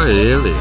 Só ele.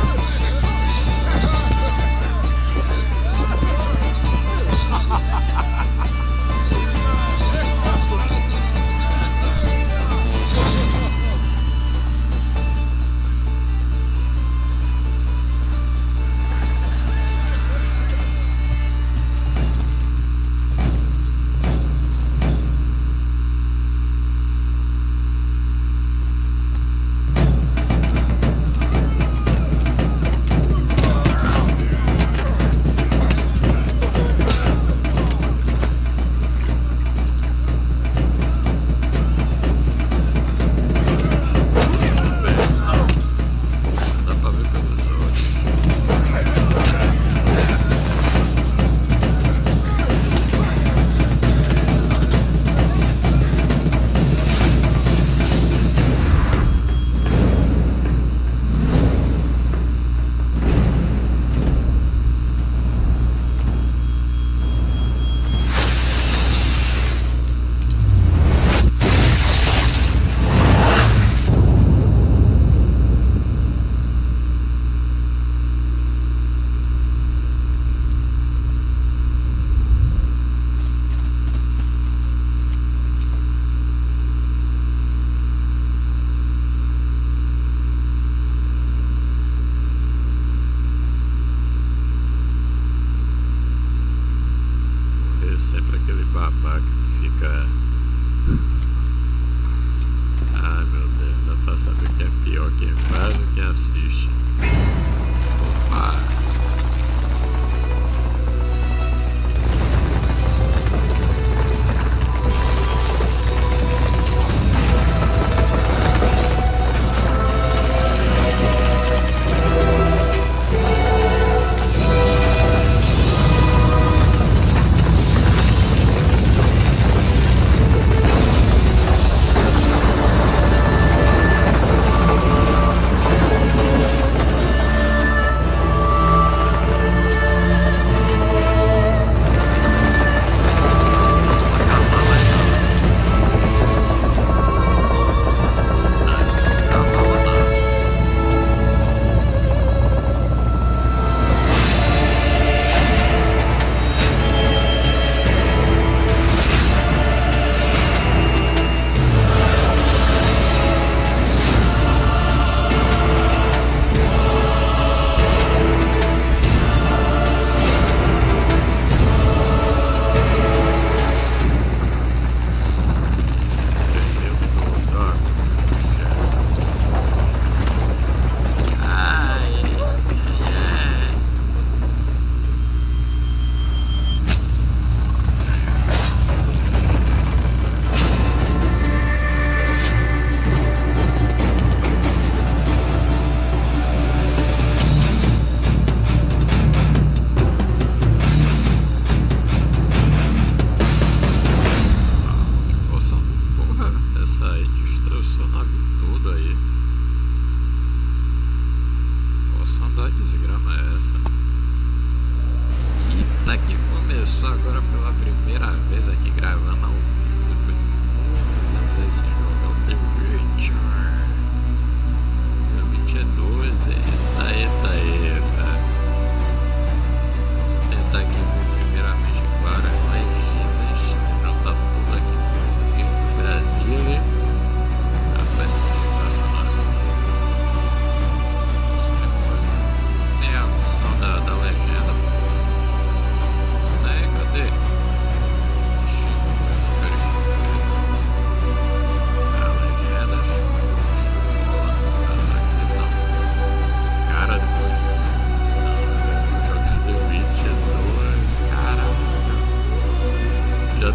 Sempre aquele babaca que fica. Ai meu Deus, dá pra saber que é pior quem faz do que assiste. Opa!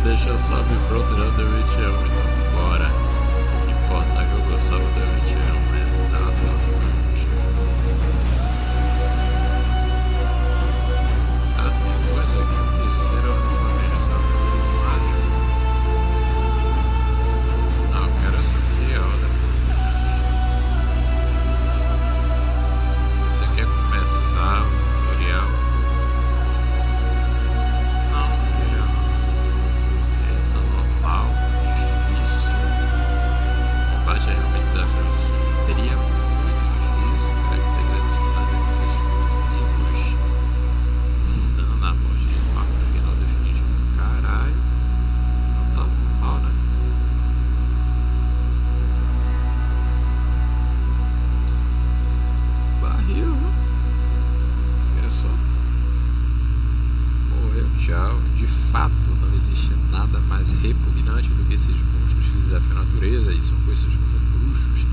Deixa só me pronto, já deu 21, então bora. Não importa que eu gostava do 21, mas não, tem coisa aqui, o terceiro família, sabe? Mágico. Não, eu quero essa aqui, ó. Você quer começar o tutorial? Não, tutorial. Normal, difícil. repugnante do que esses monstros que desafiam a natureza e são conhecidos como bruxos.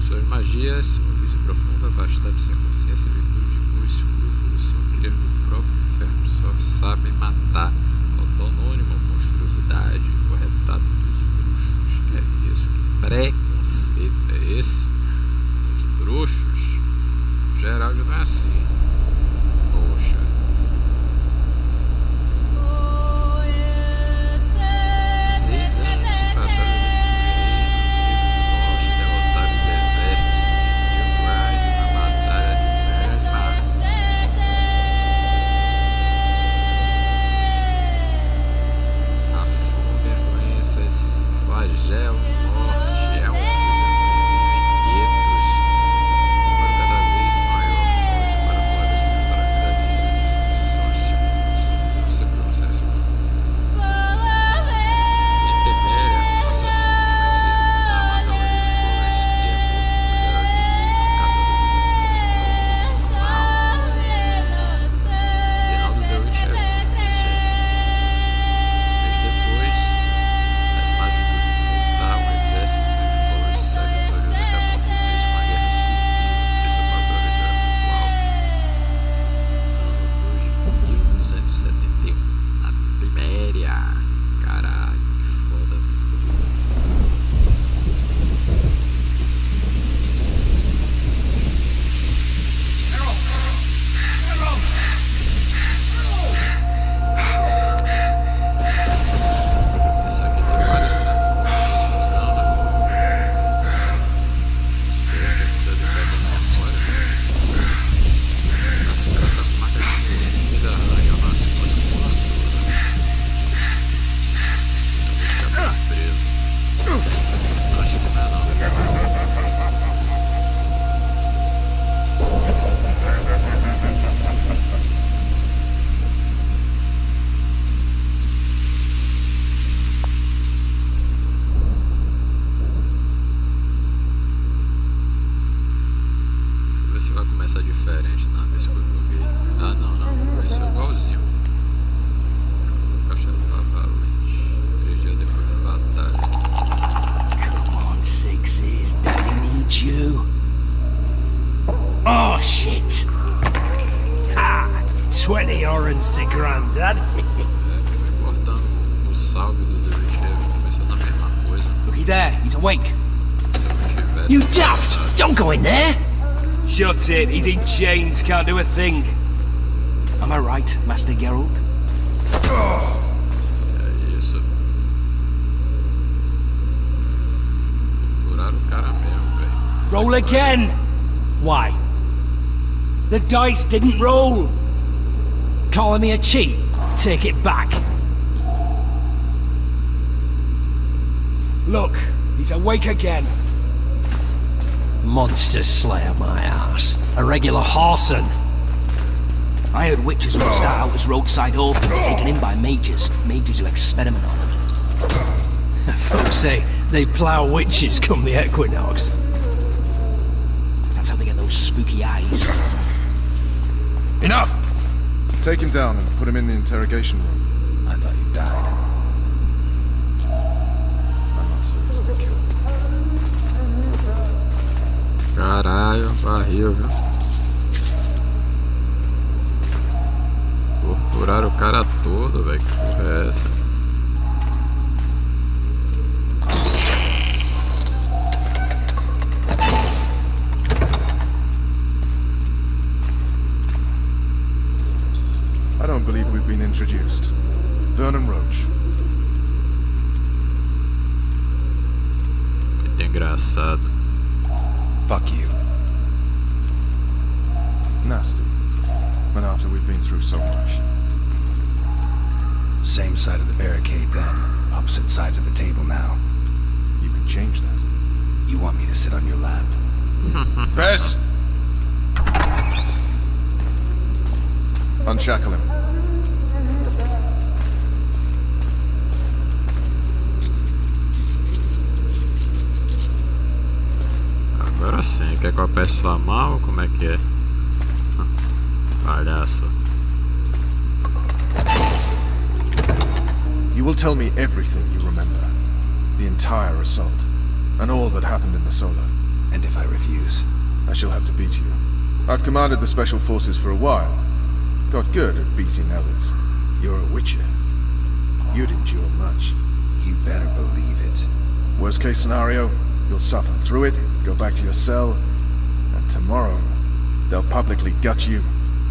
Suas magias são um vício profundo, abastados sem consciência em virtude de bons escrúpulos, são crias do próprio inferno, só sabem matar. Autonônimo, monstruosidade, o retrato dos bruxos. Que é isso? Que preconceito é esse? Os bruxos? Geraldo não é assim. Poxa. Se vai começar diferente, não, vê se eu joguei. Ah, não, começou igualzinho. Caixa valente. 3 dias depois da batalha. Come on, sixes, Daddy needs you. Oh shit! Ah, 20 orange, Grandad. Me importando o salve do David Sheriff, começou na mesma coisa. Looky there, he's awake. Se eu não tivesse. You daft! Don't go in there! Shut it, he's in chains, can't do a thing. Am I right, Master Geralt? É isso. Torturaram o cara mesmo, velho. Roll again! Why? The dice didn't roll! Calling me a cheat? Take it back. Look, he's awake again. Monster slayer, my ass. A regular whoreson. I heard witches would start out as roadside orphans taken in by mages. Mages who experiment on them. Folks say they plough witches come the equinox. That's how they get those spooky eyes. Enough! Take him down and put him in the interrogation room. I thought you died. I'm not so easily killed. Caralho, barril, viu? Torturaram o cara todo, velho. Que porra é essa? I don't believe we've been introduced. Vernon Roach. Muito engraçado. Fuck you. Nasty. And after we've been through so much. Same side of the barricade then. Opposite sides of the table now. You could change that. You want me to sit on your lap? Vez! Unshackle him. Agora sim, quer que eu aperte sua mão ou como é que é? Palhaço. You will tell me everything you remember. The entire assault. And all that happened in the Solar. And if I refuse? I shall have to beat you. I've commanded the Special Forces for a while. Got good at beating others. You're a Witcher. You'd endure much. You better believe it. Worst case scenario, you'll suffer through it, go back to your cell, and tomorrow, they'll publicly gut you,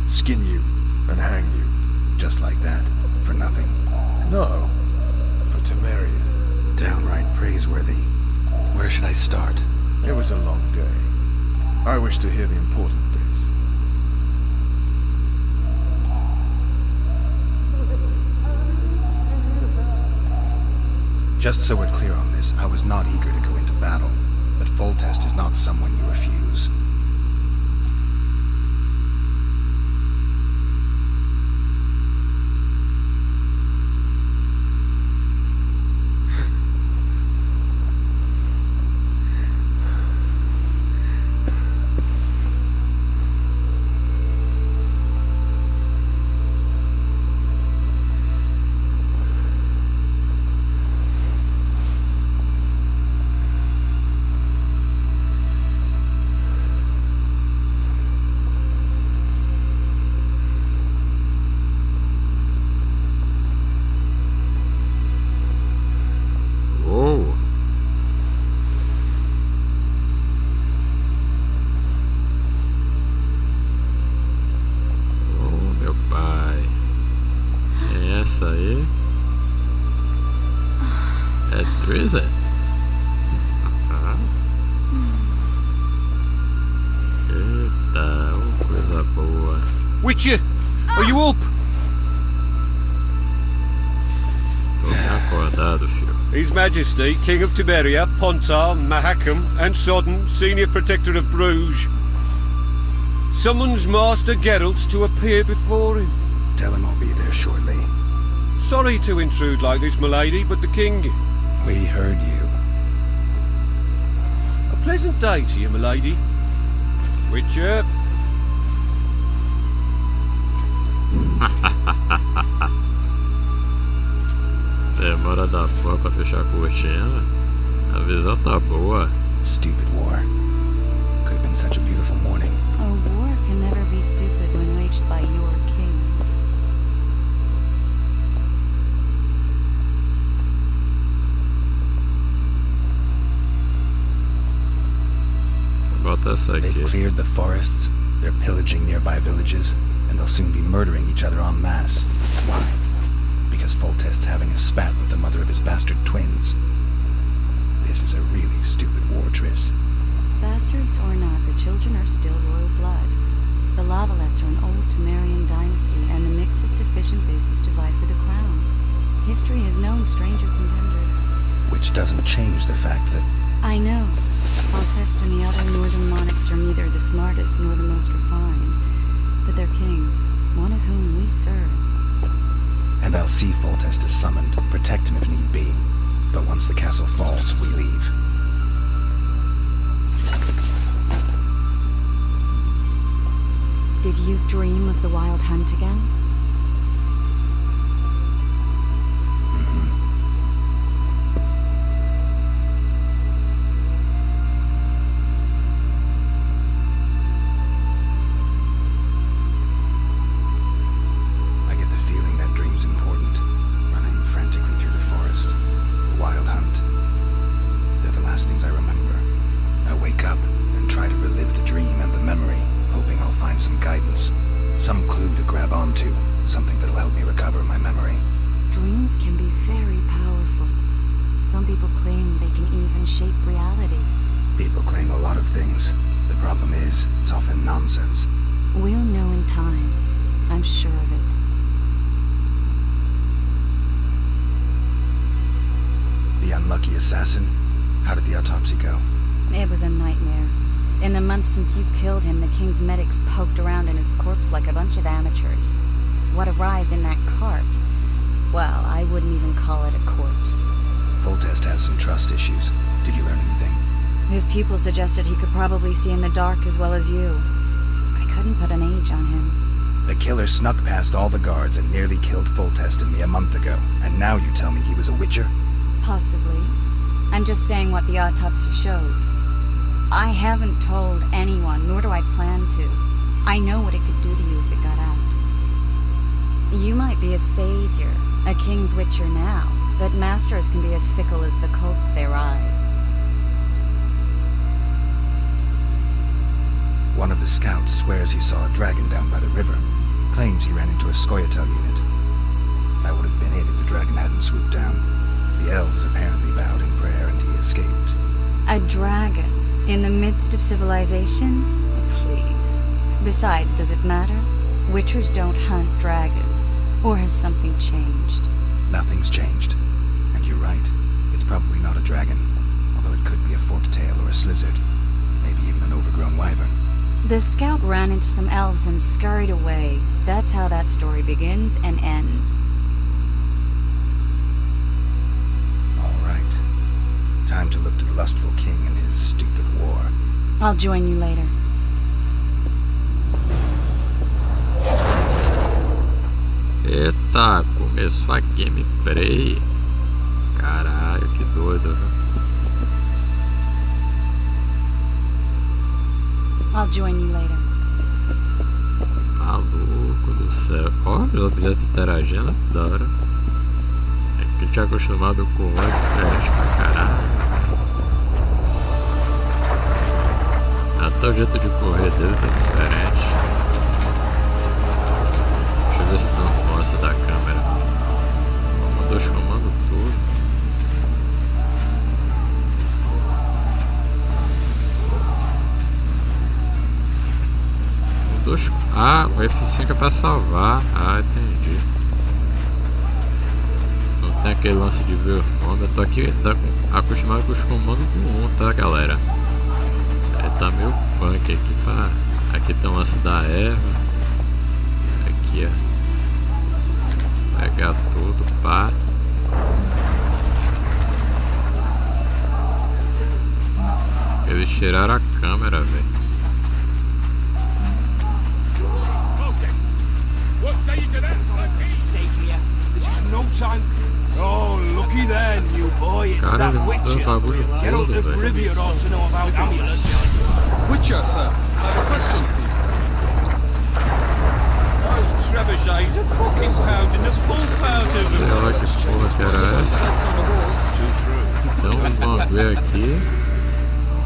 skin you, and hang you. Just like that? For nothing? No, for Temeria. Downright praiseworthy. Where should I start? It was a long day. I wish to hear the important bits. Just so we're clear on this, I was not eager to go into battle, but Foltest is not someone you refuse. Essa aí é Drizzy. Eita, coisa boa. Witcher, are you up? Tô bem acordado, filho. His Majesty, King of Temeria, Pontar, Mahakam, and Sodden, Senior Protector of Bruges, summons Master Geralt to appear before him. Tell him I'll be there shortly. Sorry to intrude like this, milady, but the king... We heard you. A pleasant day to you, milady. Witcher. Demora da porra pra fechar a cortina. A visão tá boa. Stupid war. Could have been such a beautiful morning. A war can never be stupid when waged by your king. Bota essa aqui. They've cleared the forests, they're pillaging nearby villages, and they'll soon be murdering each other en masse. Why? Because Foltest's having a spat with the mother of his bastard twins. This is a really stupid war, Triss. Bastards or not, the children are still royal blood. The Lavalettes are an old Temerian dynasty, and the mix is sufficient basis to vie for the crown. History has known stranger contenders. Which doesn't change the fact that... I know. Foltest and the other northern monarchs are neither the smartest nor the most refined, but they're kings, one of whom we serve. And I'll see Foltest is summoned, protect him if need be. But once the castle falls, we leave. Did you dream of the Wild Hunt again? I get the feeling that dream's important. Running frantically through the forest. The Wild Hunt. They're the last things I remember. I wake up and try to relive the dream and the memory, hoping I'll find some guidance. Some clue to grab onto. Something that'll help me recover my memory. Dreams can be very powerful. Some people claim they can even shape reality. People claim a lot of things. The problem is, it's often nonsense. We'll know in time. I'm sure of it. The unlucky assassin? How did the autopsy go? It was a nightmare. In the months since you killed him, the king's medics poked around in his corpse like a bunch of amateurs. What arrived in that cart? Well, I wouldn't even call it a corpse. Foltest has some trust issues. Did you learn anything? His pupil suggested he could probably see in the dark as well as you. I couldn't put an age on him. The killer snuck past all the guards and nearly killed Foltest and me a month ago. And now you tell me he was a witcher? Possibly. I'm just saying what the autopsy showed. I haven't told anyone, nor do I plan to. I know what it could do to you if it got out. You might be a savior, a king's witcher now, but masters can be as fickle as the colts they ride. One of the scouts swears he saw a dragon down by the river. Claims he ran into a Scoia'tael unit. That would have been it if the dragon hadn't swooped down. The elves apparently bowed in prayer and he escaped. A dragon? In the midst of civilization? Please. Besides, does it matter? Witchers don't hunt dragons. Or has something changed? Nothing's changed. And you're right. It's probably not a dragon. Although it could be a forktail or a slizzard. Maybe even an overgrown wyvern. The scout ran into some elves and scurried away. That's how that story begins and ends. All right. Time to look to the lustful king and his stupid war. I'll join you later. Eita, começou a gameplay. Caralho, que doido, viu? I'll join you later. Maluco do céu. Ó, os objetos interagindo, da hora. É que eu tinha acostumado com o diferente pra caralho. Até o jeito de correr dele tá diferente. Deixa eu ver se tem uma moça da câmera. Mudou os comandos tudo. Ah, o F5 é pra salvar. Ah, entendi. Não tem aquele lance de ver o nome. Eu tô aqui acostumado com os comandos do 1, tá, galera? É, tá meio punk aqui pra... Aqui tem o lance da erva. Aqui, ó. Pegar tudo, pá. Eles tiraram a câmera, velho. Oh, looky there, new boy. It's Cara, that ele mudou Witcher. o bagulho Geralt todo, of velho. Rivia ought to know about amulets. Witcher, sir. I have a question for you. Those trebuchets are fucking pounding the pulp out of Sei them. lá que porra que era essa. Sense on the walls. Então vamos ver aqui.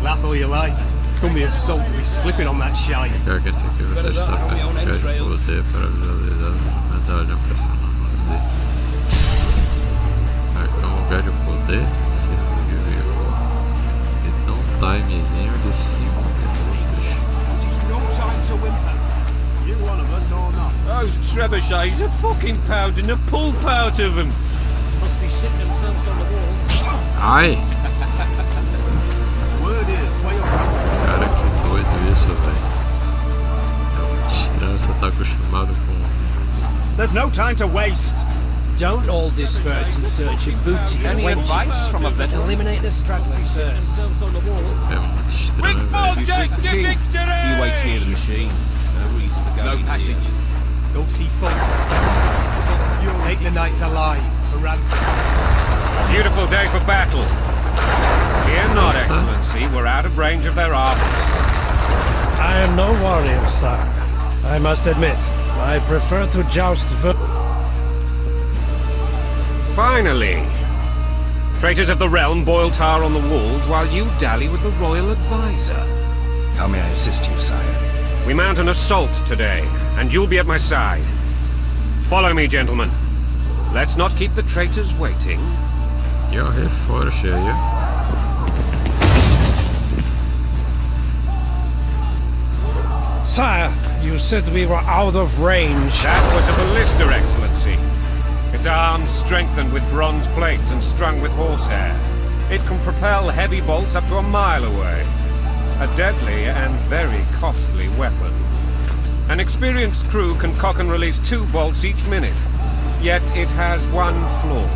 Laugh all you like. Come here, salt to be slipping on that shite. Quero que esse aqui você está perto de você para visualizar a medalha pressionando o Z. Aqui é um lugar de poder, círculo de VIVO. E dá um timezinho de 5 minutos. This is no time to whimper. You one of us or not? Those trebuchets are fucking pounding the pulp out of them. Must be shitting themselves on the walls. Ai! Word is, way up. Cara, que doido isso, velho. É muito estranho, você tá acostumado com... There's no time to waste. Don't all disperse in search of booty. Any advice from a vet? Eliminate the stragglers first. Themselves on the walls. É muito estranho, velho. He waits near the machine. No reason to go No in passage. Go see folks and stuff. Take the knights alive for ransom. Beautiful day for battle. Fear not, Excellency. We're out of range of their arms. I am no warrior, sir. I must admit, I prefer to joust Finally! Traitors of the realm boil tar on the walls while you dally with the royal advisor. How may I assist you, sire? We mount an assault today, and you'll be at my side. Follow me, gentlemen. Let's not keep the traitors waiting. E ó, reforço aí. Sire, you said we were out of range. That was a ballista, Excellency. Its arms strengthened with bronze plates and strung with horsehair. It can propel heavy bolts up to a mile away. A deadly and very costly weapon. An experienced crew can cock and release 2 bolts each minute. Yet it has one flaw.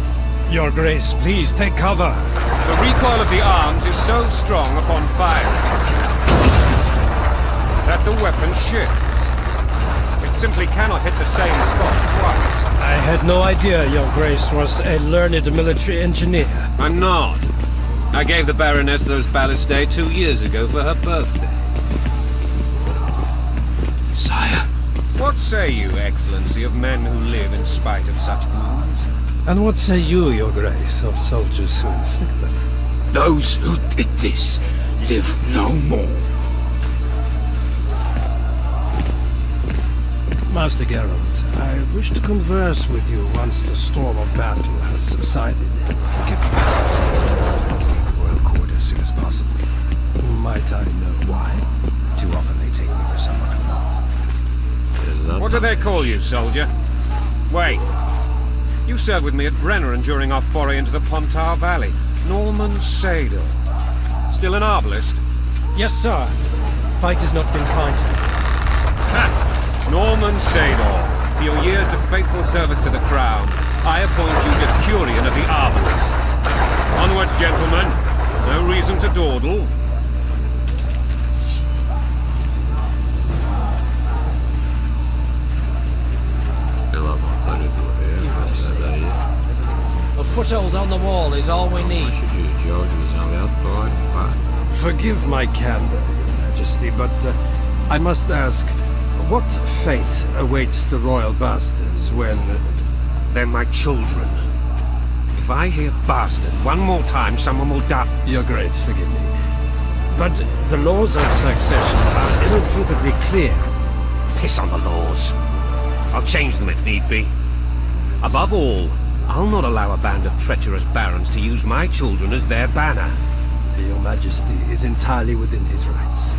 Your Grace, please take cover. The recoil of the arms is so strong upon fire that the weapon shifts. Its simply cannot hit the same spot twice. I had no idea Your Grace was a learned military engineer. I'm not. I gave the Baroness those ballistae 2 years ago for her birthday. Sire. What say you, Excellency, of men who live in spite of such wounds? And what say you, Your Grace, of soldiers who inflict them? Those who did this live no more. Master Geralt, I wish to converse with you once the storm of battle has subsided. Forgive me, I'd like to leave the royal court as soon as possible. Might I know why? Too often they take me for someone I'm not. What do they call you, soldier? Wait. You served with me at Brenner during our foray into the Pontar Valley. Norman Sador. Still an arbalist? Yes, sir. Fight has not been kind to me. Ha! Norman Sador, for your years of faithful service to the Crown, I appoint you Decurion of the Arbalists. Onwards, gentlemen. No reason to dawdle. Pela vontade do rei, essa daí. A foothold on the wall is all we need. De áudios aleatório, pá. Forgive my candor, Your Majesty, but I must ask, what fate awaits the royal bastards when... They're my children. If I hear bastard one more time, someone will die. Your Grace, forgive me. But the laws of succession are irrefutably clear. Piss on the laws. I'll change them if need be. Above all, I'll not allow a band of treacherous barons to use my children as their banner. Your Majesty is entirely within his rights.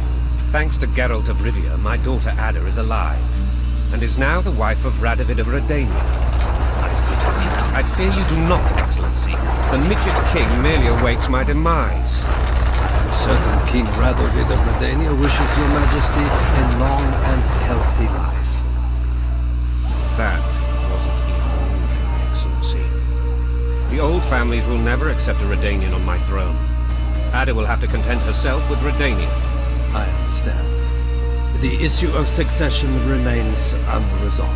Thanks to Geralt of Rivia, my daughter Ada is alive, and is now the wife of Radovid of Redania. I see. I fear you do not, Excellency. The midget king merely awaits my demise. I'm certain King Radovid of Redania wishes Your Majesty a long and healthy life. That wasn't even unusual, Excellency. The old families will never accept a Redanian on my throne. Ada will have to content herself with Redania. I understand. The issue of succession remains unresolved.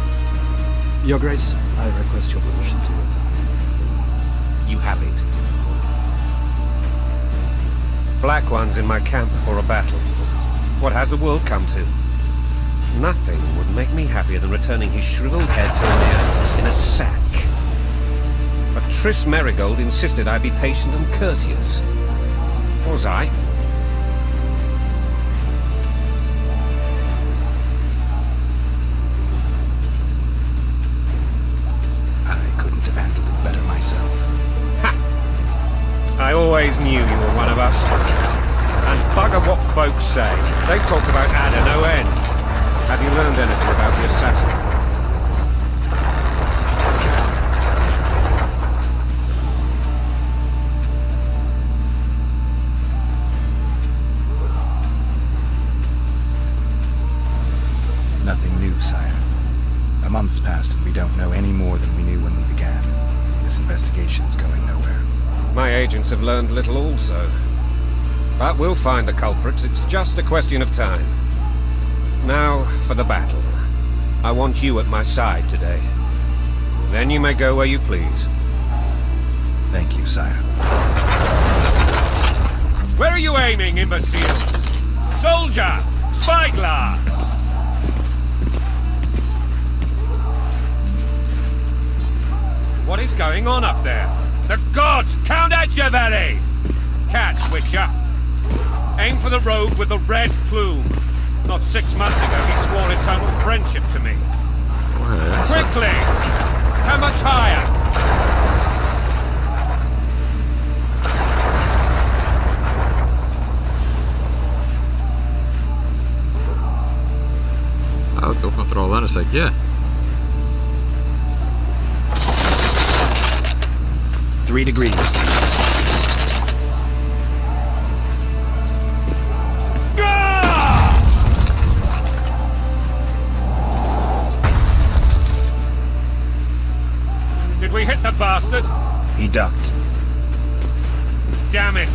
Your Grace, I request your permission to retire. You have it. Black One's in my camp for a battle. What has the world come to? Nothing would make me happier than returning his shriveled head to Emir in a sack. But Triss Merigold insisted I be patient and courteous. Was I? I always knew you were one of us. And bugger what folks say. They talk about Ada no end. Have you learned anything about the assassin? Nothing new, sire. A month's passed and we don't know any more than we knew when we began. This investigation's going nowhere. My agents have learned little also. But we'll find the culprits, it's just a question of time. Now, for the battle. I want you at my side today. Then you may go where you please. Thank you, sire. Where are you aiming, imbeciles? Soldier! Spyglass! What is going on up there? The gods! Count Etcheverry! Catch, Witcher! Aim for the rogue with the red plume. Not 6 months ago he swore eternal friendship to me. Quickly! How much higher? Ah, eu tô controlando isso aqui, é? 3 degrees. Did we hit the bastard? He ducked. Damn it!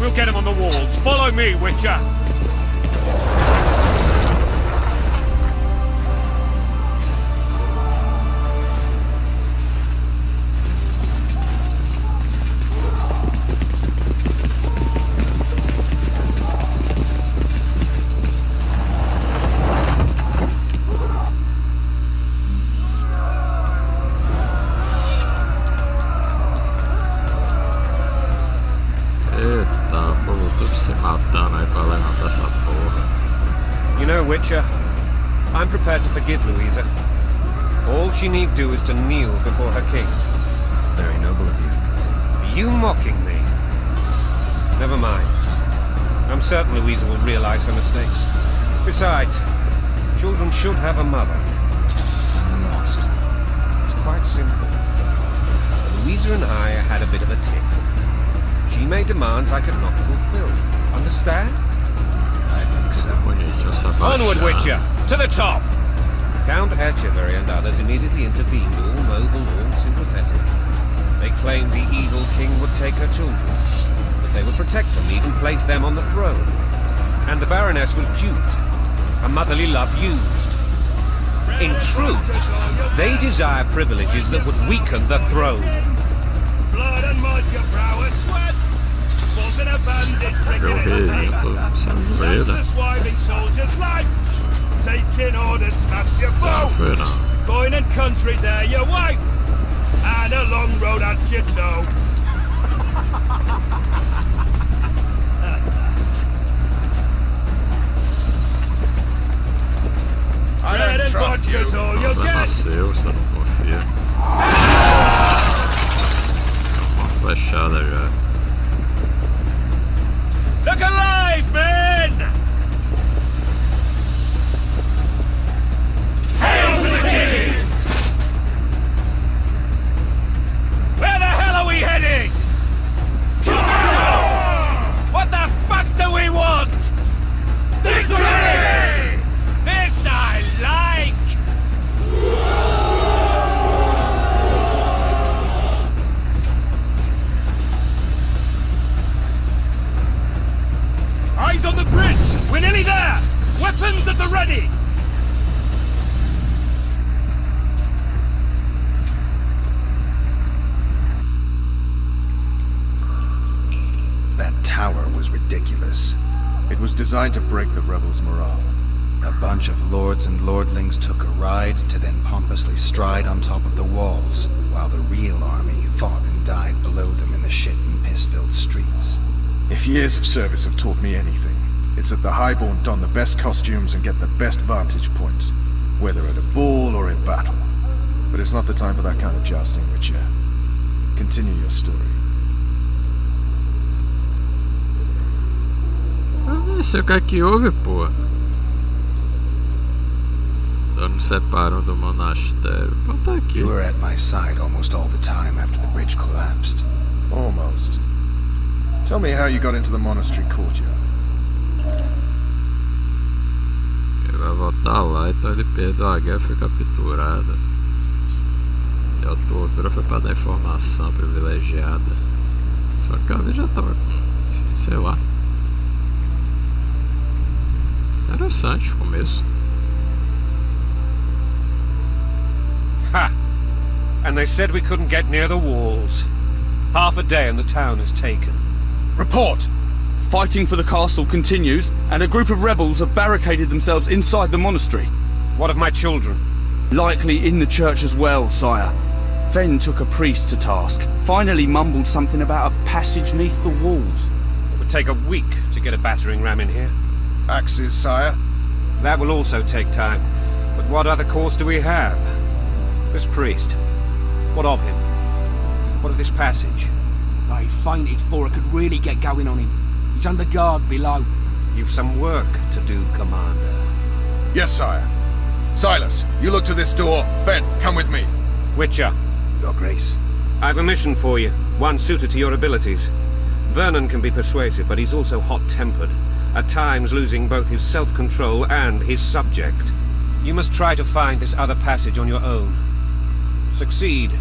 We'll get him on the walls. Follow me, Witcher! mata essa porra. You know, Witcher, I'm prepared to forgive Louisa. All she need do is to kneel before her king. Very noble of you. Are you mocking me? Never mind. I'm certain Louisa will realize her mistakes. Besides, children should have a mother. I'm lost. It's quite simple. Louisa and I had a bit of a tiff. She made demands I could not fulfill. Understand? I think so. Onward, Witcher! To the top! Count Echeverry and others immediately intervened, all noble, all sympathetic. They claimed the evil king would take her children, but they would protect them, even place them on the throne. And the Baroness was duped, her motherly love used. In truth, they desire privileges that would weaken the throne. Blood and mud, your brow is sweat. Falls in a bandage, breaking a snake. That's a swiving soldier's life. Taking orders, smash your bow. Going in country, there your wife. And a long road at your toe. I don't trust you. Nasceu, você não confia. É uma flechada já. Look alive, men! Hail to the king! Where the hell are we heading? To battle! What the fuck do we want? Victory! This I like! Eyes on the bridge! We're nearly there! Weapons at the ready! That tower was ridiculous. It was designed to break the rebels' morale. A bunch of lords and lordlings took a ride to then pompously stride on top of the walls, while the real army fought and died below them in the shit and piss-filled streets. If years of service have taught me anything, it's that the Highborn don the best costumes and get the best vantage points, whether at a ball or in battle. But it's not the time for that kind of jousting, Witcher. Continue your story. Não sei o que é que houve, pô. Nos separam do monastério. Pô, tá aqui. You were at my side almost all the time after the bridge collapsed. Almost. Tell me how you got into the monastery courtyard. Ele vai voltar lá, então ele perdeu a guerra e foi capturado. E a tortura foi pra dar informação privilegiada. Só que ali já tava com... Enfim, sei lá. Interessante o começo. Ha! And they said we couldn't get near the walls. Half a day and the town is taken. Report! Fighting for the castle continues, and a group of rebels have barricaded themselves inside the monastery. What of my children? Likely in the church as well, sire. Fen took a priest to task. Finally mumbled something about a passage neath the walls. It would take a week to get a battering ram in here. Axes, sire? That will also take time. But what other course do we have? This priest. What of him? What of this passage? I fainted before I could really get going on him. He's under guard below. You've some work to do, Commander. Yes, sire. Silas, you look to this door. Fen, come with me. Witcher. Your Grace. I've a mission for you, one suited to your abilities. Vernon can be persuasive, but he's also hot-tempered, at times losing both his self-control and his subject. You must try to find this other passage on your own. Succeed,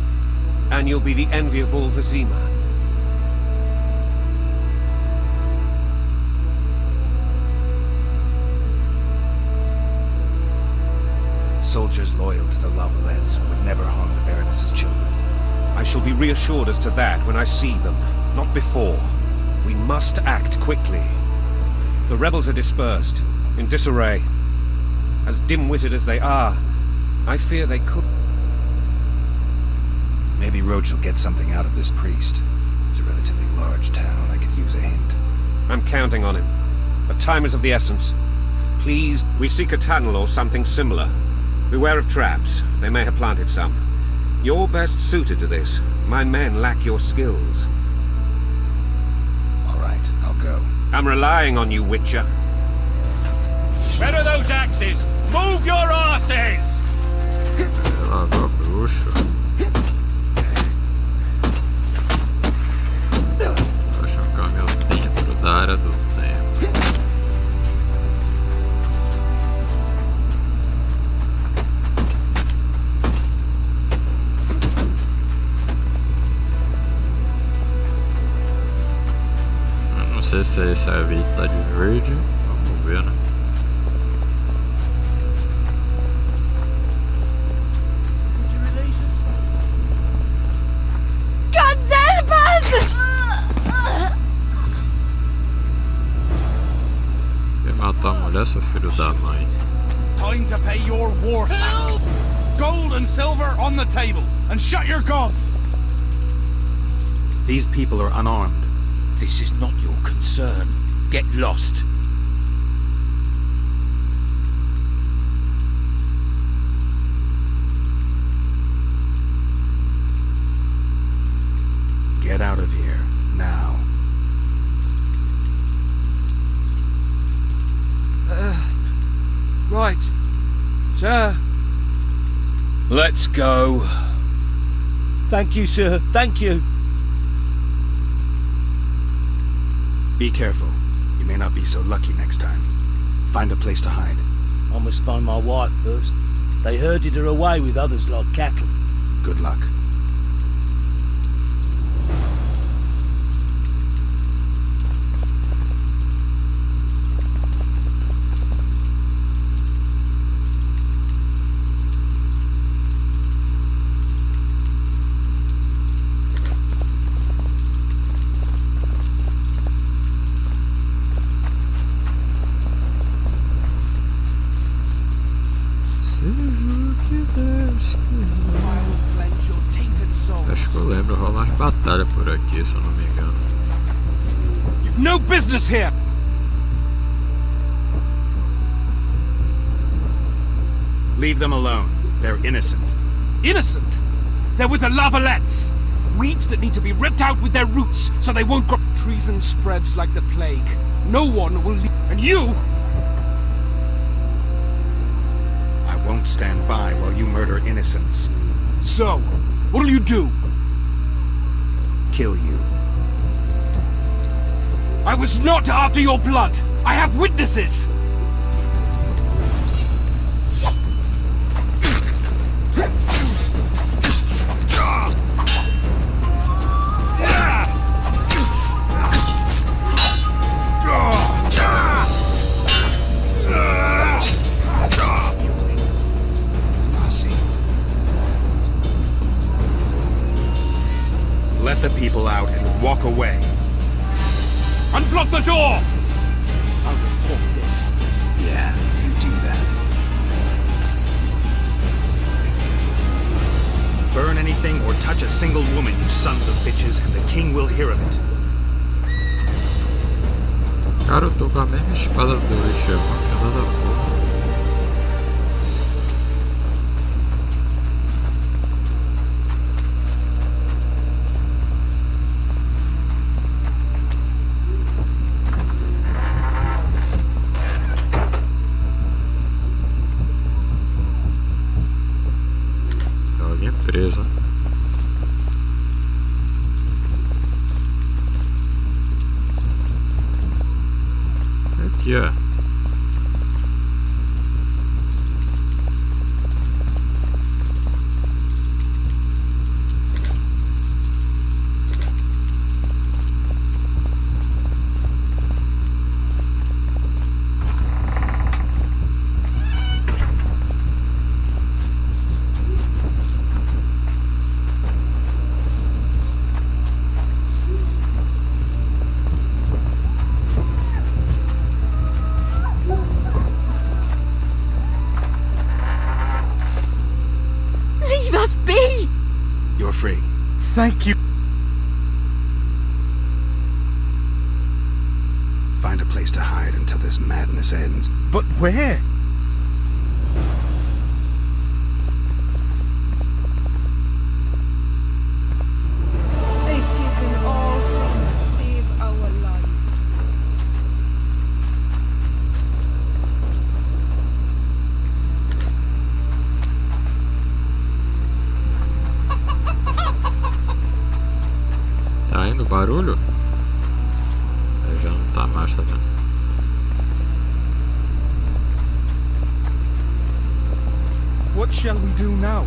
and you'll be the envy of all Vizima. Soldiers loyal to the Lavalettes would never harm the Baroness's children. I shall be reassured as to that when I see them, not before. We must act quickly. The rebels are dispersed, in disarray. As dim-witted as they are, I fear they could... Maybe Roach will get something out of this priest. It's a relatively large town. I could use a hint. I'm counting on him. but time is of the essence. Please, we seek a tunnel or something similar. Beware of traps. They may have planted some. You're best suited to this. My men lack your skills. All right, I'll go. I'm relying on you, Witcher. Where are those axes? Move your asses! Lá do bruxo. Acho um caminhão dentro da área do templo. Eu não sei se esse aí tá de verde. Vamos ver, né? Matar a mulher, seu filho da mãe. Time to pay your war tax. Gold and silver on the table, and shut your gobs. These people are unarmed. This is not your concern. Get lost. Get out of here, now. Right. Sir. Let's go. Thank you, sir. Thank you. Be careful. You may not be so lucky next time. Find a place to hide. I must find my wife first. They herded her away with others like cattle. Good luck. Acho que eu lembro, rola umas batalhas por aqui, se eu não me engano. You've no business here! Leave them alone. They're innocent. Innocent? They're with the Lavalettes! Weeds that need to be ripped out with their roots so they won't grow. Treason spreads like the plague. No one will leave. And you! I won't stand by while you murder innocents. So, what'll you do? Kill you. I was not after your blood! I have witnesses! Let the people out and walk away. Unblock the door! I'll report this. Yeah, you do that. Burn anything or touch a single woman, you sons of bitches, and the king will hear of it. Cara, eu tô com a mesma espada do Witcher, não tem nada a ver. Presa. Aqui, ó. You're free. Thank you. find a place to hide until this madness ends. But where? They've taken all from us, save our lives. Tá indo o barulho? Já não tá mais, tá vendo? What shall we do now?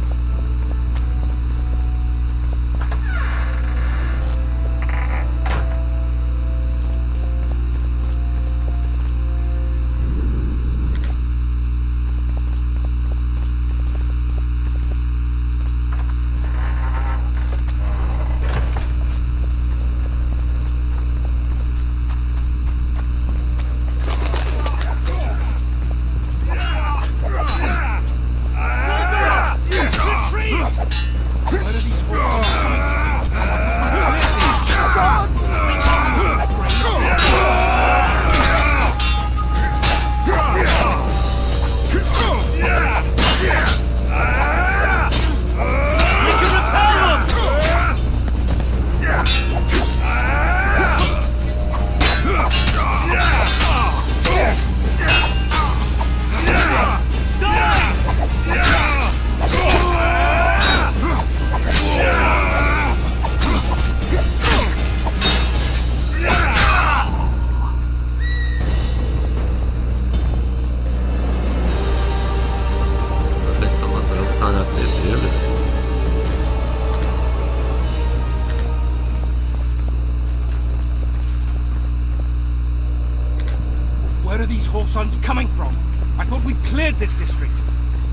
Where are these Horsons coming from? I thought we'd cleared this district.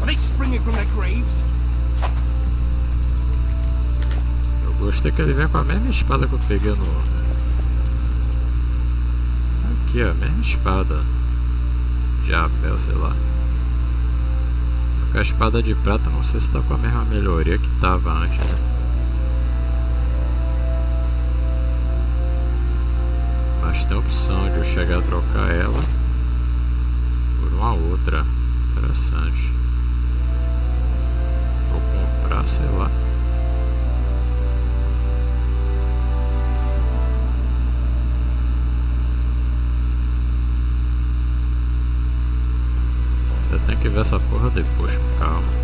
Are they springing from their graves? Eu gostei que ele vem com a mesma espada que eu peguei no... Aqui, ó, a mesma espada. De Abel, sei lá. Porque a espada de prata não sei se tá com a mesma melhoria que tava antes, né? Mas tem a opção de eu chegar a trocar ela por uma outra. Interessante. Vou comprar, sei lá. Você tem que ver essa porra depois, calma.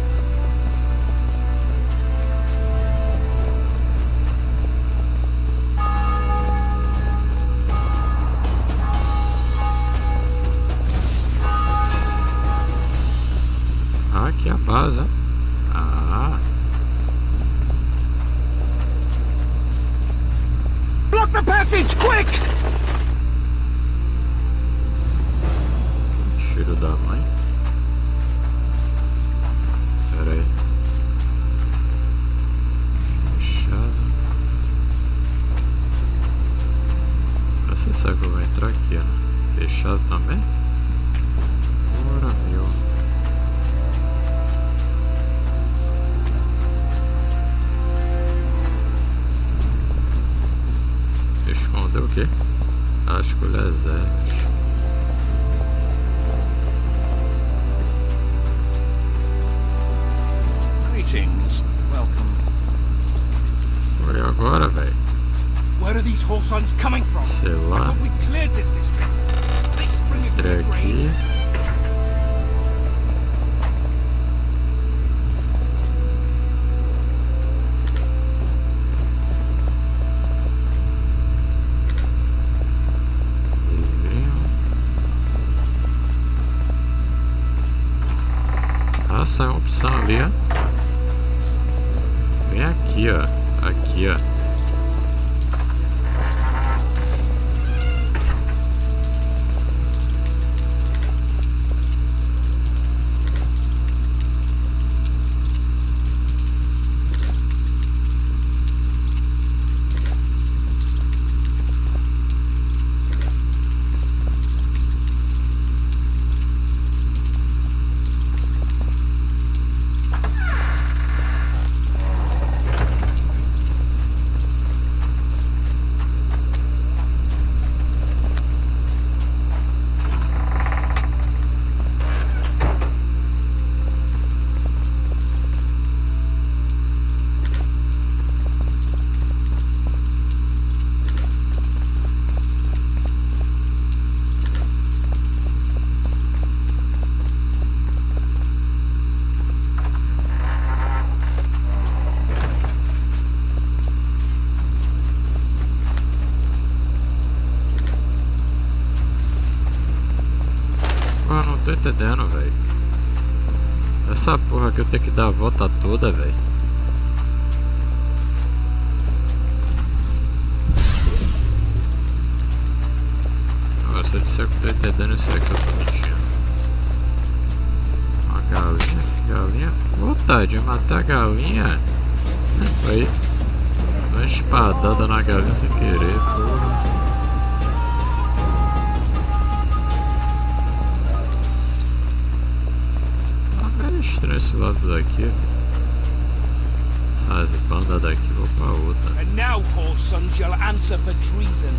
Aqui é a base. Ah. Block the passage, quick! Filho da mãe. Pera aí. Fechado. Pra você sabe que eu vou entrar aqui, né? Fechado também? Ora, meu. Esconder o quê? Ah, escolher exército. Greetings. Welcome. Foi agora, velho. Where are these Horsons coming from? Sei I lá. thought we cleared this district. Are they springing from Entrei their aqui. graves? Ah, sai uma opção ali, ó. Vem aqui, ó. Aqui, ó. entendendo, velho. Essa porra aqui eu tenho que dar a volta toda, velho. Agora, se eu disser que eu tô entendendo isso aí que eu tô mentindo. Uma galinha. Galinha? Vontade de matar a galinha? Foi uma espadada na galinha sem querer, porra. Estranho esse lado daqui. Essas bandas daqui, vou pra outra. And now, poor sons, you'll answer for treason.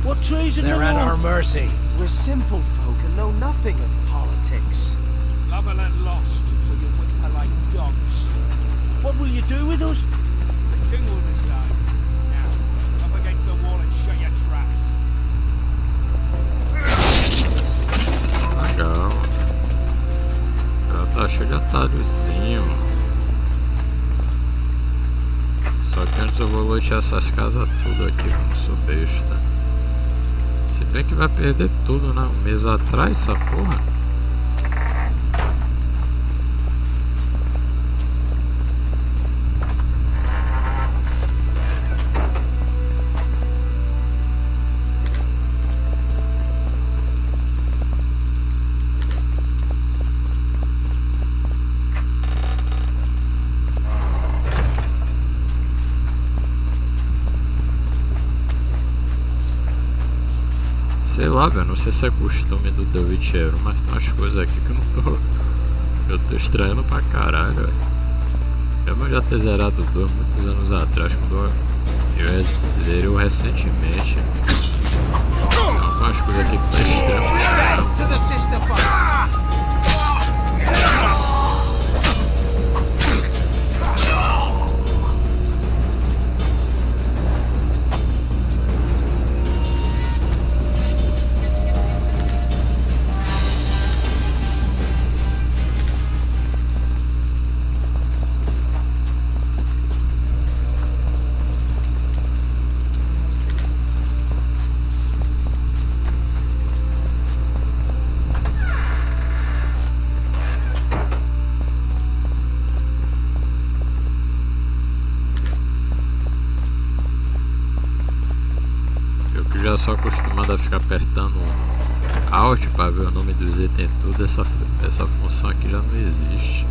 What treason? They're at our mercy. We're simple folk and know nothing of politics. Lavalette lost, so you whip her like dogs. What will you do with us? The king will decide. Now, up against the wall and shut your traps. Legal. Ela tá cheia de atalhozinho. Só que antes eu vou lotear essas casas tudo aqui, como sou besta. Se bem que vai perder tudo, né? Um mês atrás, essa porra. Sei lá, velho, não sei se é costume do The Witcher, mas tem umas coisas aqui que eu tô estranhando pra caralho, velho. Mesmo eu já ter zerado o 2 muitos anos atrás, quando eu zerei recentemente. Tem algumas coisas aqui que tá estranhando. Já sou acostumado a ficar apertando Alt para ver o nome dos itens tudo, essa função aqui já não existe.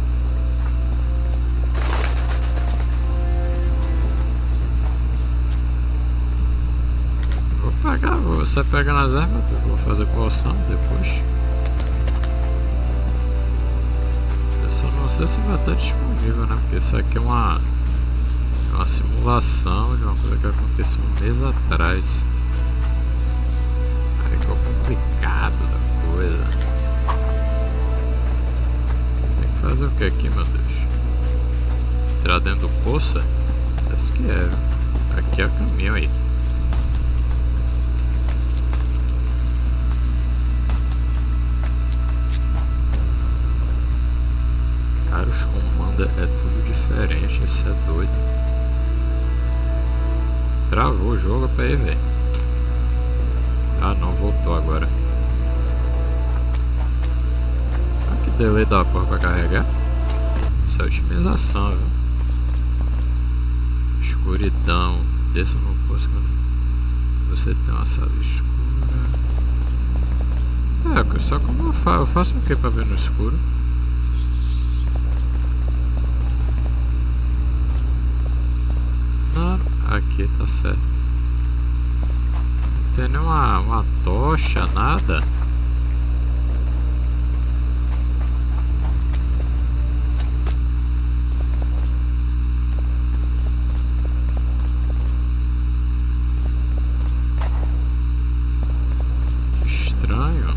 Vou pegar, você pega nas ervas, vou fazer poção depois. Eu só não sei se vai estar disponível, né? Porque isso aqui é uma simulação de uma coisa que aconteceu um mês atrás. Complicado da coisa. Tem que fazer o que aqui, meu Deus? Entrar dentro do poço? Parece que é. Aqui é o caminho aí. Cara, os comandos é tudo diferente. Isso é doido. Travou o jogo pra ir, velho. Ah, não, voltou agora. Ah, que delay da porra pra carregar. Isso é otimização, viu? Escuridão. Desça no poço. Você tem uma sala escura. É, só como eu faço o que pra ver no escuro? Não, aqui tá certo. Não tem nenhuma tocha, nada. Estranho.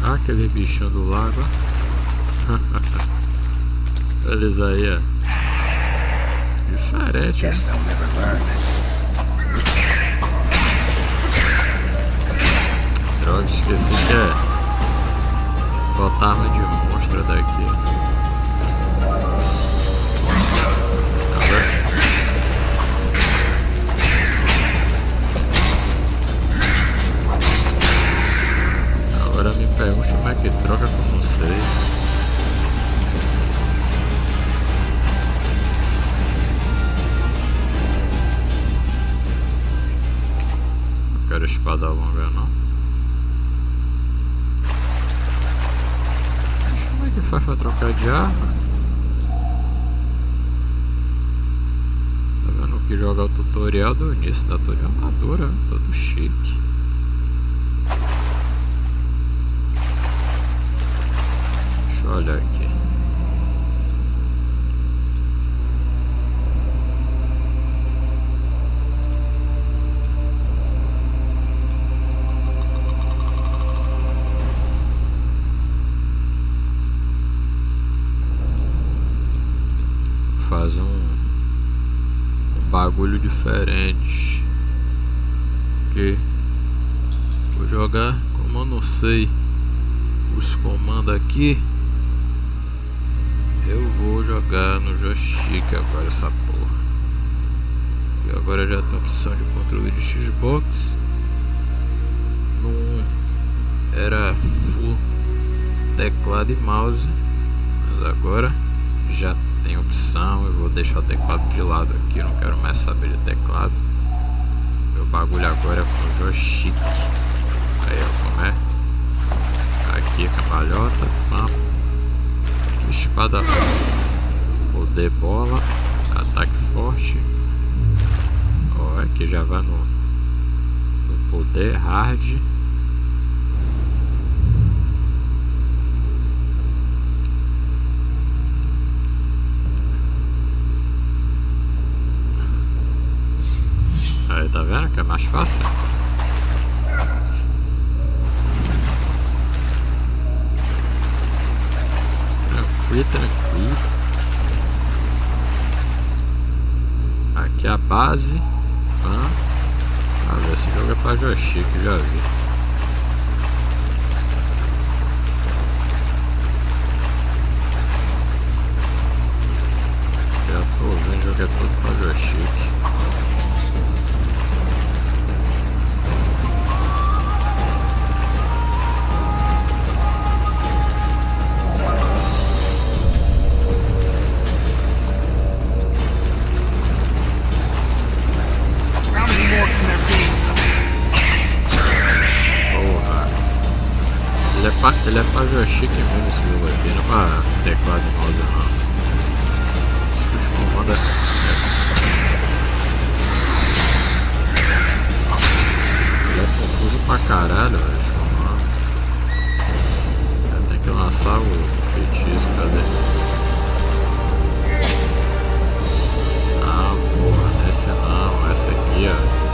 Ah, aquele bichinho do lago. Eles aí, ó. Diferente. Guess they'll never learn. Droga, esqueci que é botar arma de monstro daqui. quero espada longa não. Como é que faz pra trocar de arma? Tá vendo que joga o tutorial do início da tua armadura, todo chique. Deixa eu olhar aqui. Fazer um bagulho diferente, que vou jogar, como eu não sei os comandos aqui, eu vou jogar no joystick agora essa porra. E agora já tem opção de controle de Xbox. Não era full teclado e mouse, mas agora já tem opção. Eu vou deixar o teclado de lado aqui, eu não quero mais saber de teclado. Meu bagulho agora é com joystick. Aí ó, como é? Aqui cambalhota, papo, espada, poder bola, ataque forte. Ó, aqui já vai no poder hard. Aí, tá vendo que é mais fácil? Tranquilo. Aqui a base. Esse jogo é pra joystick, já vi. Já tô vendo, o jogo é todo pra joystick. Ele é pra joystick mesmo esse jogo aqui, não é pra teclado e mouse não. Os comandos ele é confuso pra caralho, velho, os comandos. Tem que lançar o feitiço, cadê? Ah, porra, nesse não, essa aqui, ó.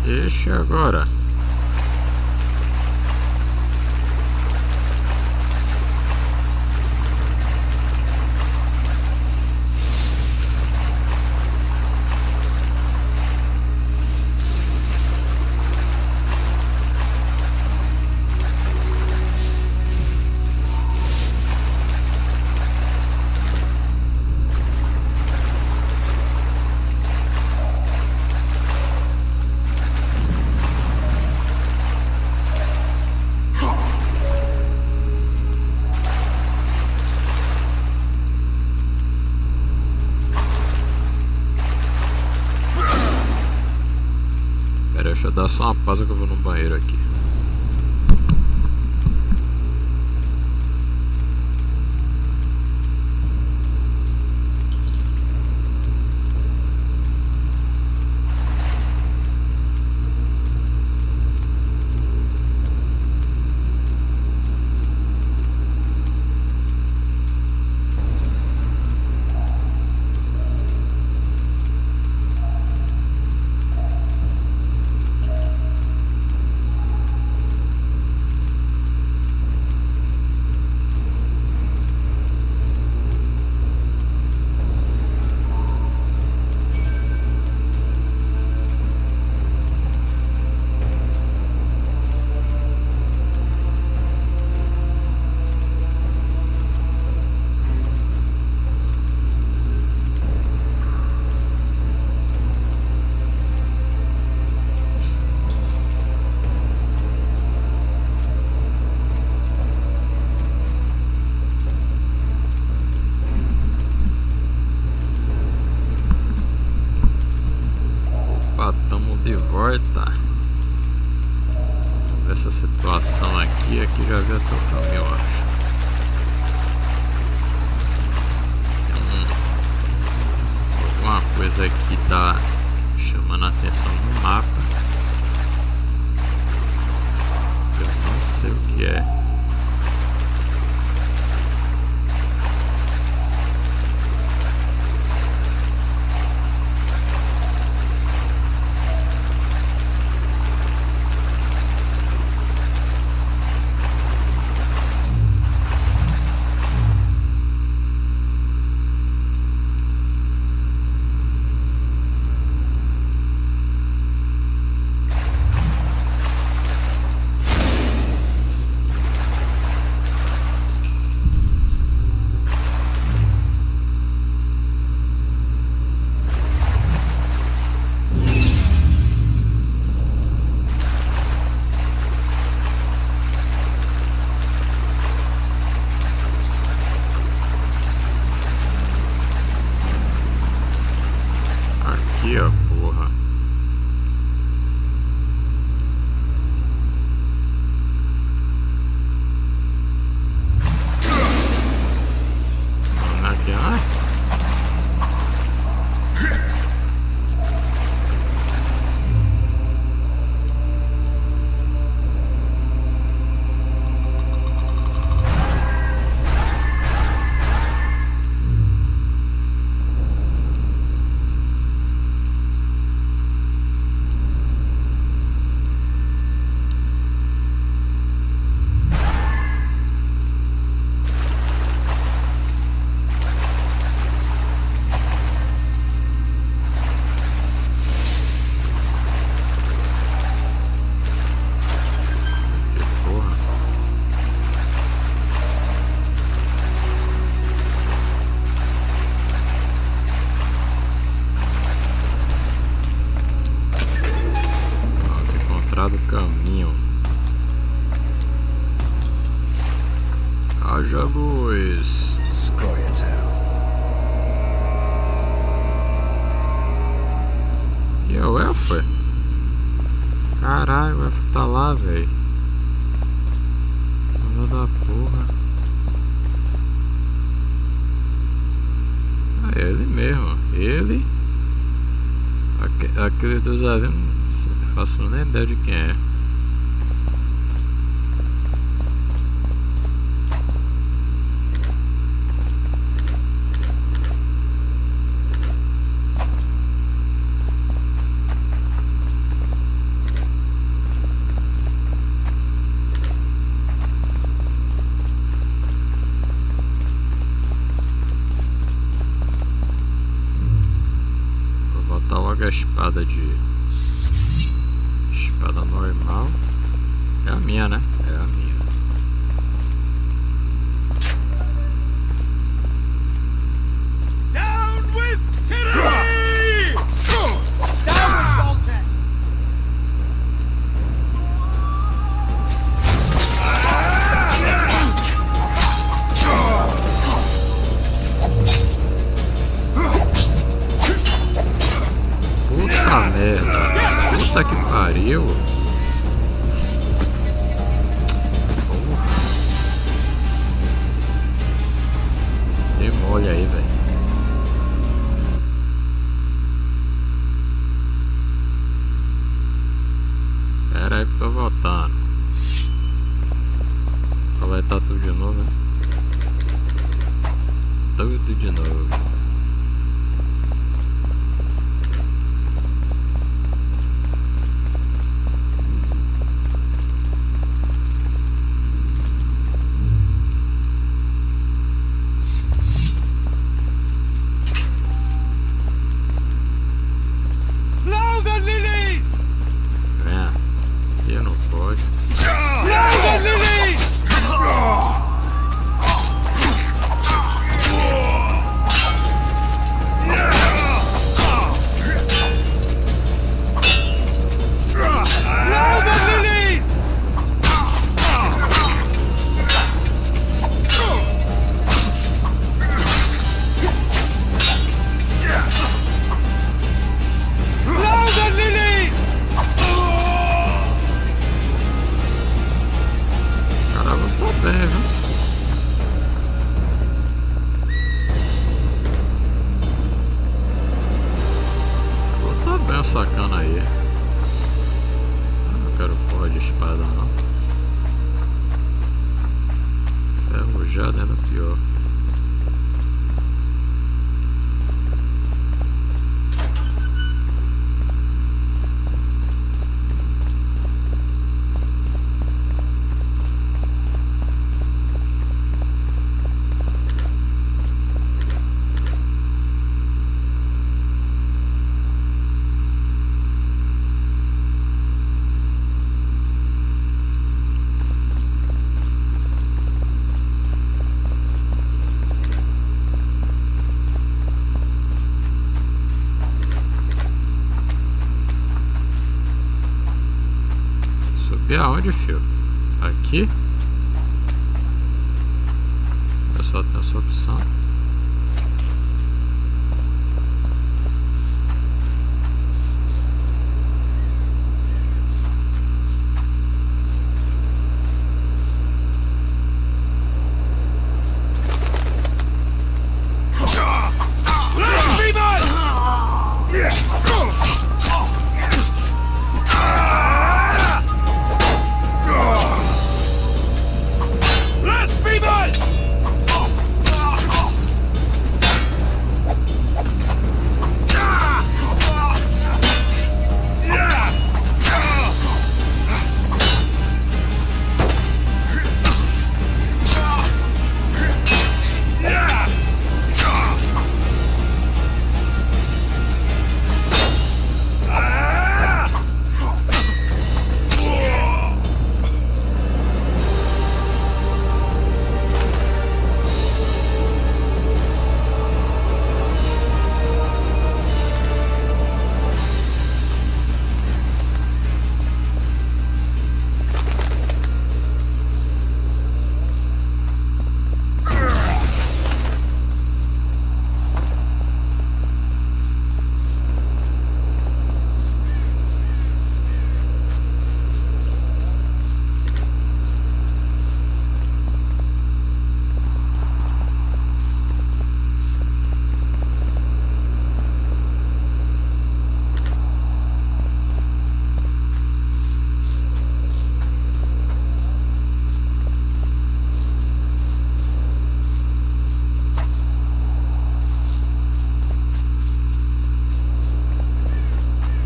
Ixi, agora. Deixa eu dar só uma pausa que eu vou no banheiro aqui. Volta. Essa situação aqui já vi até o caminho, eu acho. Alguma coisa aqui tá chamando a atenção no mapa. Eu não sei o que é. Aqui, ó, porra. Vamos aqui, ó. Do caminho. Haja luz. E é o elfo? Caralho, o elfo tá lá, velho. Filha da porra. É ele mesmo. Ele. Aqueles dois ali. Não faço nem ideia de quem é. Vou botar logo a espada de... Espada normal. É a minha, né? É a minha. Down with tyranny! Down with soldiers! Puta merda. Puta que pariu. Tem mole aí, velho. Pera aí que eu tô voltando. Coletar tudo de novo, né? Tudo de novo. Sacana aí. Não quero porra de espada não. Ferrujada ainda pior. Aonde, fio? Aqui? Eu só tenho essa opção.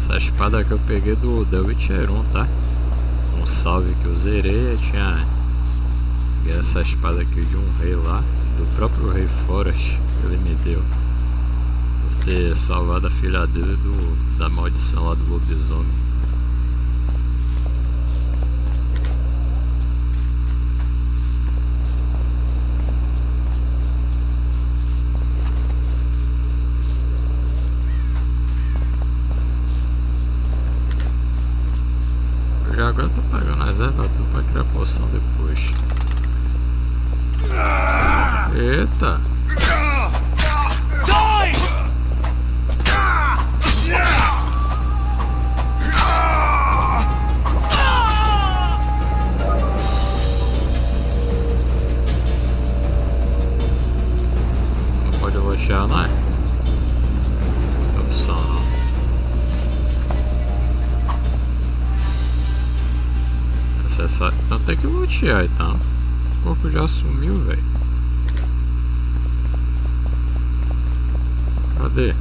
Essa espada que eu peguei do The Witcher 1, tá? Um salve que eu zerei, peguei essa espada aqui de um rei lá, do próprio rei Forest, que ele me deu. Por ter salvado a filha dele da maldição lá do lobisomem. Agora eu tô pegando as ervas pra criar poção depois. Eita! lutear, não é? Opção não. Acessar. Então tem que lutear então. O corpo já sumiu, velho. Cadê?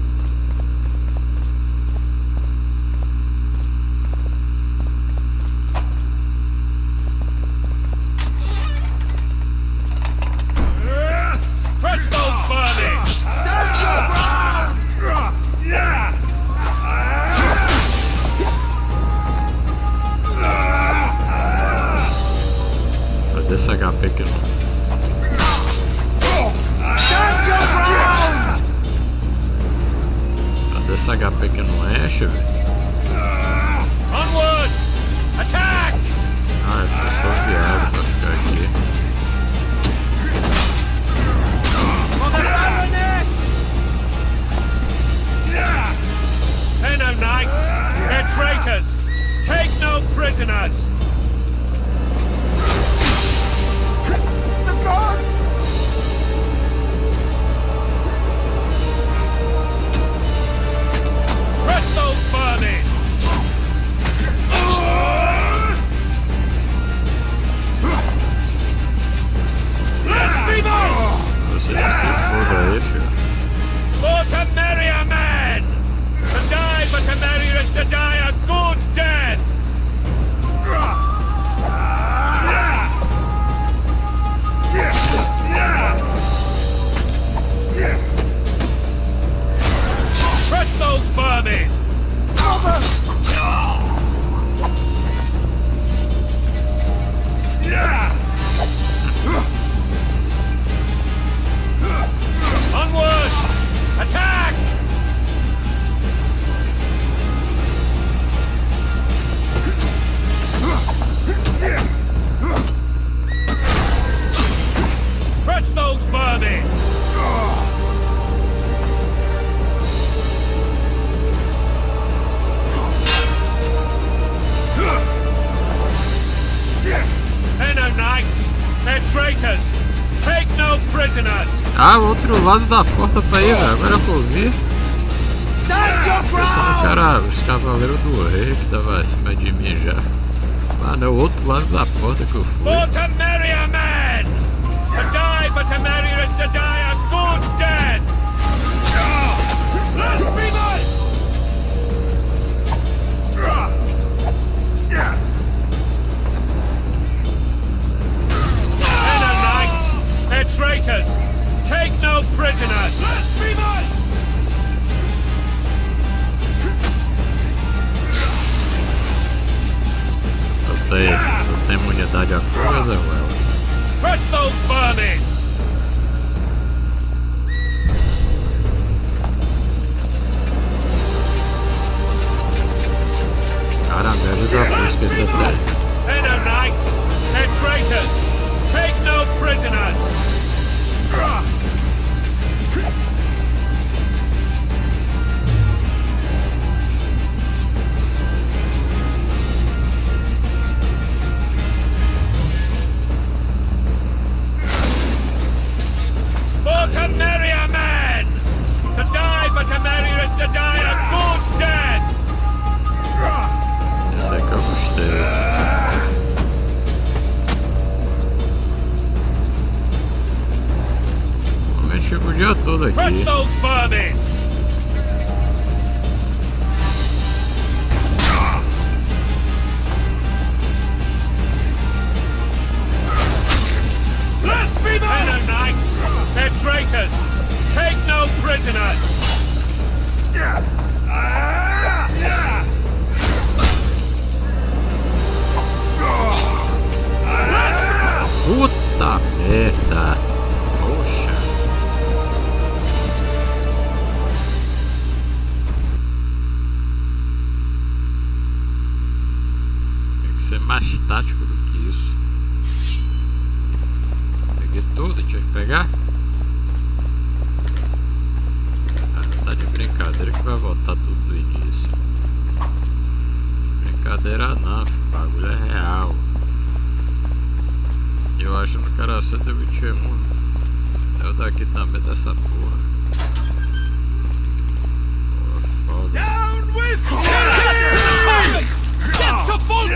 Cadê esse HP que não? Cadê esse HP que não enche, velho? Onward! Attack! Ah, eu sou viado pra ficar aqui. They're no knights. They're traitors. Take no prisoners. The gods! Crush those vermin. Blasphemers! Você já se foda aí, filho. For to marry a man! To die but to marry is to die a good death! Crush those vermin! Onward! Attack! Crush those vermin! They're no knights. They're traitors. Take no prisoners. Ah, o outro lado da porta pra ir, velho. Agora que eu vi. Pensando que era os cavaleiros do rei que tava acima de mim já. Mano, é o outro lado da porta que eu fui. For to marry a man! To die but to marry is to die a good death! Blasphemers! They're no knights! They're traitors! Take no prisoners! Blasphemers! Eu tenho imunidade a coisa, ué. Crush those vermin! Cara, me ajuda pra esquecer até. They're no knights! They're traitors! Take no prisoners! For to marry a man! To die but to marry is to die a good death! Esse é que eu gostei. Realmente fico o dia todo aqui. Crush those vermin! Blasphemers! They're no knights! They're traitors! Take no prisoners! Puta merda. Poxa. Tem que ser mais tático do que isso. Peguei tudo, deixa eu pegar. Ah, tá de brincadeira que vai voltar tudo do início. Brincadeira não, filho. O bagulho é real. Eu acho que no cara só deve ter um. Eu daqui também dessa porra. Down with Get to full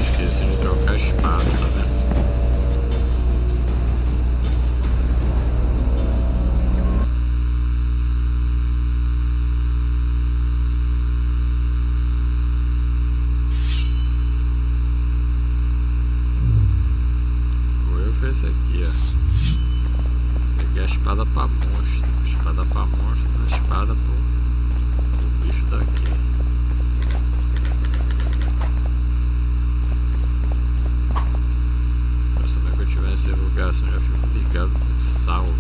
Esqueci de trocar a espada, tá vendo? Esse aqui, ó. Peguei a espada pra monstro. Espada pra monstro, a espada pro bicho daqui. Mas também que eu tiver nesse lugar, assim, eu já fico ligado com salve.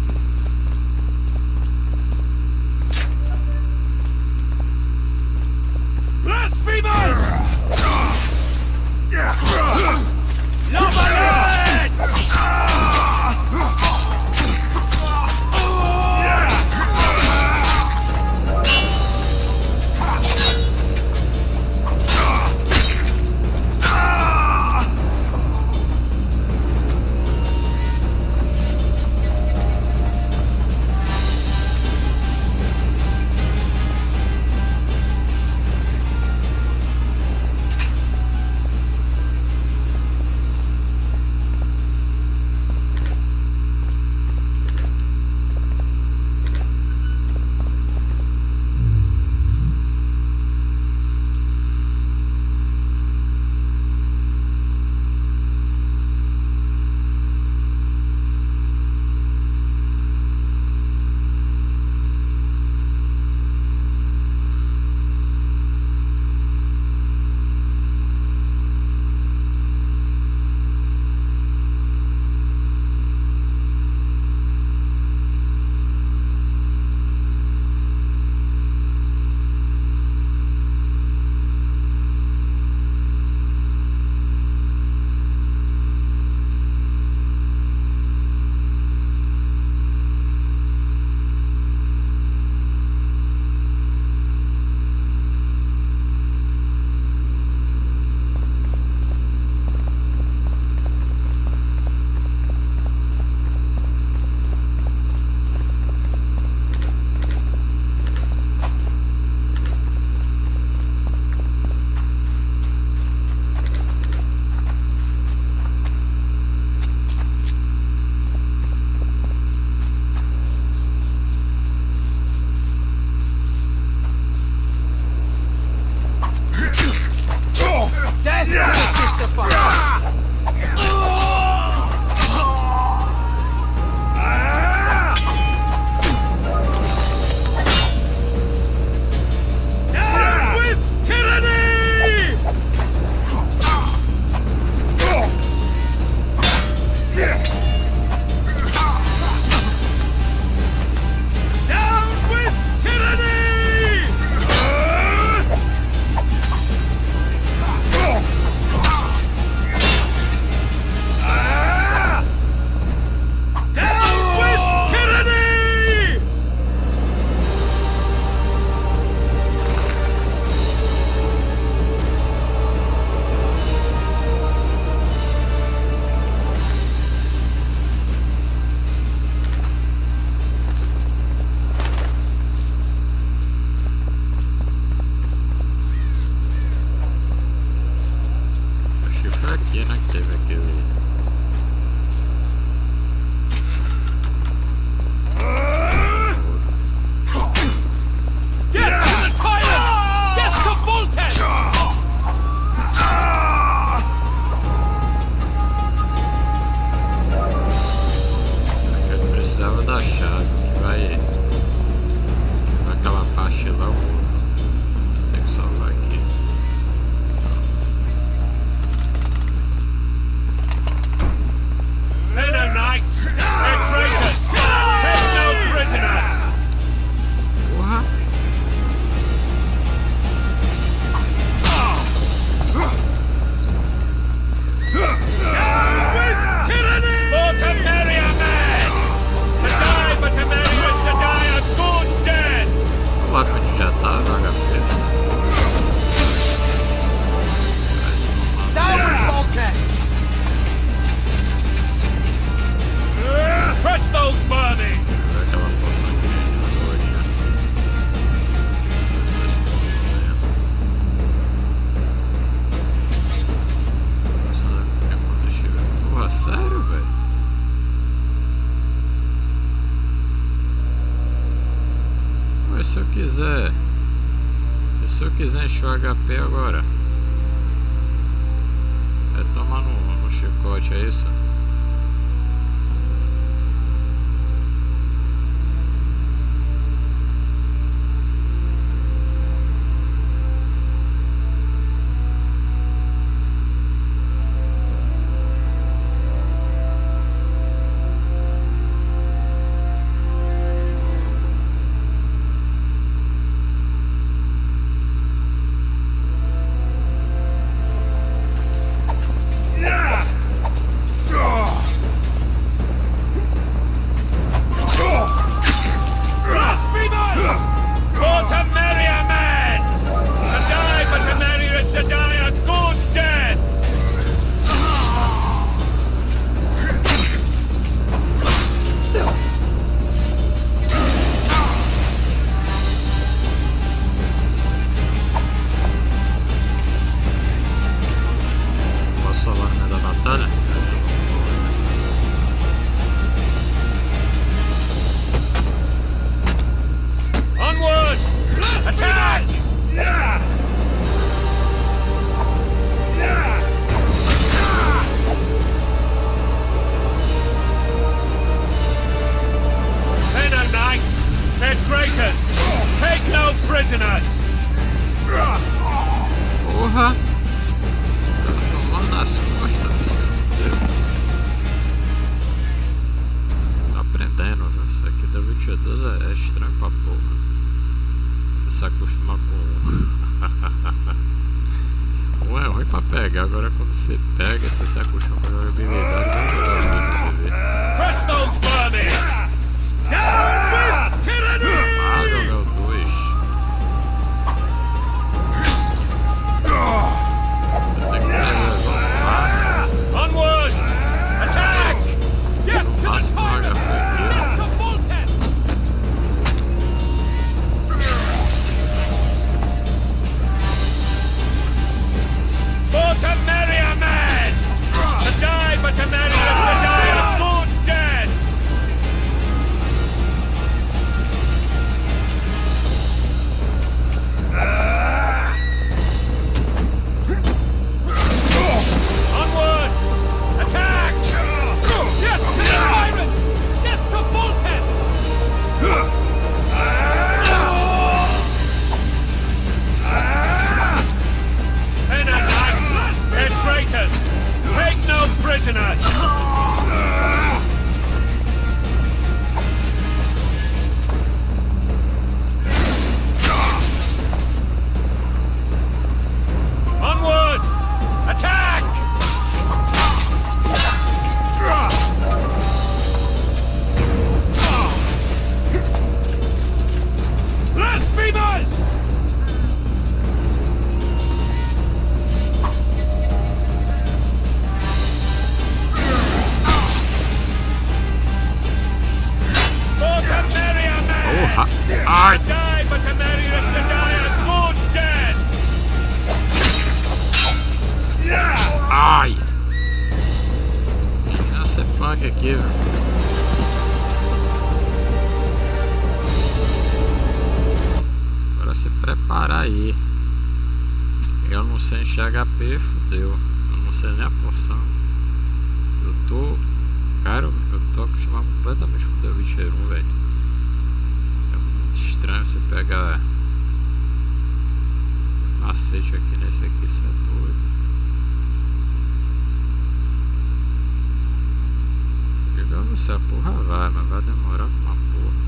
blasphemers! Lava encher o HP agora. É tomar no chicote, é isso? Porra! Tá tomando nas costas, meu Deus. Tô aprendendo, viu? Isso aqui da 22 é estranho pra porra. Se acostumar com um é ruim pra pegar, agora quando você pega, você se acostuma com a jogabilidade, vai jogar bem pra você ver. Ah, jogar o 2. Tem que preservar o máximo. Onward! Attack! Get to the Máximo toilet! HP aqui. Get to full test! For to marry a man! To die but to marry is to die a good death! Onward! Attack! Get to the tyrant! Get to full test! Knights! They're traitors! Take no prisoners! Onward! Attack! Blasphemers! For to marry a man! Ai! To die but to marry is to die a good death! Ai! Deixa essa faca aqui, velho. Agora se preparar aí. Eu não sei encher HP, fudeu. Eu não sei nem a porção. Eu tô. Cara, eu tô acostumado completamente com o The Witcher 1, velho. É muito estranho você pegar macete aqui nesse aqui, isso é doido. Diga você, a porra vai, mas vai demorar uma porra.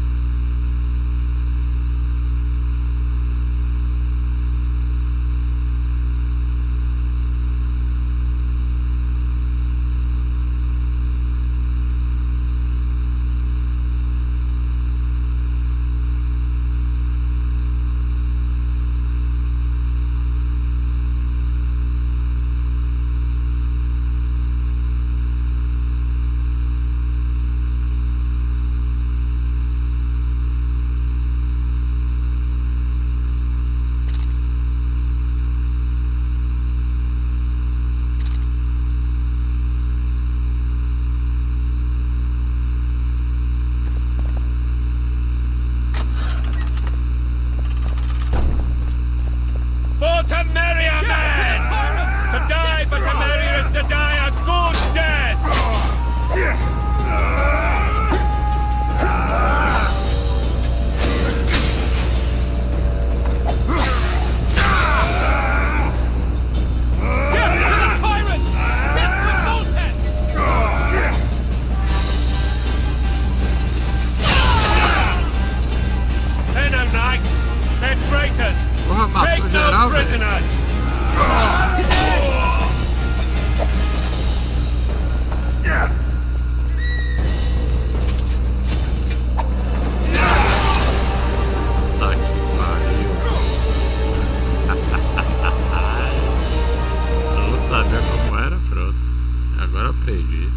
prisoners! Tá que pariu. Eu não sabia como era, pronto. Agora aprendi.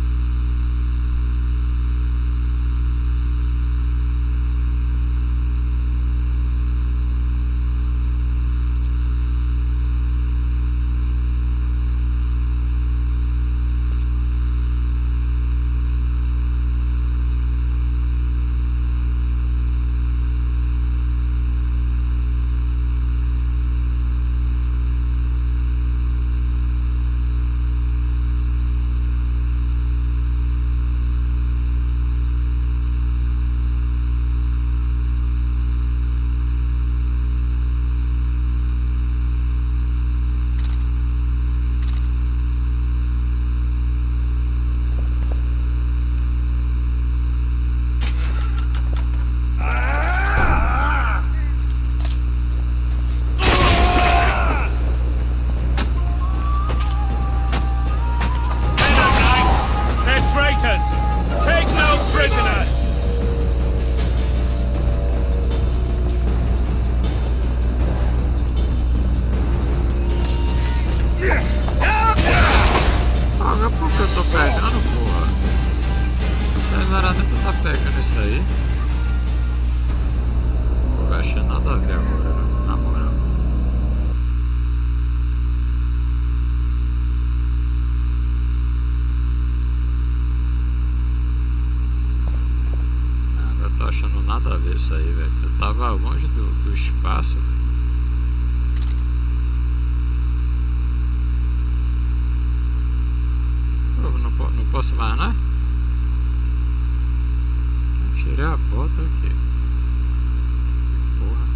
Take no prisoners! Olha porque eu tô pegando, porra. Essa zarada tu tá pegando isso aí. Pô, eu achei nada a ver agora, né? Na moral. Eu tô achando nada a ver isso aí, velho. Eu tava longe do espaço, velho. Não posso mais, né? Tirei a bota aqui. Porra.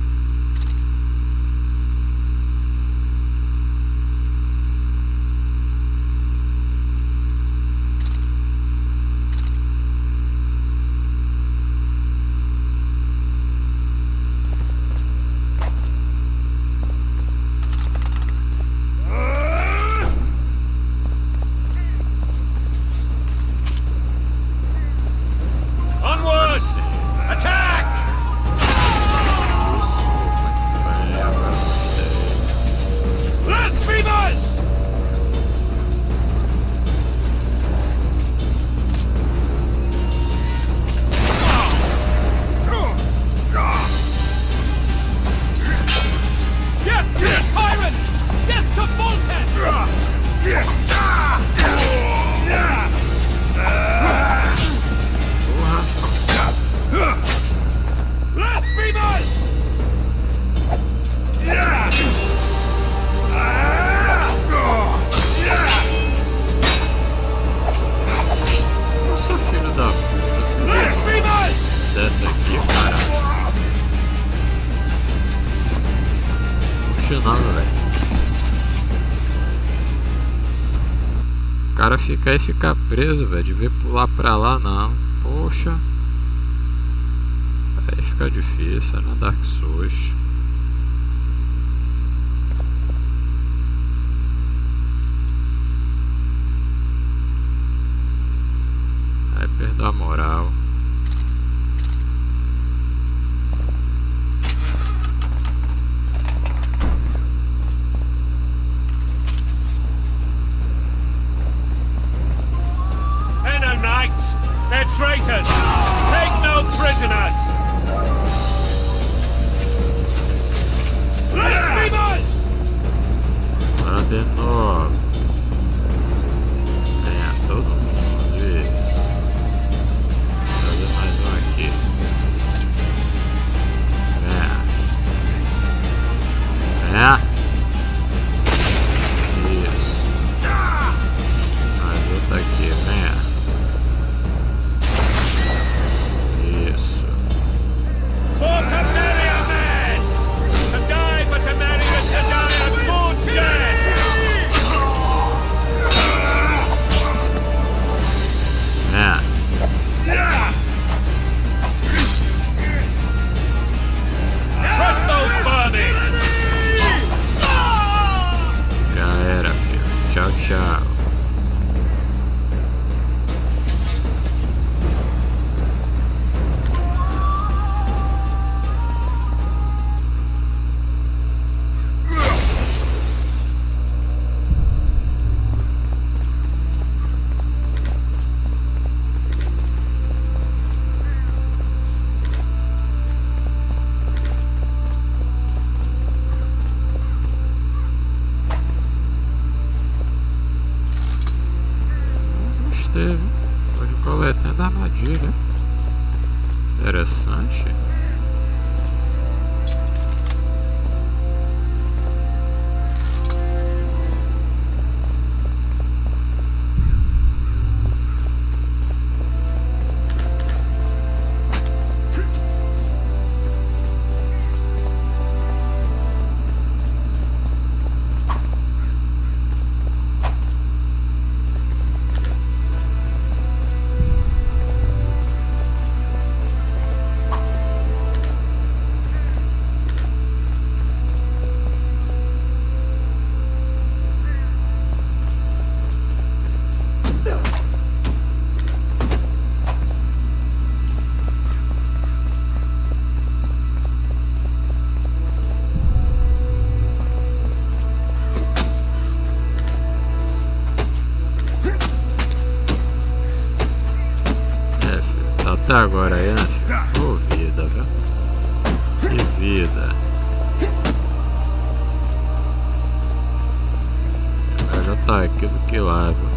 Dessa aqui, cara. Puxa nada, velho. O cara fica aí, fica preso, velho. Devia pular pra lá, não. Poxa. Aí fica difícil, né? Dark Souls. Aí perdeu a moral. They're traitors! Take no prisoners! Blasphemers! Agora de novo. Ganhar todo mundo. Isso. Fazer mais um aqui. Ganhar. Isso. Mais outro aqui. Ganhar. For to marry a man! To die but to marry and to die a good death! Tchau. Hoje coletando armadilha. Interessante. Até agora aí, né, filho? Ô vida, viu? Que vida. Agora já tá aqui do que lá, viu?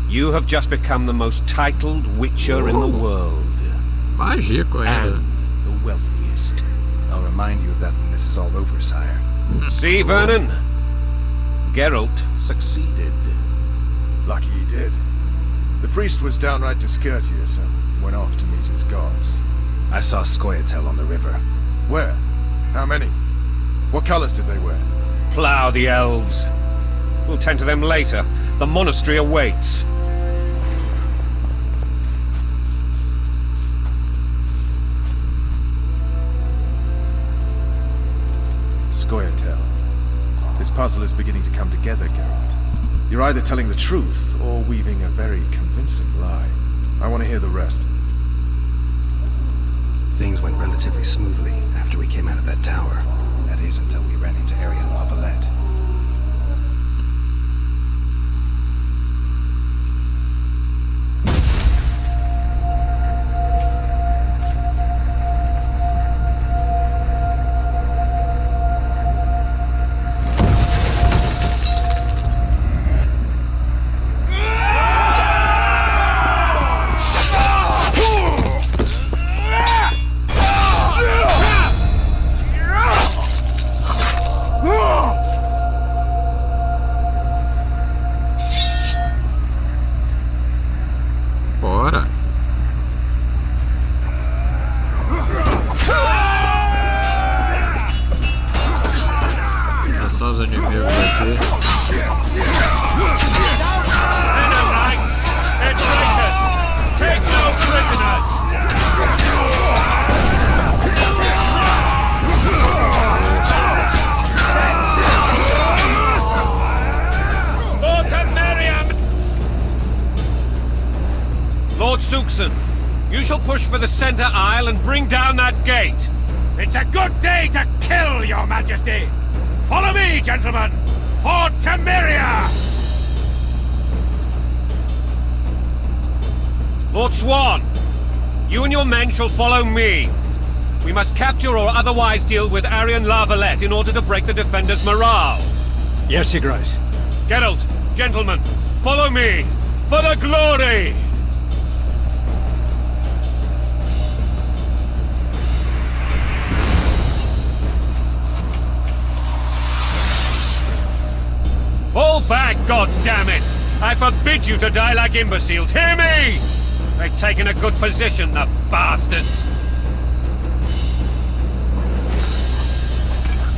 You have just become the most titled witcher in the world. Mágico ainda. And the wealthiest. I'll remind you of that when this is all over, sire. See, Vernon? Geralt succeeded. Lucky he did. The priest was downright discourteous and went off to meet his gods. I saw Scoia'tael on the river. Where? How many? What colors did they wear? Plough the elves. We'll tend to them later. The monastery awaits. Scoia'tael. This puzzle is beginning to come together, Geralt. You're either telling the truth or weaving a very convincing lie. I want to hear the rest. Things went relatively smoothly after we came out of that tower. That is, until we ran into Arian Lavalette. You shall push for the center aisle and bring down that gate. It's a good day to kill, your majesty. Follow me, gentlemen. For Temeria! Lord Swan, you and your men shall follow me. We must capture or otherwise deal with Arian Lavalette in order to break the defenders' morale. Yes, Your Grace. Geralt, gentlemen, follow me! For the glory! Fall back, goddammit! I forbid you to die like imbeciles, hear me! They've taken a good position, the bastards!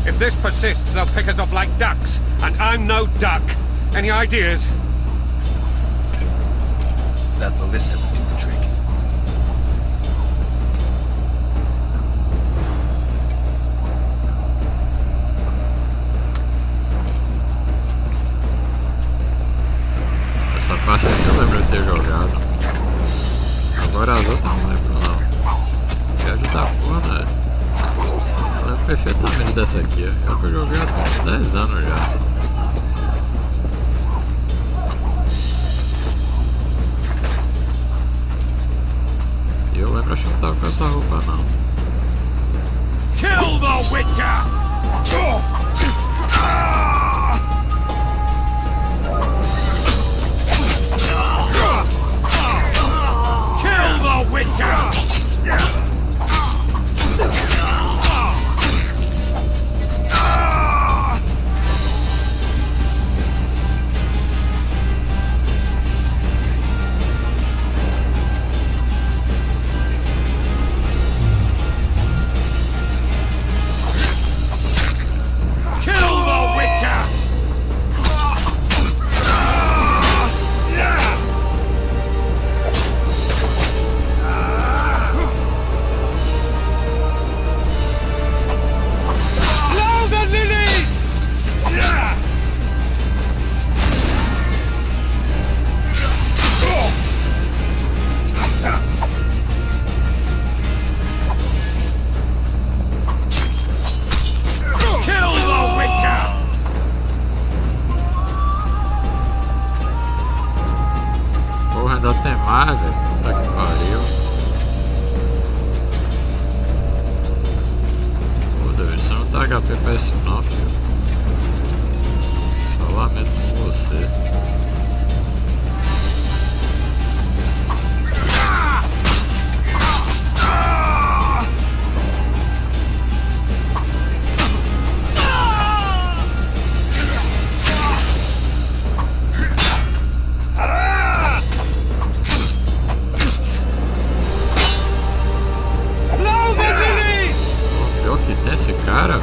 If this persists, they'll pick us off like ducks, and I'm no duck. Any ideas? That ballista would do the trick. Essa parte aqui eu lembro de ter jogado. Agora as outras não lembro não. Viagem da porra, né? Eu lembro perfeitamente dessa aqui. É que eu joguei há uns 10 anos já. E eu lembro, acho que não tava com essa roupa não. Kill the Witcher! Kill the Witcher! Ainda tem mais, velho. Puta que pariu. Pô, David, você não tá HP pra isso não, filho. Só lamento com você. Esse cara,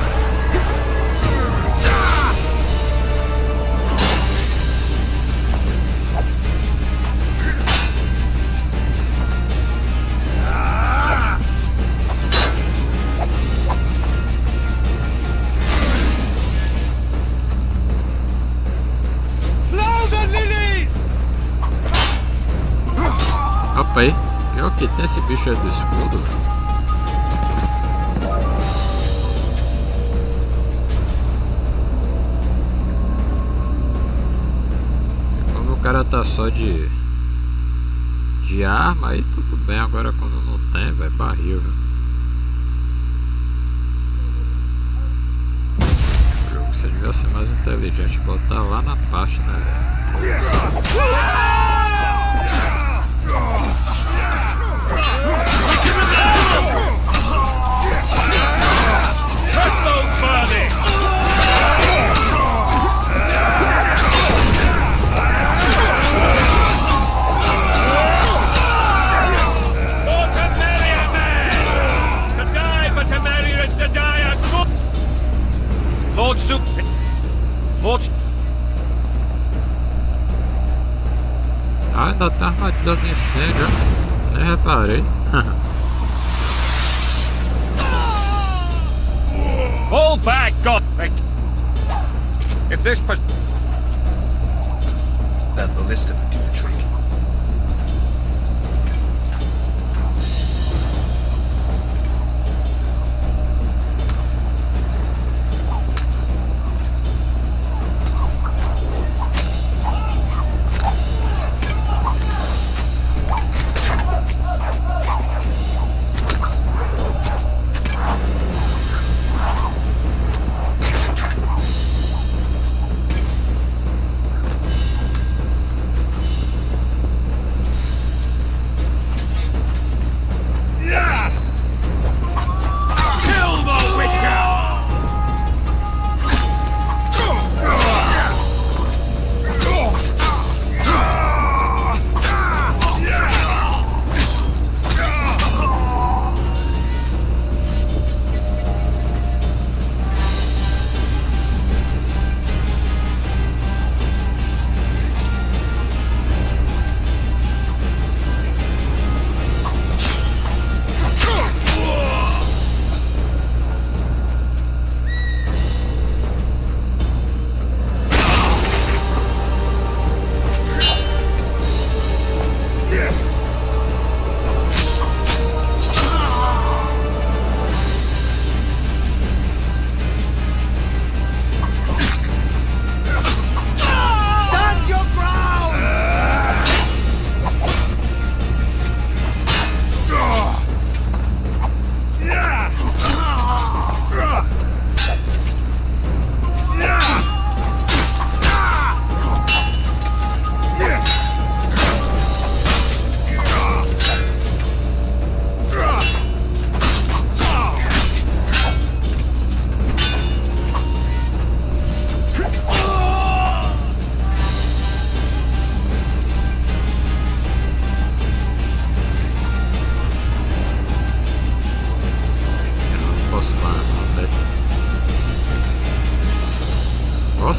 opa aí, pior que tem esse bicho aí do escudo. O cara tá só de arma, aí tudo bem. Agora quando não tem, vai barril, viu? O jogo, você devia ser mais inteligente, botar lá na parte, né, velho? Ah, ainda tá armadilha do incêndio, nem reparei. Fall back, God! If this that ballista would do the trick.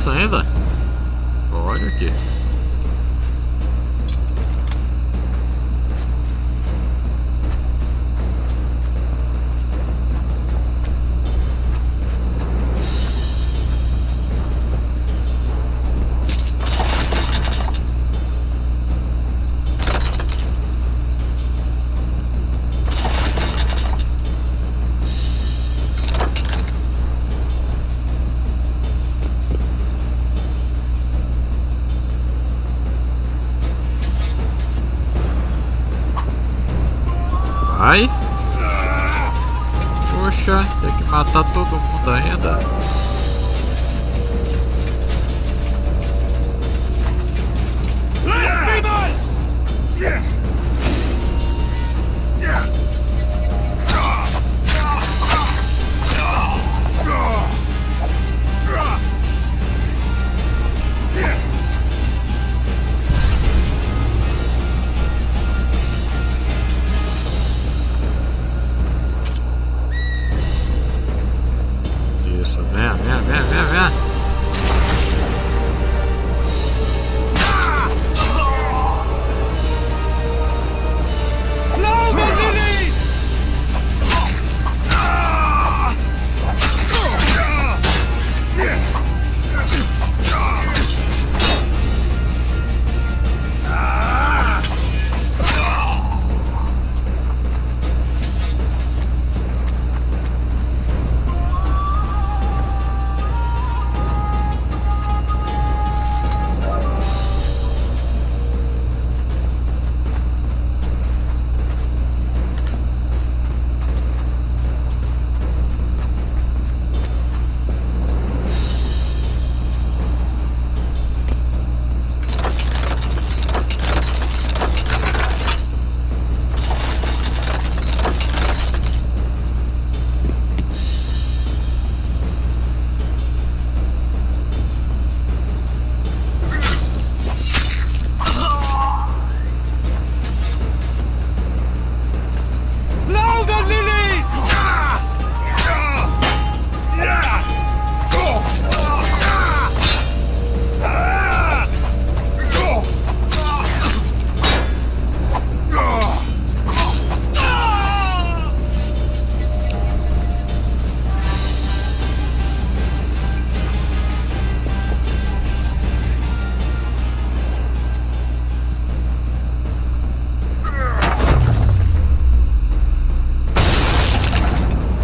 isso ainda? Olha aqui. Vai. Poxa, tem que matar todo mundo ainda. Blasphemous! Isso, vem. Blow the lilies! Blow the lilies!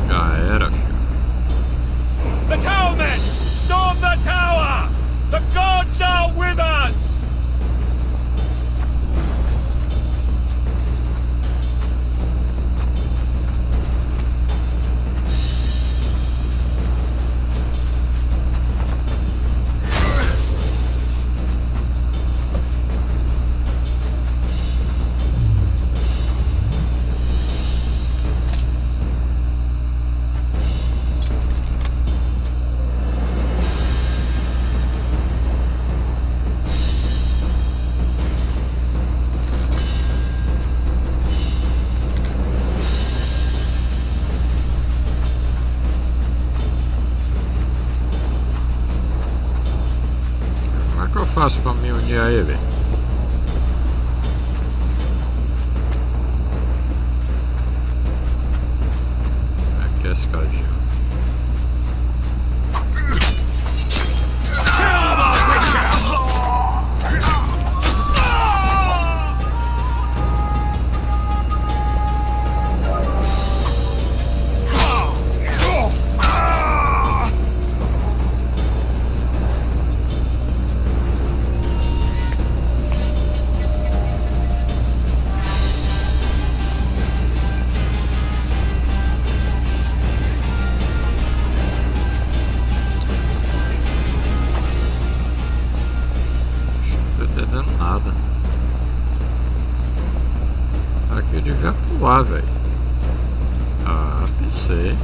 Já era, filho. The tower men! Storm the tower! The gods are with us! Como é que eu faço pra me unir a ele? Aqui é a escadinha. Não tô entendendo nada. Aqui eu devia pular, velho. Ah, pensei.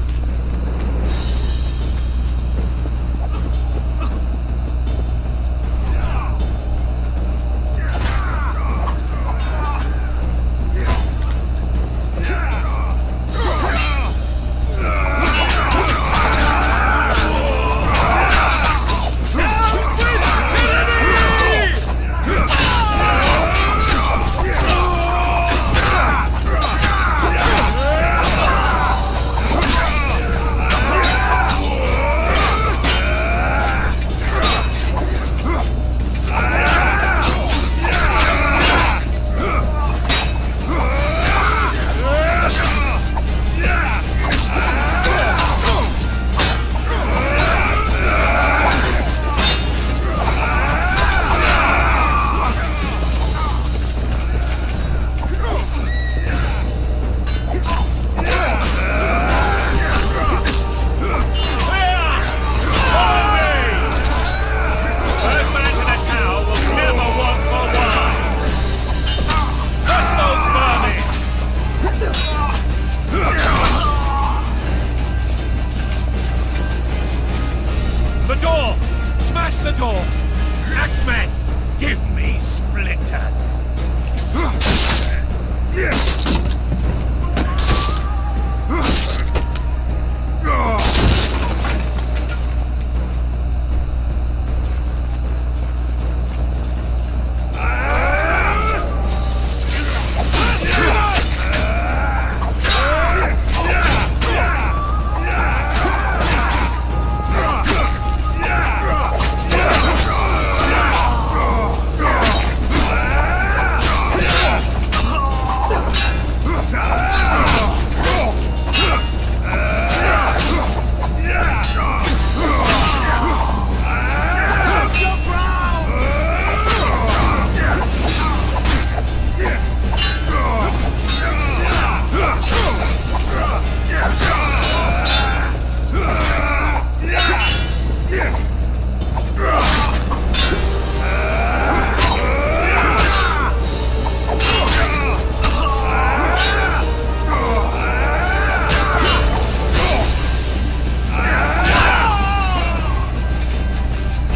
Taz.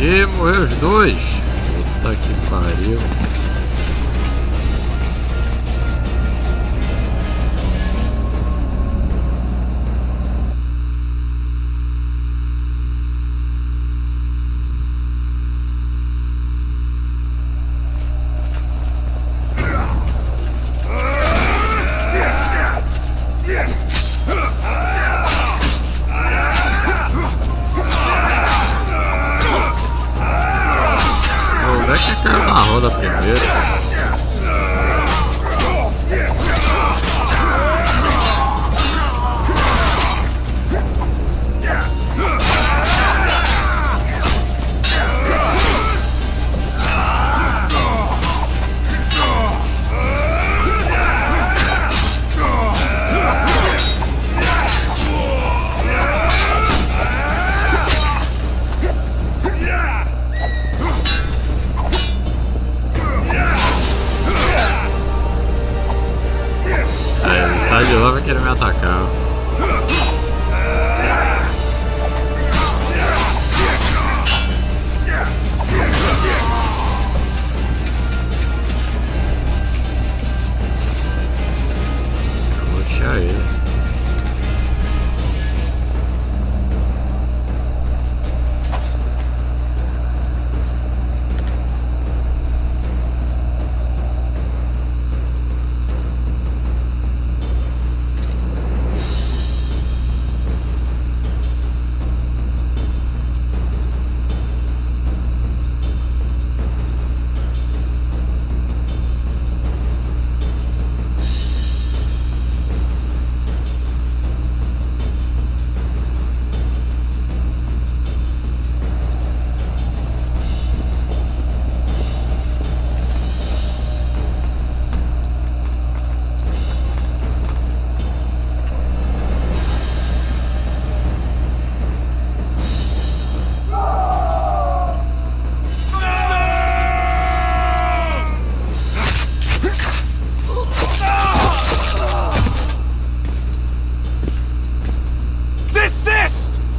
E morreu os dois. Puta que pariu. Vou ver quem caiu na roda primeiro. Sai de lá, vai querer me atacar. Eu vou tirar ele.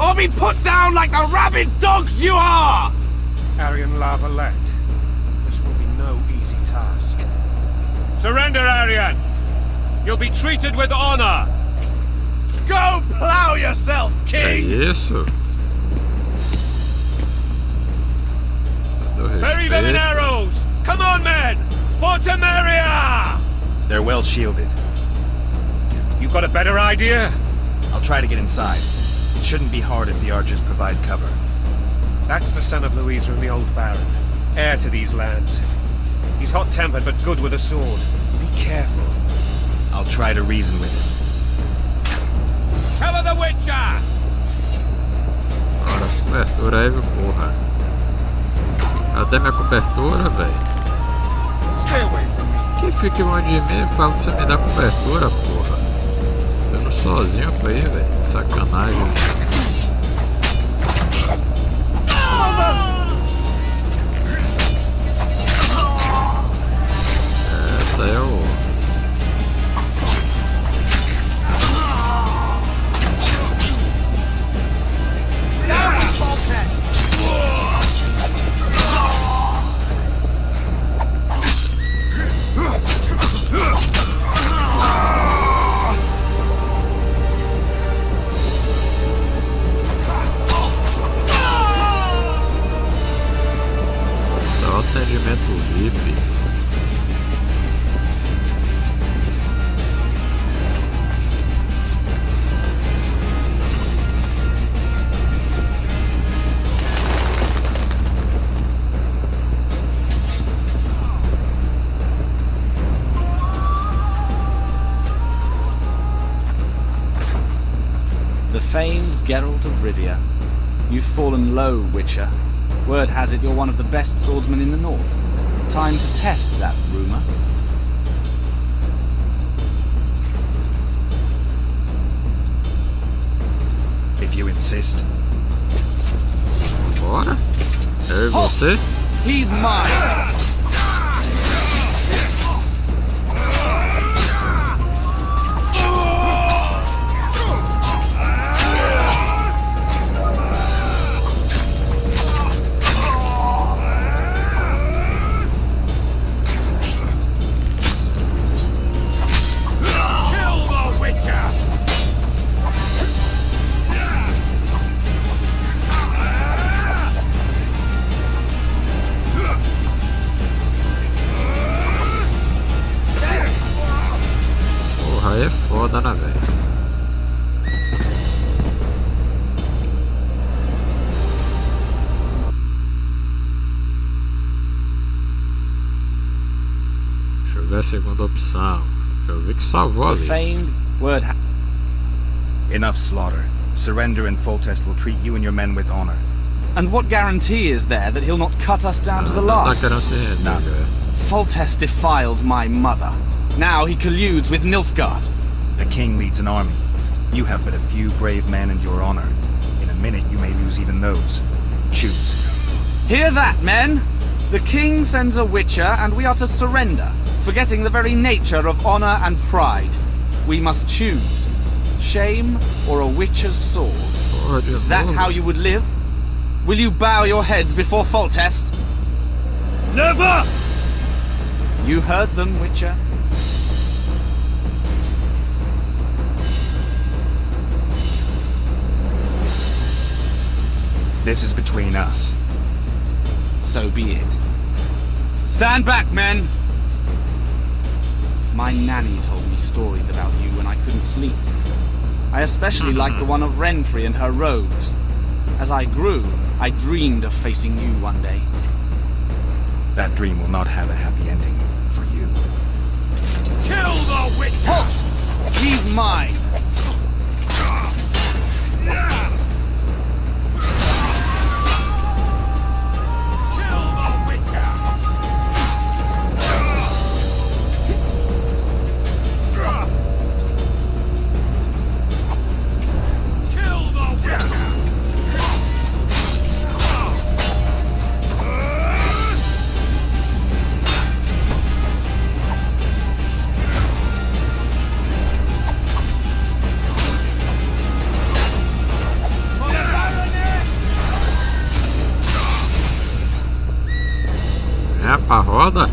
Or be put down like the rabid dogs you are! Arian Lavalette, this will be no easy task. Surrender, Arian! You'll be treated with honor! Go plow yourself, king! É isso? Bury them in arrows! Come on, men! For Temeria! They're well shielded. You got a better idea? I'll try to get inside. It shouldn't be hard if the archers provide cover. That's the son of Louisa and the old Baron. Heir to these lands. He's hot-tempered but good with a sword. Be careful. I'll try to reason with him. Cover the Witcher! Ora, cobertura aí, meu porra. Cadê minha cobertura, velho? Stay away from me. Que fique longe de mim e fala pra você me dar cobertura, porra. Eu não sozinho pra ir, velho. Sacanagem. Essa é o... VIP. The famed Geralt of Rivia. You've fallen low, Witcher. Word has it you're one of the best swordsmen in the north. Time to test that rumor. If you insist. Bora? Eu e você? He's mine! Porra, é foda, né, velho? Deixa eu ver a segunda opção. Eu vi que salvou ali. Famed word Enough slaughter. Surrender and Foltest will treat you and your men with honor. And what guarantee is there that he'll not cut us down to the last? None. Foltest defiled my mother. Now he colludes with Nilfgaard. The king leads an army. You have but a few brave men and your honor. In a minute you may lose even those. Choose. Hear that, men? The king sends a witcher and we are to surrender, forgetting the very nature of honor and pride. We must choose. Shame or a witcher's sword. Is that how you would live? Will you bow your heads before Foltest? Never! You heard them, Witcher. This is between us. So be it. Stand back, men! My nanny told me stories about you when I couldn't sleep. I especially liked the one of Renfrey and her rogues. As I grew, I dreamed of facing you one day. That dream will not have a happy ending for you. Kill the witch! Halt! He's mine! É pra roda?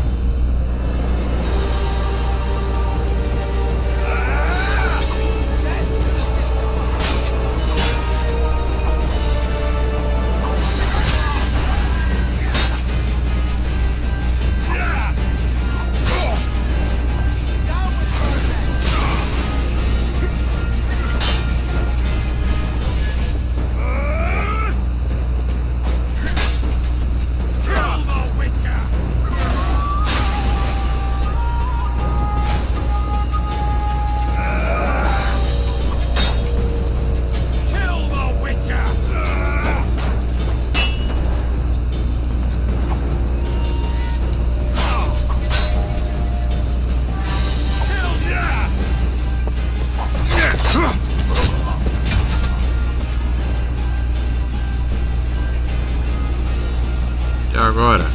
E agora?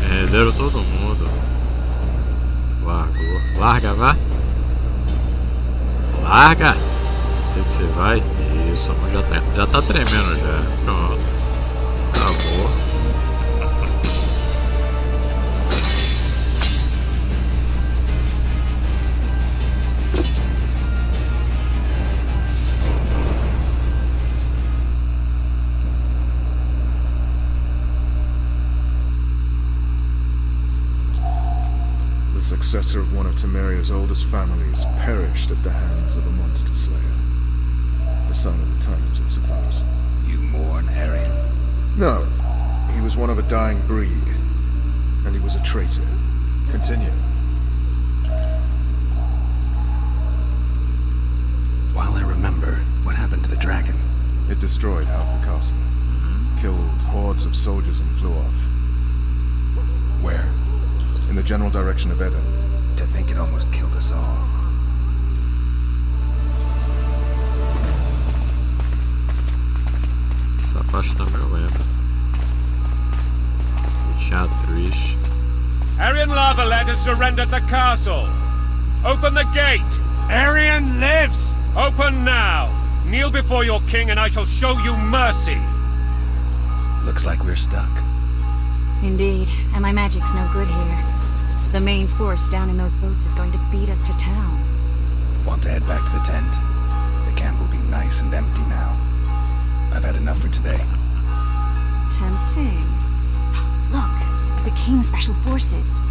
Renderam todo mundo. Largou. Larga, vá. Larga! Sei que você vai. Isso, a mão já tá tremendo já. Pronto. Acabou. successor of one of Temeria's oldest families, perished at the hands of a monster slayer. A sign of the times, I suppose. You mourn Arian? No. He was one of a dying breed. And he was a traitor. Continue. While I remember, what happened to the dragon? It destroyed half the castle. Killed hordes of soldiers and flew off. Where? In the general direction of Eden. To think it almost killed us all. Essa parte também eu lembro. Que tinha atriz. Arian Lavalet has surrendered the castle. Open the gate. Arian lives! Open now. Kneel before your king and I shall show you mercy. Looks like we're stuck. Indeed, and my magic's no good here. The main force down in those boats is going to beat us to town. Want to head back to the tent? The camp will be nice and empty now. I've had enough for today. Tempting. Look, the King's special forces.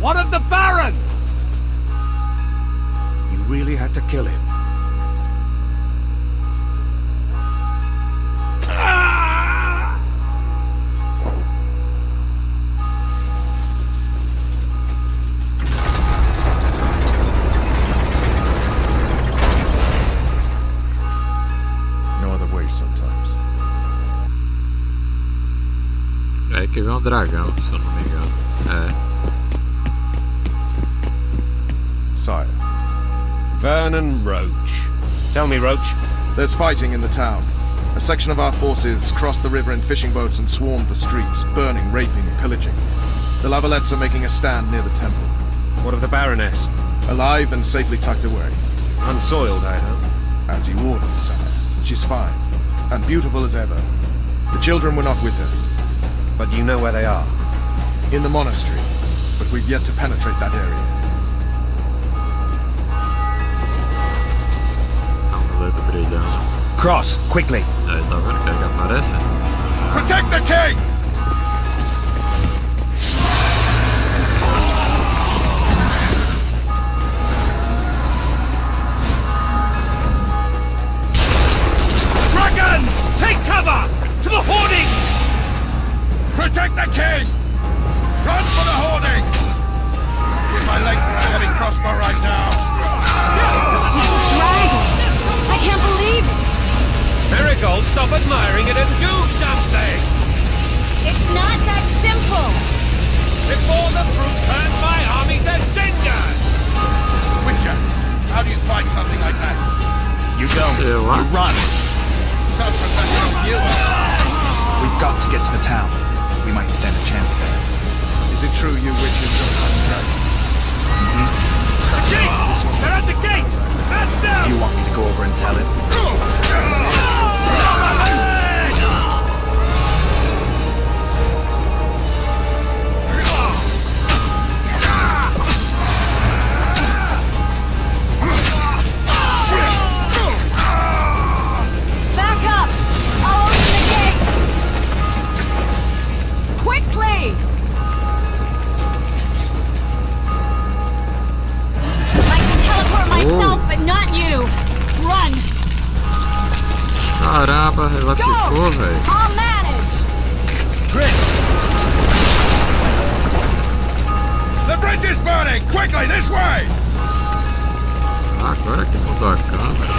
What of the Baron? You really had to kill him. No other way sometimes. É aí que vem um dragão, se eu não me engano. É. Sire. Vernon Roach. Tell me, Roach. There's fighting in the town. A section of our forces crossed the river in fishing boats and swarmed the streets, burning, raping, pillaging. The Lavalets are making a stand near the temple. What of the Baroness? Alive and safely tucked away. Unsoiled, I hope. As you ordered, sire. She's fine. And beautiful as ever. The children were not with her. But you know where they are? In the monastery. But we've yet to penetrate that area. Amuleto brilhando. Cross, quickly! Aí, tá vendo que aparece? Protect the king! Dragon! Take cover! To the hoardings! Protect the king! Run for the hoarding! With my length of a heavy crossbow right now. It's a dragon! I can't believe it! Marigold, stop admiring it and do something! It's not that simple! Before the fruit turns my army to cinders! Witcher, how do you fight something like that? You don't. Say what? You run! Some professional viewer. We've got to get to the town. We might stand a chance there. Is it true you witches don't hunt dragons? The gate! They're at the gate! Stand down! You want me to go over and tell him? Back up! I'll open the gate! Quickly! I can teleport myself, but not you! Run! Caramba, ela ficou, velho. I'll manage! The bridge is burning! Quickly, this way! Agora que mudou a câmera.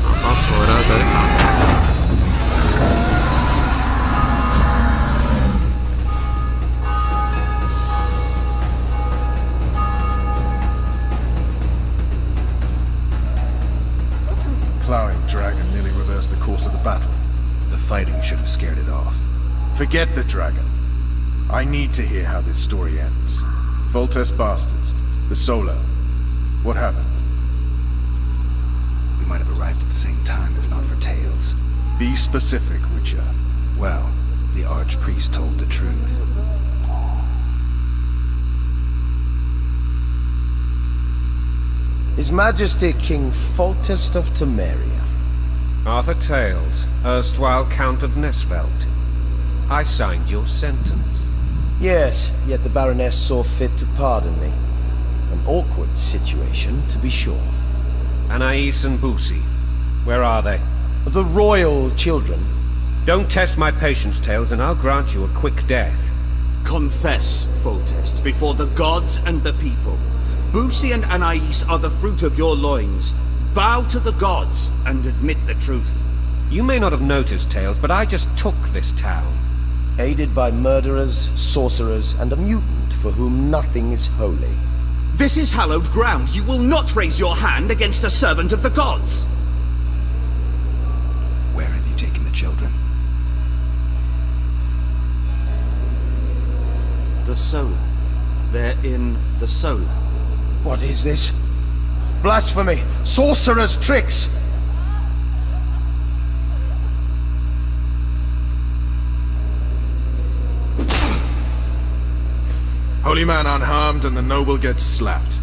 Uma baforada aí. Plowing dragon nearly reversed the course of the battle. The fighting should have scared it off. Forget the dragon. I need to hear how this story ends. Voltes Bastards, the Solo. What happened? We might have arrived at the same time, if not for tales. Be specific, Witcher. Well, The archpriest told the truth. His Majesty King Foltest of Temeria. Arthur Tales, erstwhile Count of Nesvelt. I signed your sentence. Yes, yet the Baroness saw fit to pardon me. An awkward situation, to be sure. Anais and Boosie, where are they? The royal children. Don't test my patience, Tales, and I'll grant you a quick death. Confess, Foltest, before the gods and the people. Boosie and Anais are the fruit of your loins. Bow to the gods and admit the truth. You may not have noticed, Tales, but I just took this town. Aided by murderers, sorcerers, and a mutant for whom nothing is holy. This is hallowed ground. You will not raise your hand against a servant of the gods. Where have you taken the children? The Solar. They're in the Solar. What is this? Blasphemy! Sorcerer's tricks! Holy man unharmed and the noble gets slapped.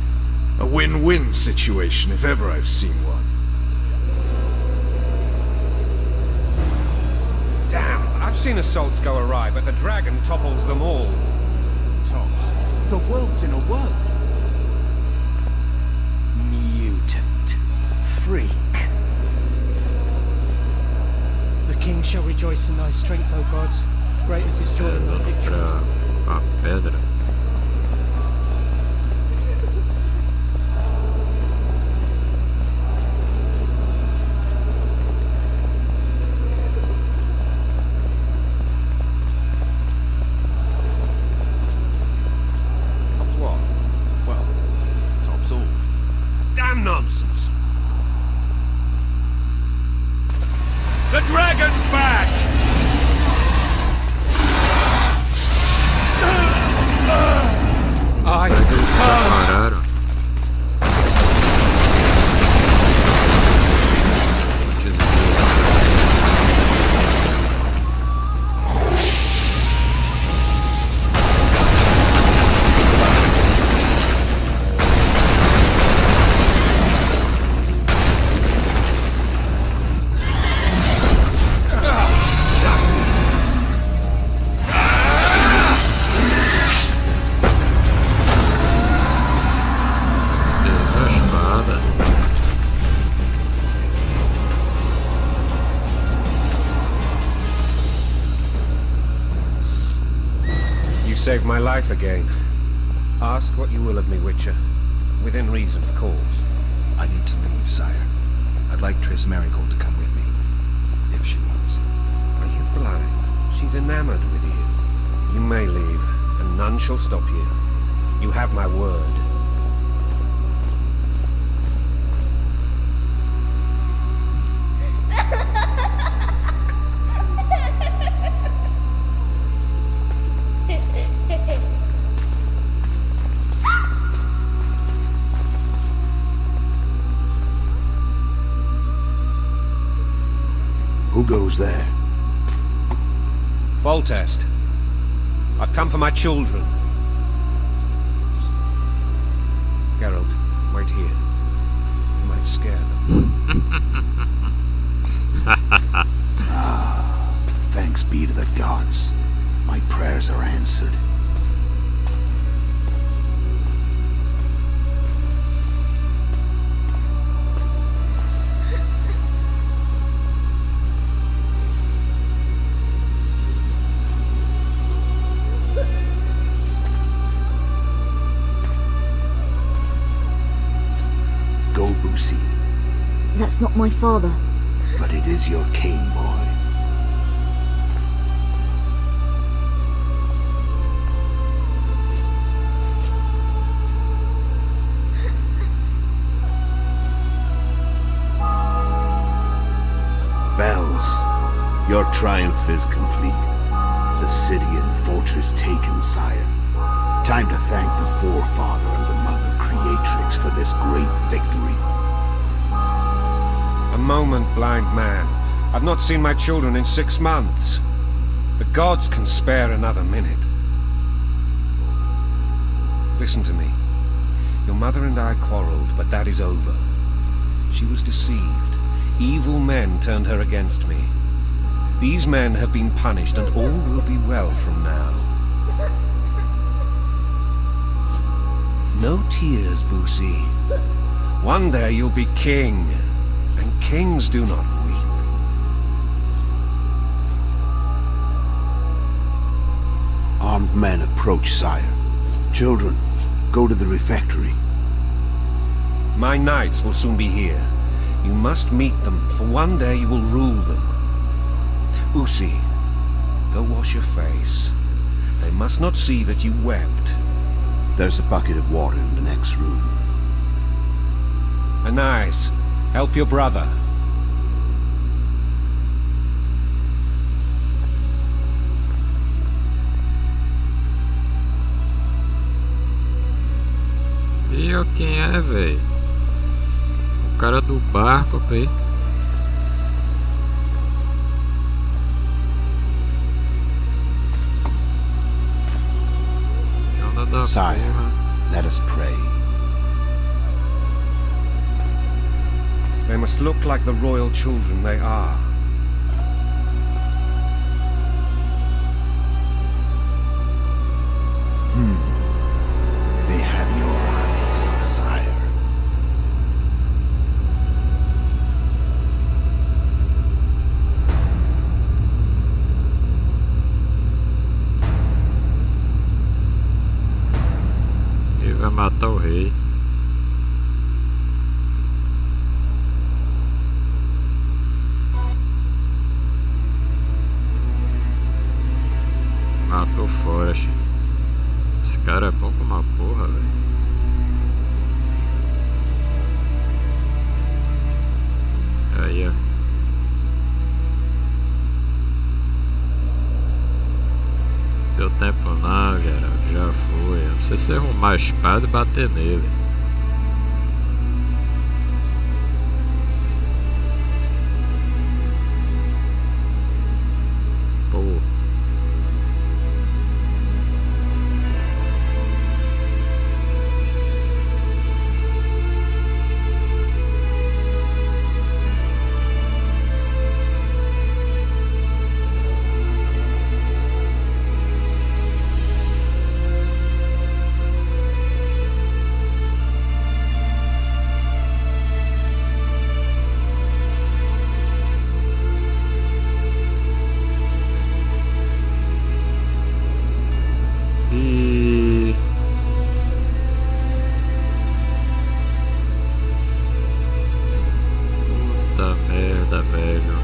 A win-win situation, if ever I've seen one. Damn, I've seen assaults go awry, but the dragon topples them all. Tops. The world's in a whirl. Mutant. Freak. The king shall rejoice in thy strength, O gods. Great is his joy in thy victories. A pedra. Damn nonsense! The dragon's back! Pararam. Saved my life again. Ask what you will of me, Witcher. Within reason, of course. I need to leave, sire. I'd like Triss Merigold to come with me, if she wants. Are you blind? She's enamored with you. You may leave, and none shall stop you. You have my word. Who goes there? Foltest. I've come for my children. Geralt, wait here. You might scare them. Thanks be to the gods. My prayers are answered. That's not my father. But it is your king, boy. Bells, your triumph is complete. The city and fortress taken, sire. Time to thank the forefather and the mother creatrix for this great victory. A moment, blind man. I've not seen my children in 6 months. The gods can spare another minute. Listen to me. Your mother and I quarreled, but that is over. She was deceived. Evil men turned her against me. These men have been punished, and all will be well from now. No tears, Boosie. One day you'll be king, and kings do not weep. Armed men approach, sire. Children, go to the refectory. My knights will soon be here. You must meet them, for one day you will rule them. Boosie, go wash your face. They must not see that you wept. There's a bucket of water in the next room. Anais, help your brother. E ó, quem é, velho? O cara do barco, aí. Sire, let us pray. They must look like the royal children they are. They have your eyes, sire. Ele vai matar o rei. Matou fora, che. Esse cara é bom com uma porra, velho. Aí, ó. Deu tempo não, geral. Já foi. Não sei se arrumar a espada e bater nele. Pô. Puta merda, velho.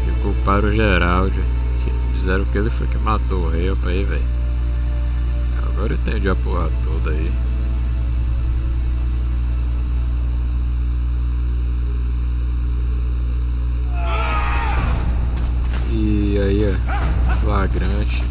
E culparam o Geraldo. Fizeram que ele foi que matou o rei, opa aí, velho. Agora eu entendi a porra toda aí. E aí, ó, flagrante.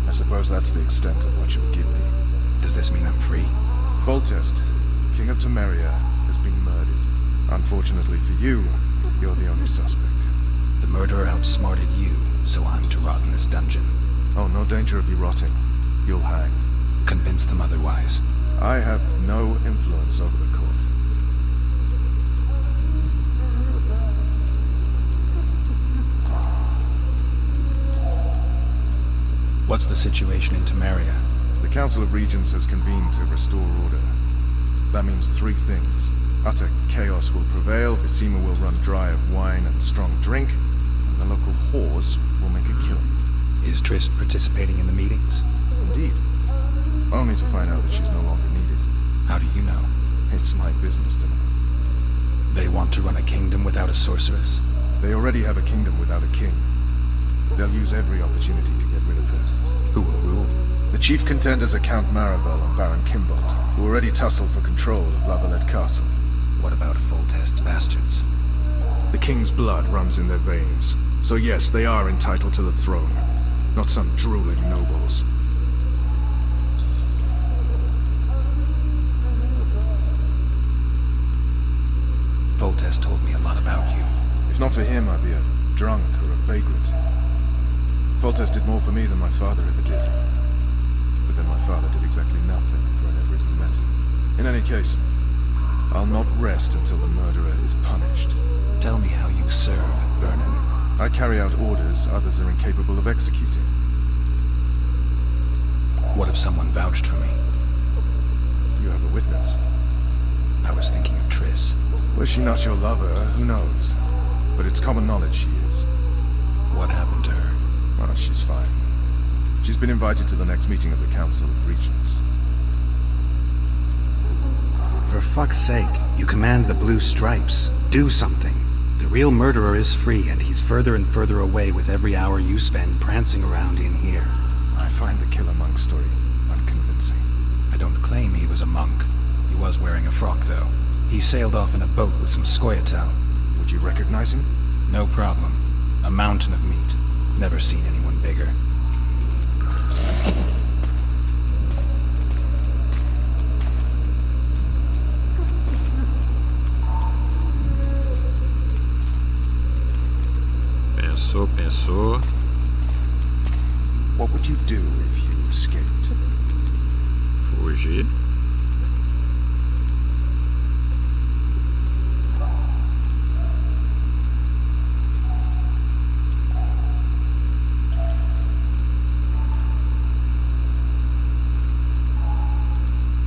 I suppose that's the extent of what you'll give me. Does this mean I'm free? Foltest, King of Temeria, has been murdered. Unfortunately for you, you're the only suspect. The murderer outsmarted you, so I'm to rot in this dungeon. Oh, no danger of you rotting. You'll hang. Convince them otherwise. I have no influence over the court. What's the situation in Temeria? The Council of Regents has convened to restore order. That means three things. Utter chaos will prevail, Vizima will run dry of wine and strong drink, and the local whores will make a killing. Is Triss participating in the meetings? Indeed. Only to find out that she's no longer needed. How do you know? It's my business to know. They want to run a kingdom without a sorceress? They already have a kingdom without a king. They'll use every opportunity to get rid of her. Who will rule? The chief contenders are Count Maravel and Baron Kimbolt, who already tussle for control of Lavalette Castle. What about Foltest's bastards? The king's blood runs in their veins, so yes, they are entitled to the throne. Not some drooling nobles. Foltest told me a lot about you. If not for him, I'd be a drunk or a vagrant. Foltest did more for me than my father ever did. But then my father did exactly nothing, for I never even met him. In any case, I'll not rest until the murderer is punished. Tell me how you serve, Vernon. I carry out orders others are incapable of executing. What if someone vouched for me? You have a witness. I was thinking of Triss. Was she not your lover? Who knows? But it's common knowledge she is. What happened to her? Well, she's fine. She's been invited to the next meeting of the Council of Regents. For fuck's sake, you command the Blue Stripes. Do something. The real murderer is free, and he's further and further away with every hour you spend prancing around in here. I find the Killer Monk story unconvincing. I don't claim he was a monk. He was wearing a frock, though. He sailed off in a boat with some Scoia'tael. Would you recognize him? No problem. A mountain of meat. Never seen anyone bigger. Pensou. What would you do if you escaped? Fugir.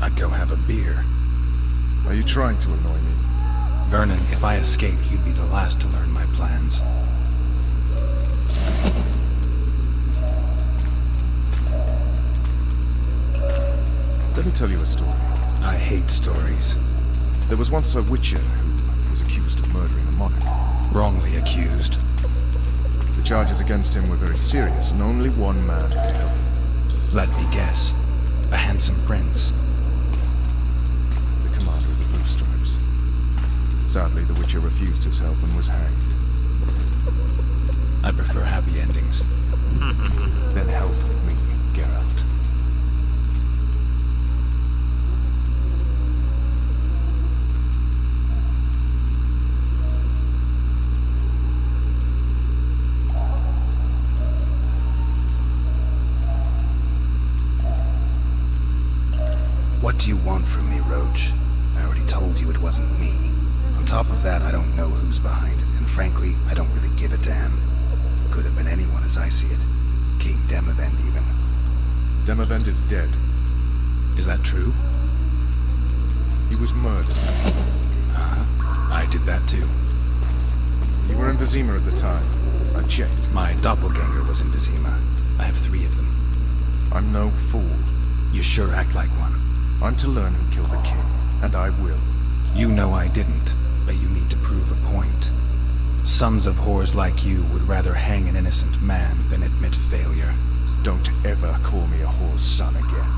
I'd go have a beer. Are you trying to annoy me? Vernon, if I escaped, you'd be the last to learn my plans. Let me tell you a story. I hate stories. There was once a witcher who was accused of murdering a monarch. Wrongly accused. The charges against him were very serious, and only one man could help him. Let me guess. A handsome prince. The commander of the Blue Stripes. Sadly, the witcher refused his help and was hanged. I prefer happy endings. Then help me, Geralt. What do you want from me, Roach? I already told you it wasn't me. On top of that, I don't know who's behind it, and frankly, I don't really give a damn. Could have been anyone as I see it. King Demavend, even. Demavend is dead. Is that true? He was murdered. I did that too. You were in Vizima at the time. I checked. My doppelganger was in Vizima. I have 3 of them. I'm no fool. You sure act like one. I'm to learn who killed the king, and I will. You know I didn't, but you need to prove a point. Sons of whores like you would rather hang an innocent man than admit failure. Don't ever call me a whore's son again.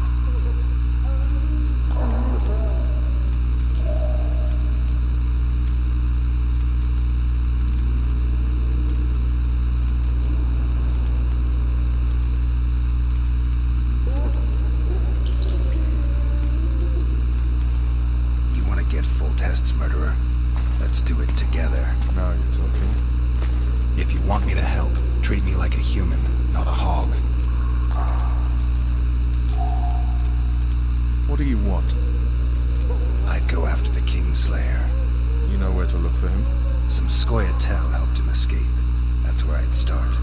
Foltest's murderer. Let's do it together. Now you're talking. If you want me to help, treat me like a human, not a hog. What do you want? I'd go after the King's Slayer. You know where to look for him? Some Scoia'tael helped him escape. That's where I'd start.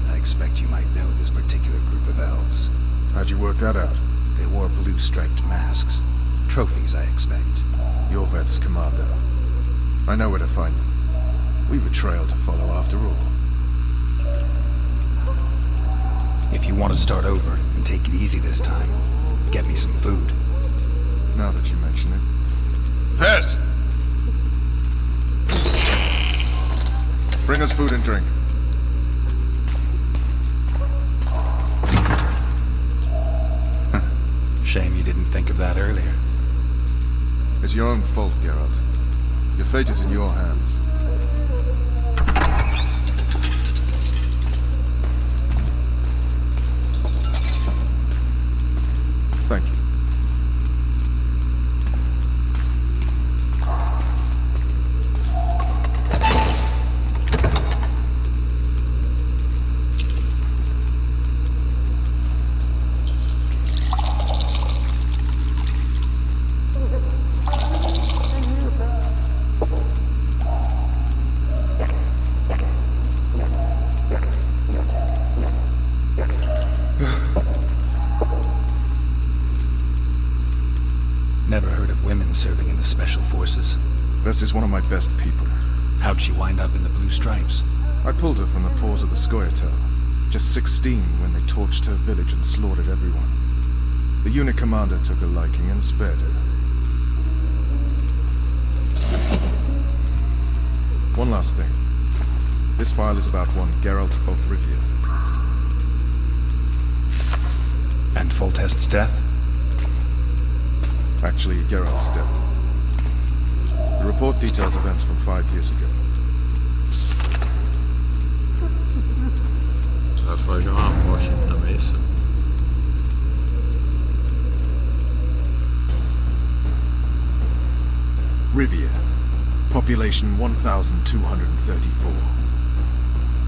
I expect you might know this particular group of elves. How'd you work that out? They wore blue striped masks. Trophies, I expect. Yorveth's commando. I know where to find them. We've a trail to follow after all. If you want to start over and take it easy this time, get me some food. Now that you mention it. Vez! Bring us food and drink. Shame you didn't think of that earlier. It's your own fault, Geralt. Your fate is in your hands. Thank you. Never heard of women serving in the Special Forces. Vess is one of my best people. How'd she wind up in the Blue Stripes? I pulled her from the paws of the Scoia'tael. Just 16 when they torched her village and slaughtered everyone. The unit commander took a liking and spared her. One last thing. This file is about one Geralt of Rivia. And Foltest's death? Actually, Geralt's death. The report details events from 5 years ago. Ela foi de uma morte também, isso? Rivia. Population 1,234.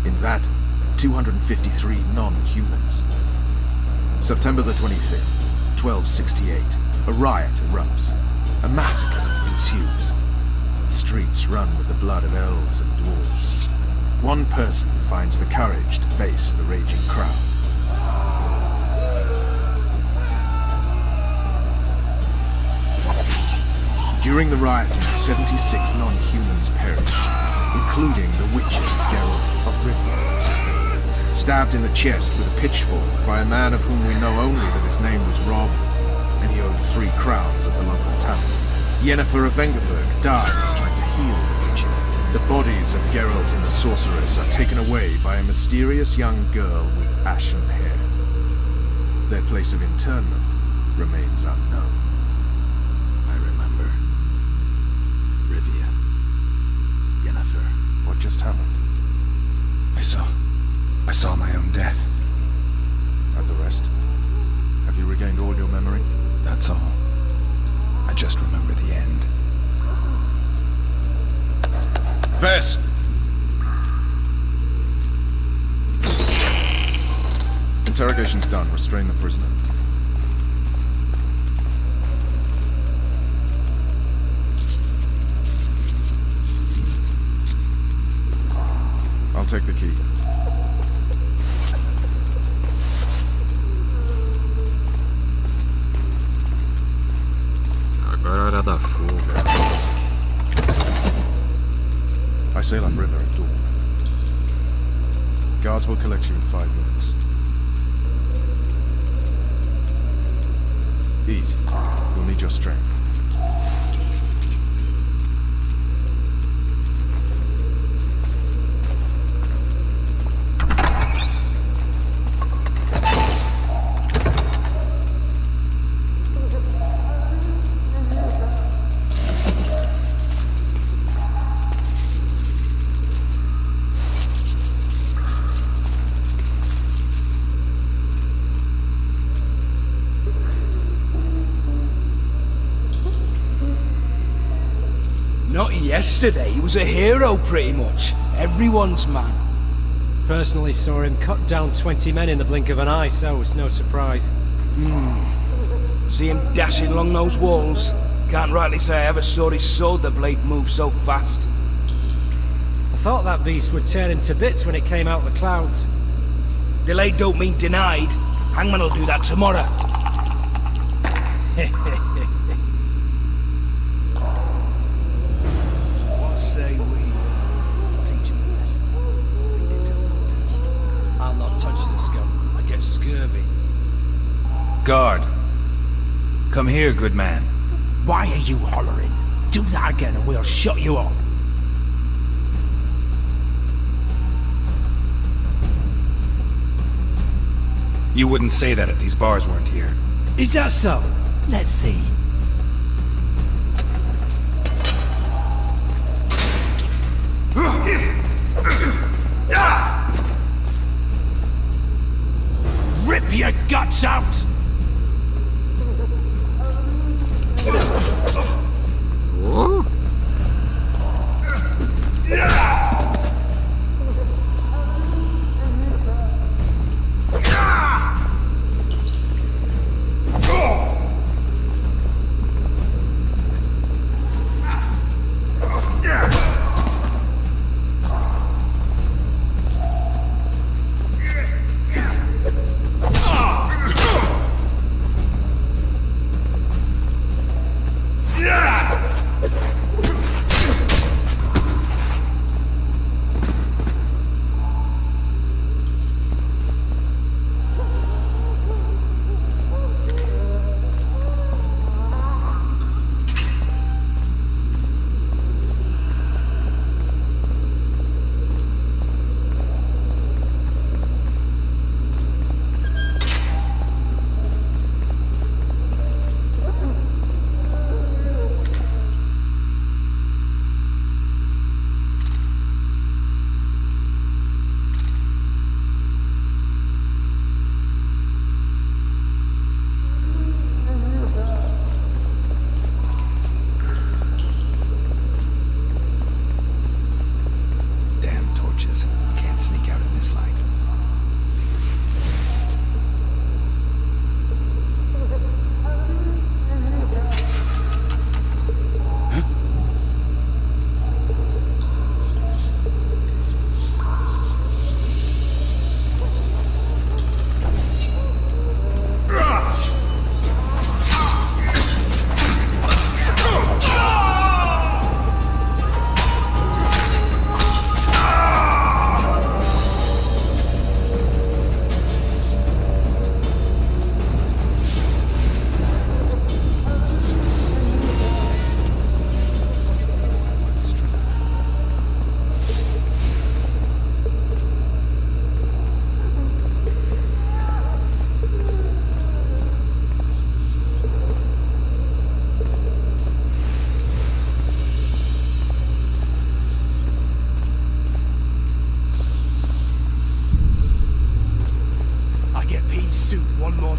In that, 253 non-humans. September the 25th, 1268. A riot erupts. A massacre ensues. The streets run with the blood of elves and dwarves. One person finds the courage to face the raging crowd. During the rioting, 76 non-humans perished, including the Witcher Geralt of Rivia. Stabbed in the chest with a pitchfork by a man of whom we know only that his name was Rob, and he owed 3 crowns at the local tavern. Yennefer of Vengerberg dies trying to heal the Witcher. The bodies of Geralt and the sorceress are taken away by a mysterious young girl with ashen hair. Their place of internment remains unknown. I remember. Rivia. Yennefer. What just happened? I saw my own death. And the rest? Have you regained all your memory? That's all. I just remember the end. Vess! Interrogation's done. Restrain the prisoner. I'll take the key. Agora é hora da fuga. I sail on river at dawn. Guards will collect you in 5 minutes. Eat. You'll need your strength. Not yesterday, he was a hero pretty much. Everyone's man. Personally saw him cut down 20 men in the blink of an eye, so it's no surprise. See him dashing along those walls. Can't rightly say I ever saw his sword the blade move so fast. I thought that beast would tear him to bits when it came out of the clouds. Delayed don't mean denied. Hangman will do that tomorrow. Guard. Come here, good man. Why are you hollering? Do that again and we'll shut you up. You wouldn't say that if these bars weren't here. Is that so? Let's see. Rip your guts out! Oh.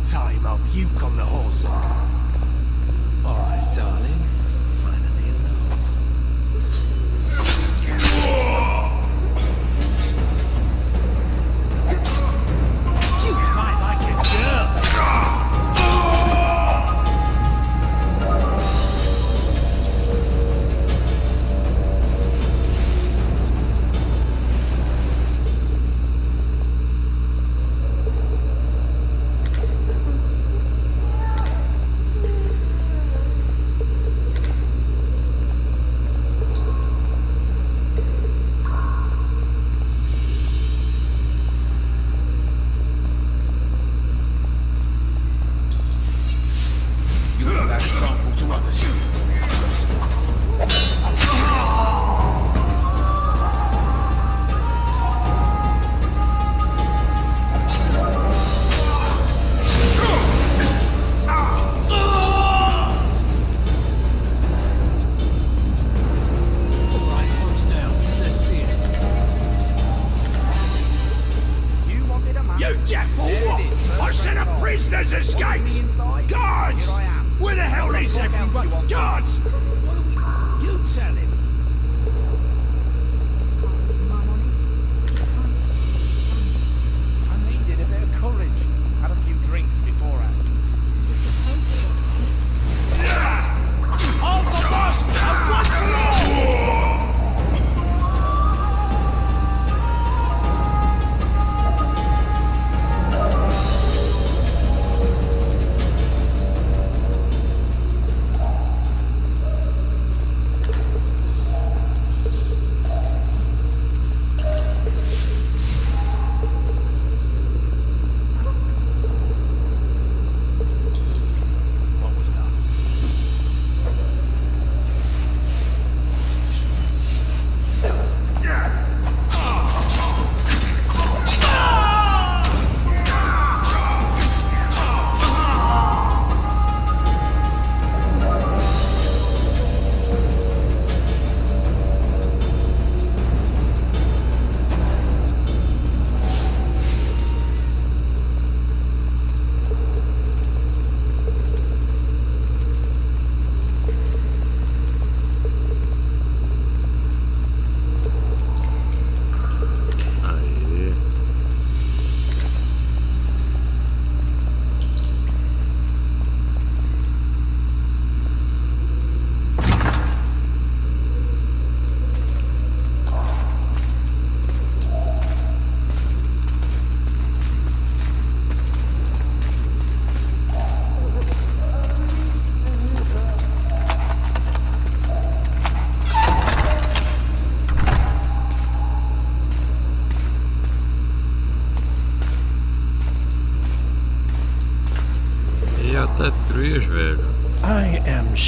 Time I'll puke on the horse. Alright, darling. Finally alone. You fight like a girl.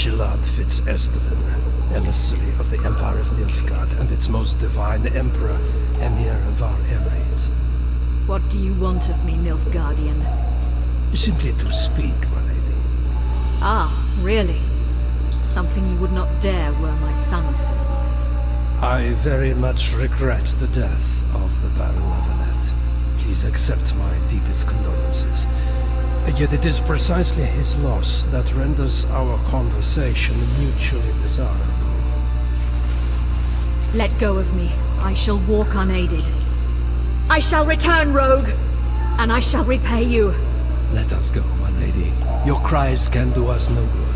Shilad Fitz-Estelin, emissary of the Empire of Nilfgaard and its most divine Emperor, Emir Var Emreis. What do you want of me, Nilfgaardian? Simply to speak, my lady. Ah, really? Something you would not dare were my son still alive. I very much regret the death of the Baron Lavalette. Please accept my deepest condolences. Yet it is precisely his loss that renders our conversation mutually desirable. Let go of me. I shall walk unaided. I shall return, rogue, and I shall repay you. Let us go, my lady. Your cries can do us no good.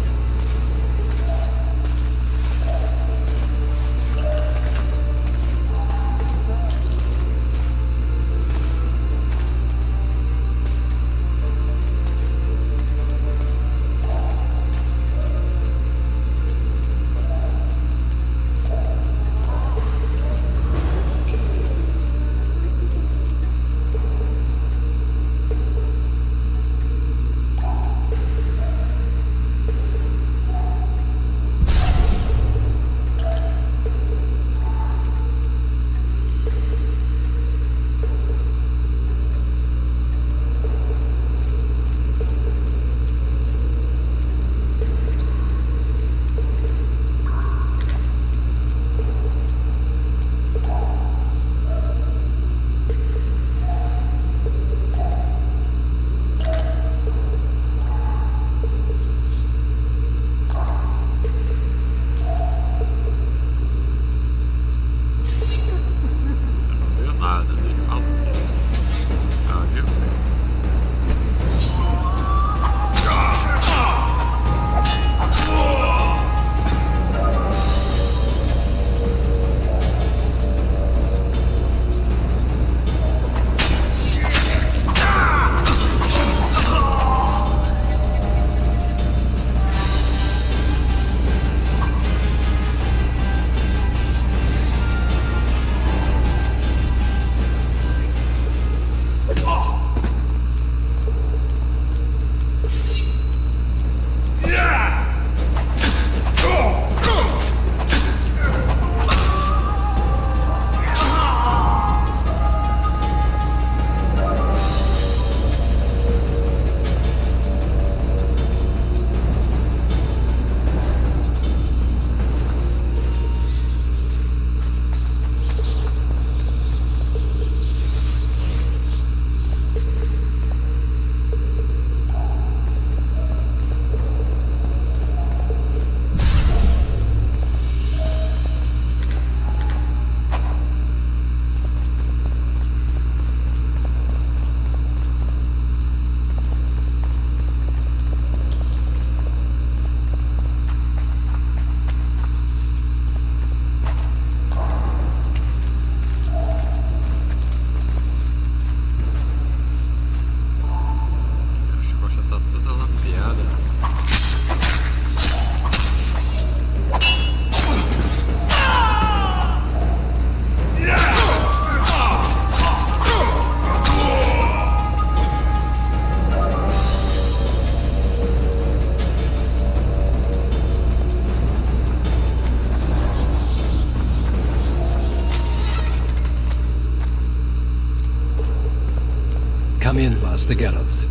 Come in, Master Geralt.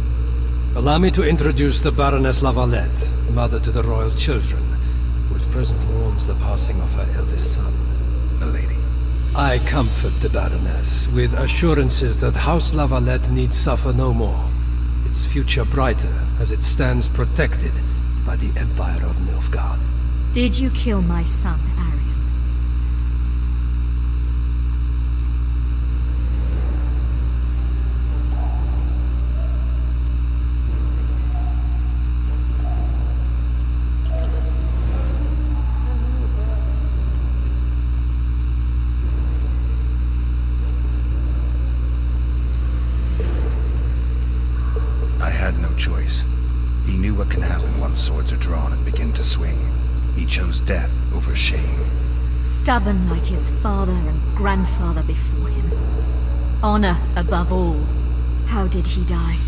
Allow me to introduce the Baroness Lavalette, mother to the royal children, who at present mourns the passing of her eldest son. Milady. I comfort the Baroness with assurances that House Lavalette need suffer no more. Its future brighter as it stands protected by the Empire of Nilfgaard. Did you kill my son, Arian? He knew what can happen once swords are drawn and begin to swing. He chose death over shame. Stubborn like his father and grandfather before him. Honor above all. How did he die?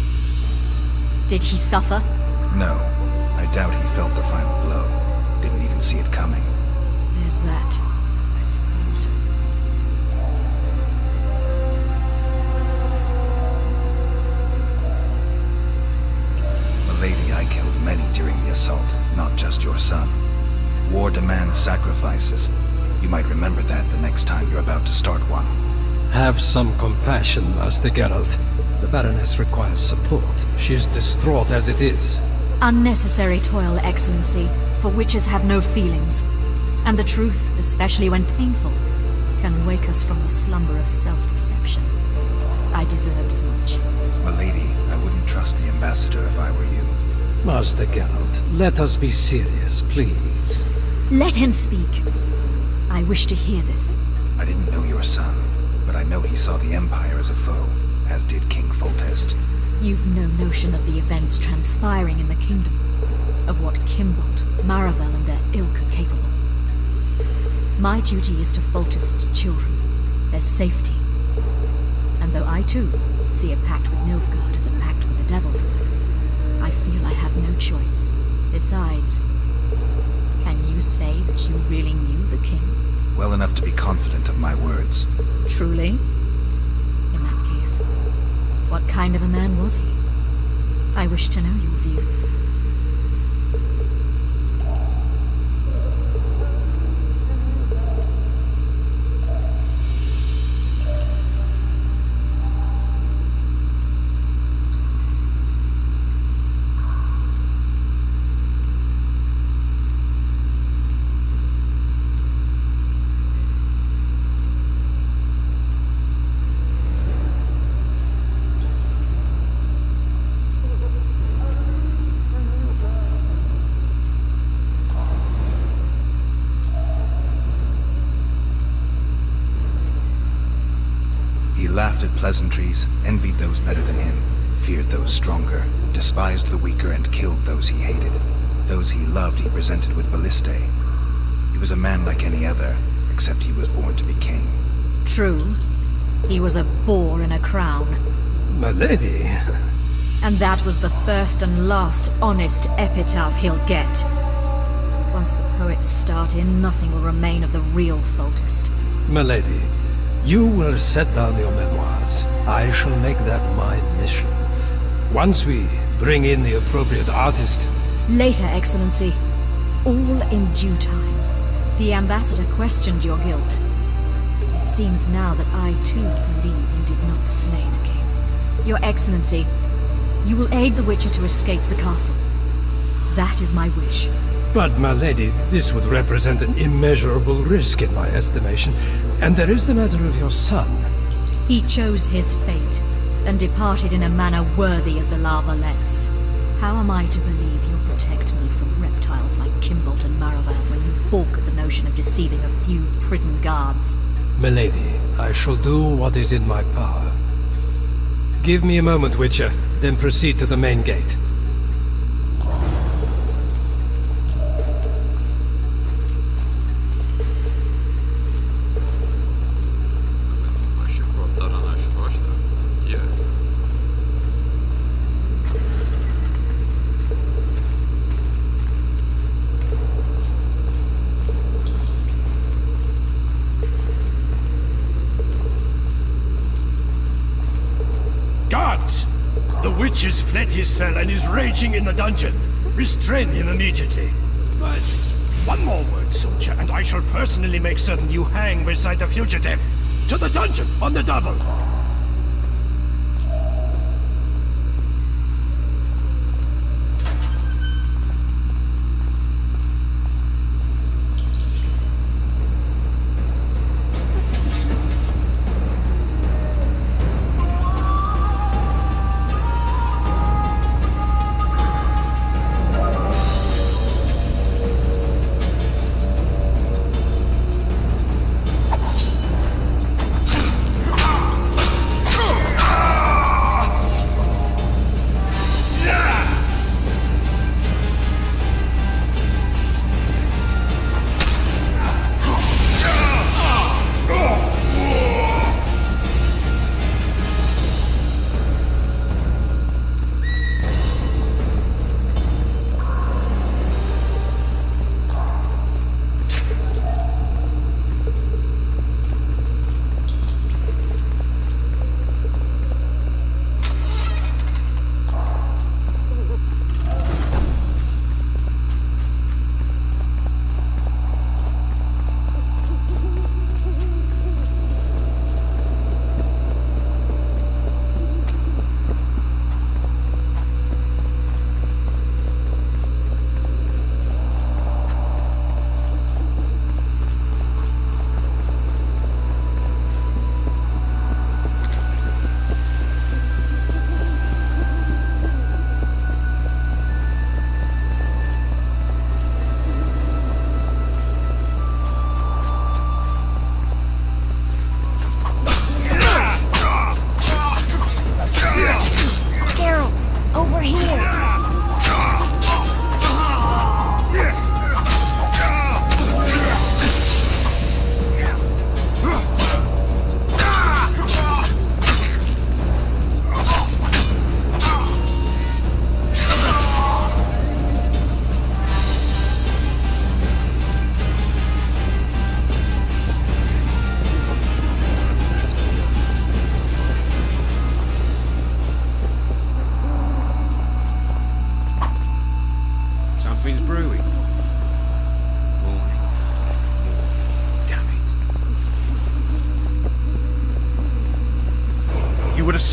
Did he suffer? No, I doubt he felt the final blow. even see it coming. There's that, I suppose. Milady, I killed many during the assault, not just your son. War demands sacrifices. You might remember that the next time you're about to start one. Have some compassion, Master Geralt. The Baroness requires support. She is distraught as it is. Unnecessary toil, Excellency, for witches have no feelings. And the truth, especially when painful, can wake us from the slumber of self-deception. I deserved as much. Milady, I wouldn't trust the ambassador if I were you. Master Geralt, let us be serious, please. Let him speak. I wish to hear this. I didn't know your son, but I know he saw the Empire as a foe, as did King Foltest. You've no notion of the events transpiring in the kingdom, of what Kimbold, Maravel and their ilk are capable. My duty is to Foltest's children, their safety. And though I too see a pact with Nilfgaard as a pact with the devil, I feel I have no choice. Besides, can you say that you really knew the king? Well enough to be confident of my words. Truly? In that case, what kind of a man was he? I wish to know your view. He laughed at pleasantries, envied those better than him, feared those stronger, despised the weaker and killed those he hated. Those he loved he presented with ballistae. He was a man like any other, except he was born to be king. True. He was a boar in a crown. Milady. And that was the first and last honest epitaph he'll get. Once the poets start in, nothing will remain of the real Foltest. Milady, you will set down your memoirs. I shall make that my mission. Once we bring in the appropriate artist... Later, Excellency. All in due time. The ambassador questioned your guilt. It seems now that I too believe you did not slay the king. Your Excellency, you will aid the Witcher to escape the castle. That is my wish. But, my lady, this would represent an immeasurable risk in my estimation. And there is the matter of your son. He chose his fate, and departed in a manner worthy of the Larvalets. How am I to believe you'll protect me from reptiles like Kimbold and Maravel when you balk at the notion of deceiving a few prison guards? Milady, I shall do what is in my power. Give me a moment, Witcher, then proceed to the main gate. Guards! The witch has fled his cell and is raging in the dungeon. Restrain him immediately. But one more word, soldier, and I shall personally make certain you hang beside the fugitive. To the dungeon, on the double!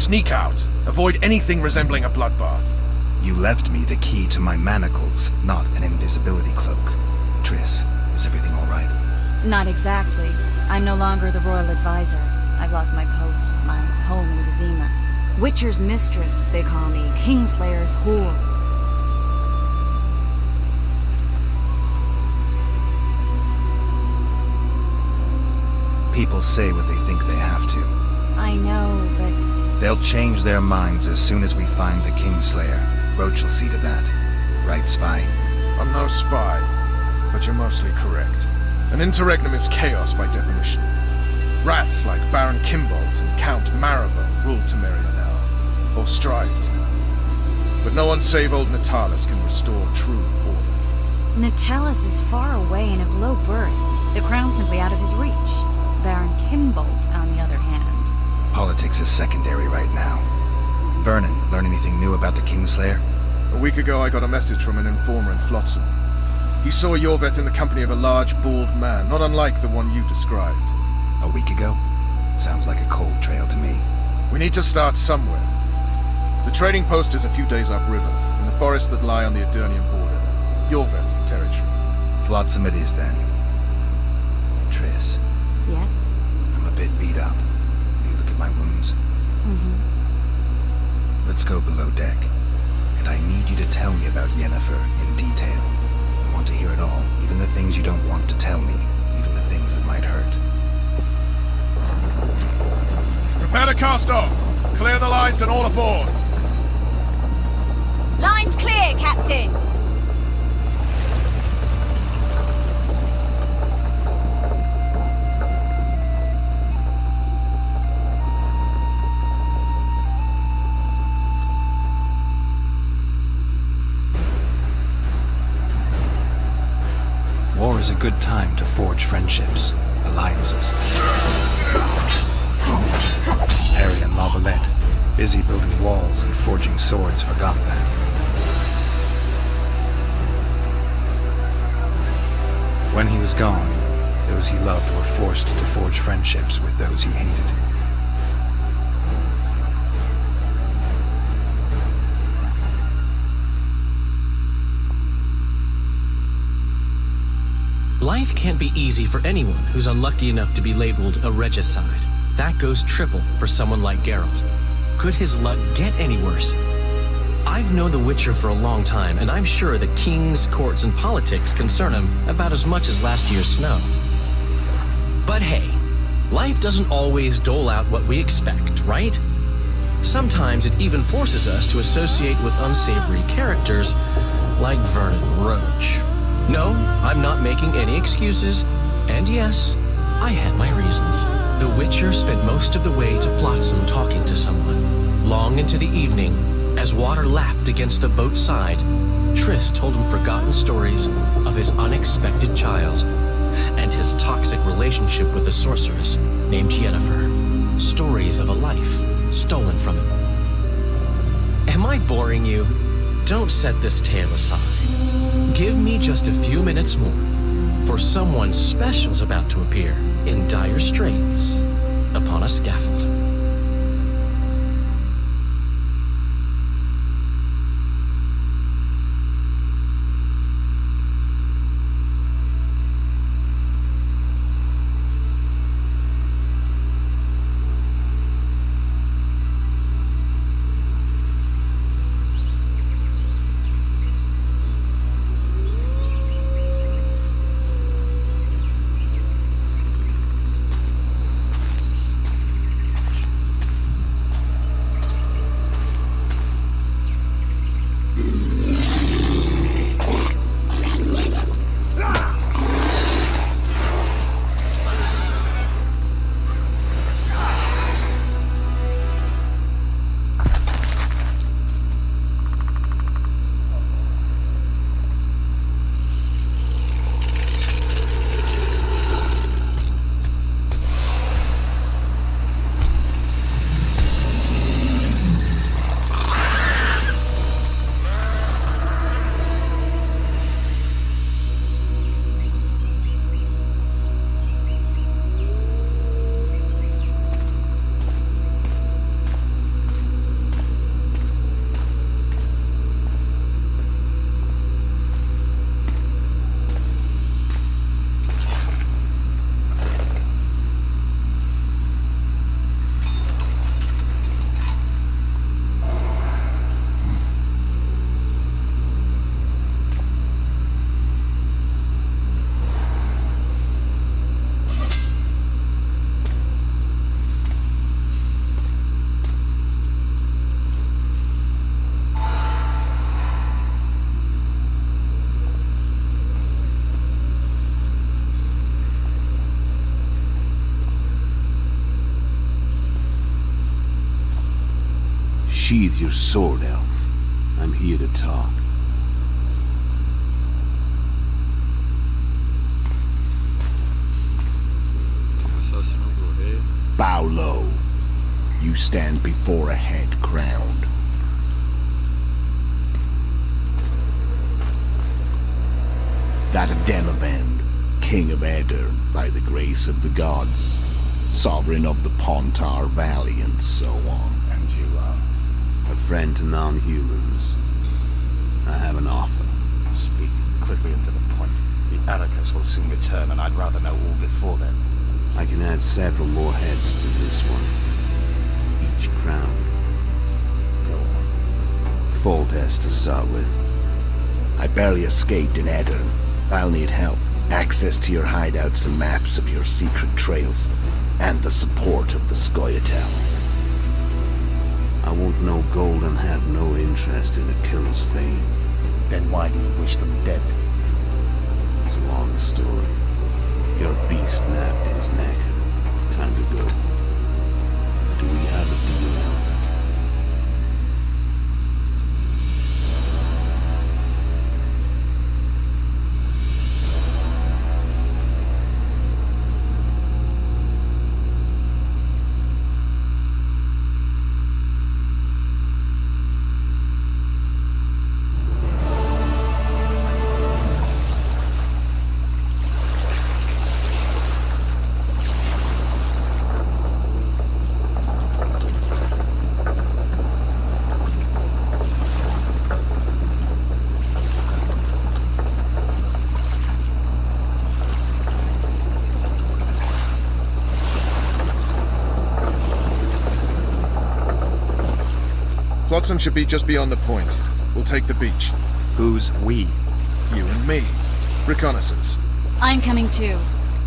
sneak out. Avoid anything resembling a bloodbath. You left me the key to my manacles, not an invisibility cloak. Triss, is everything all right? Not exactly. I'm no longer the royal advisor. I've lost my post, my home in Vizima. Witcher's mistress, they call me. Kingslayer's whore. People say what they think they have to. I know, but... They'll change their minds as soon as we find the Kingslayer. Roach will see to that. Right, Spy? I'm no spy, but you're mostly correct. An interregnum is chaos by definition. Rats like Baron Kimbolt and Count Maravel rule Temerian now, or strive to. But no one save old Natalis can restore true order. Natalis is far away and of low birth. The crown's simply out of his reach. Baron Kimbolt, on the other hand. Politics is secondary right now. Vernon, learn anything new about the Kingslayer? A week ago I got a message from an informer in Flotsam. He saw Yorveth in the company of a large, bald man, not unlike the one you described. A week ago? Sounds like a cold trail to me. We need to start somewhere. The trading post is a few days upriver, in the forests that lie on the Edirnian border. Yorveth's territory. Flotsam it is, then. Triss. Yes? I'm a bit beat up. You look at my wounds. Mm-hmm. Let's go below deck. And I need you to tell me about Yennefer in detail. I want to hear it all, even the things you don't want to tell me, even the things that might hurt. Prepare to cast off! Clear the lines and all aboard! Lines clear, Captain! War is a good time to forge friendships, alliances. Harry and Lavalette, busy building walls and forging swords, forgot that. When he was gone, those he loved were forced to forge friendships with those he hated. Life can't be easy for anyone who's unlucky enough to be labeled a regicide. That goes triple for someone like Geralt. Could his luck get any worse? I've known the Witcher for a long time, and I'm sure that kings, courts, and politics concern him about as much as last year's snow. But hey, life doesn't always dole out what we expect, right? Sometimes it even forces us to associate with unsavory characters like Vernon Roach. No, I'm not making any excuses, and yes, I had my reasons. The Witcher spent most of the way to Flotsam talking to someone. Long into the evening, as water lapped against the boat's side, Triss told him forgotten stories of his unexpected child and his toxic relationship with a sorceress named Yennefer. Stories of a life stolen from him. Am I boring you? Don't set this tale aside. Give me just a few minutes more, for someone special's about to appear in dire straits upon a scaffold. Sheathe your sword, elf. I'm here to talk. Bow low. You stand before a head crowned. That of Demavend, King of Aedirn, by the grace of the gods, sovereign of the Pontar Valley, and so on. And you are? A friend to non-humans. I have an offer. Speak quickly and to the point. The Arrakis will soon return, and I'd rather know all before then. I can add several more heads to this one. Each crown. Go on. Foltest to start with. I barely escaped in Aedirn. I'll need help. Access to your hideouts and maps of your secret trails. And the support of the Scoia'tael. I want no gold and have no interest in a killer's fame. Then why do you wish them dead? It's a long story. Your beast napped his neck. Time to go. Do we have a deal, elf? Flotsam should be just beyond the point. We'll take the beach. Who's we? You and me. Reconnaissance. I'm coming too.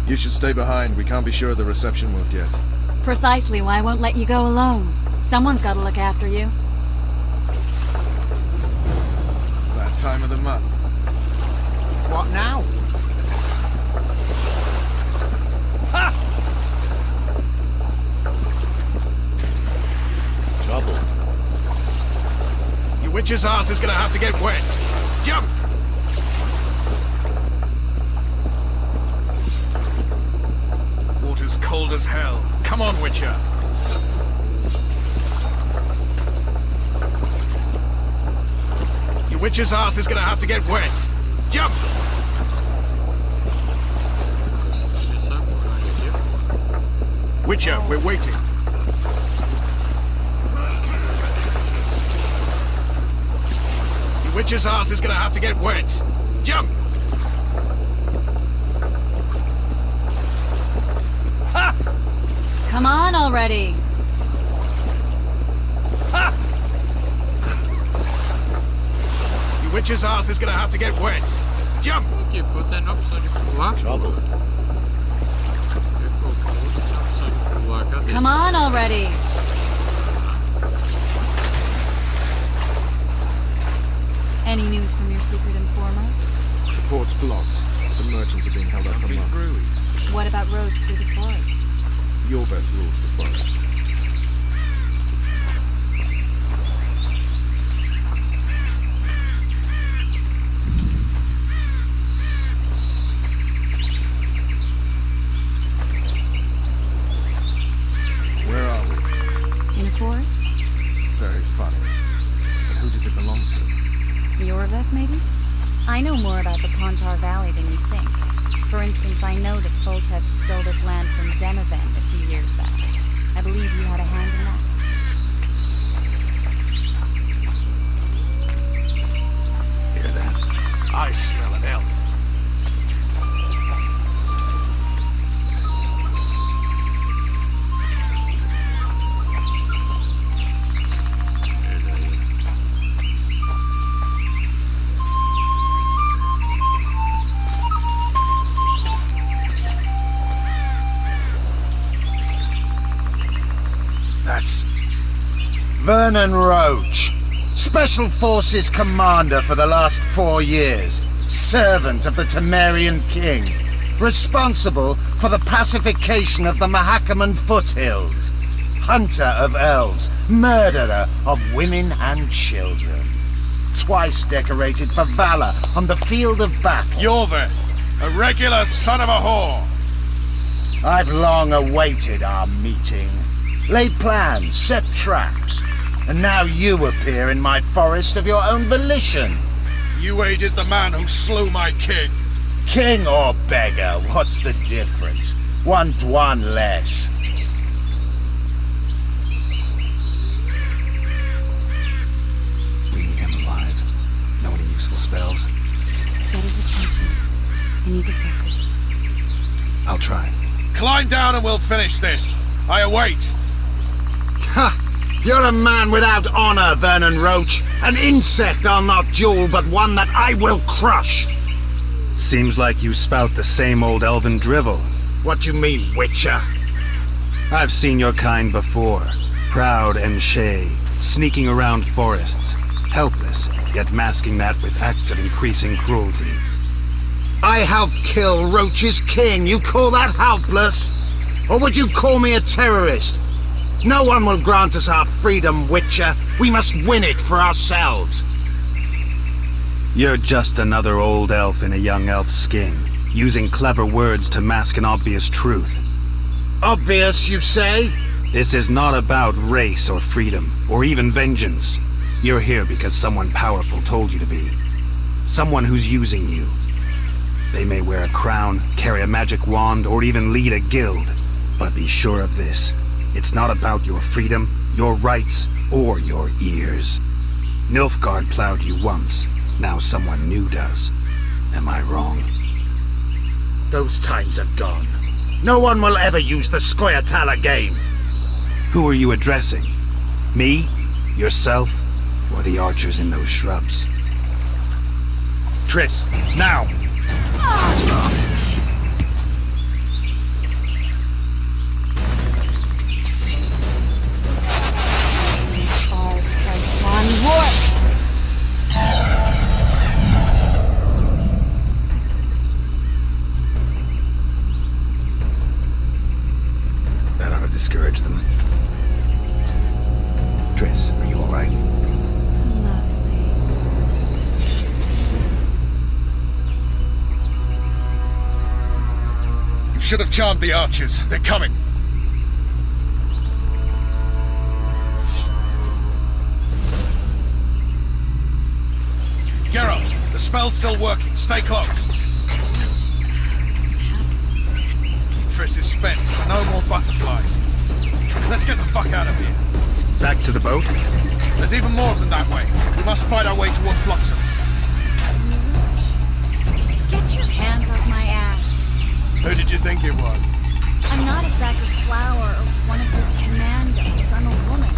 You should stay behind. We can't be sure of the reception we'll get. Precisely why I won't let you go alone. Someone's got to look after you. That time of the month. What now? Ha! Trouble. Your witch's ass is gonna have to get wet. Jump! Water's cold as hell. Come on, Witcher. Your witch's ass is gonna have to get wet. Jump! Witcher, we're waiting. Your witch's ass is gonna have to get wet. Jump! Ha! Come on already. Ha! Your witch's ass is gonna have to get wet. Jump! Aqui, pô, tem a opção de pular. Trouble. Come on already. Any news from your secret informer? The port's blocked. Some merchants are being held up for months. What about roads through the forest? Yorveth rules the forest. Where are we? In a forest? Very funny. But who does it belong to? Yorveth, maybe? I know more about the Pontar Valley than you think. For instance, I know that Foltest stole this land from Demavend a few years back. I believe you had a hand in that. Hear that? I smell an elf. Vernon Roach, Special Forces Commander for the last 4 years, servant of the Temerian King, responsible for the pacification of the Mahakaman foothills, hunter of elves, murderer of women and children. Twice decorated for valor on the field of battle. Yorveth, a regular son of a whore. I've long awaited our meeting. Laid plans, set traps, and now you appear in my forest of your own volition. You aided the man who slew my king. King or beggar, what's the difference? One less. We need him alive. Know any useful spells? Get his attention. I need to focus. I'll try. Climb down and we'll finish this. I await. Ha! You're a man without honor, Vernon Roach. An insect I'll not duel, but one that I will crush. Seems like you spout the same old elven drivel. What you mean, Witcher? I've seen your kind before. Proud and shay, sneaking around forests. Helpless, yet masking that with acts of increasing cruelty. I helped kill Roach's king. You call that helpless? Or would you call me a terrorist? No one will grant us our freedom, Witcher. We must win it for ourselves. You're just another old elf in a young elf's skin, using clever words to mask an obvious truth. Obvious, you say? This is not about race or freedom, or even vengeance. You're here because someone powerful told you to be. Someone who's using you. They may wear a crown, carry a magic wand, or even lead a guild. But be sure of this. It's not about your freedom, your rights, or your ears. Nilfgaard plowed you once. Now someone new does. Am I wrong? Those times are gone. No one will ever use the Scoia'tael again. Who are you addressing? Me? Yourself? Or the archers in those shrubs? Triss, now! These balls are one wart! That ought to discourage them. Triss, are you alright? You should have charmed the archers. They're coming. Geralt, the spell's still working. Stay close. Triss is spent, so no more butterflies. Let's get the fuck out of here. Back to the boat? There's even more of them that way. We must fight our way toward Flotsam. Get your hands off my ass. Who did you think it was? I'm not a sack of flour or one of your commandos. I'm a woman.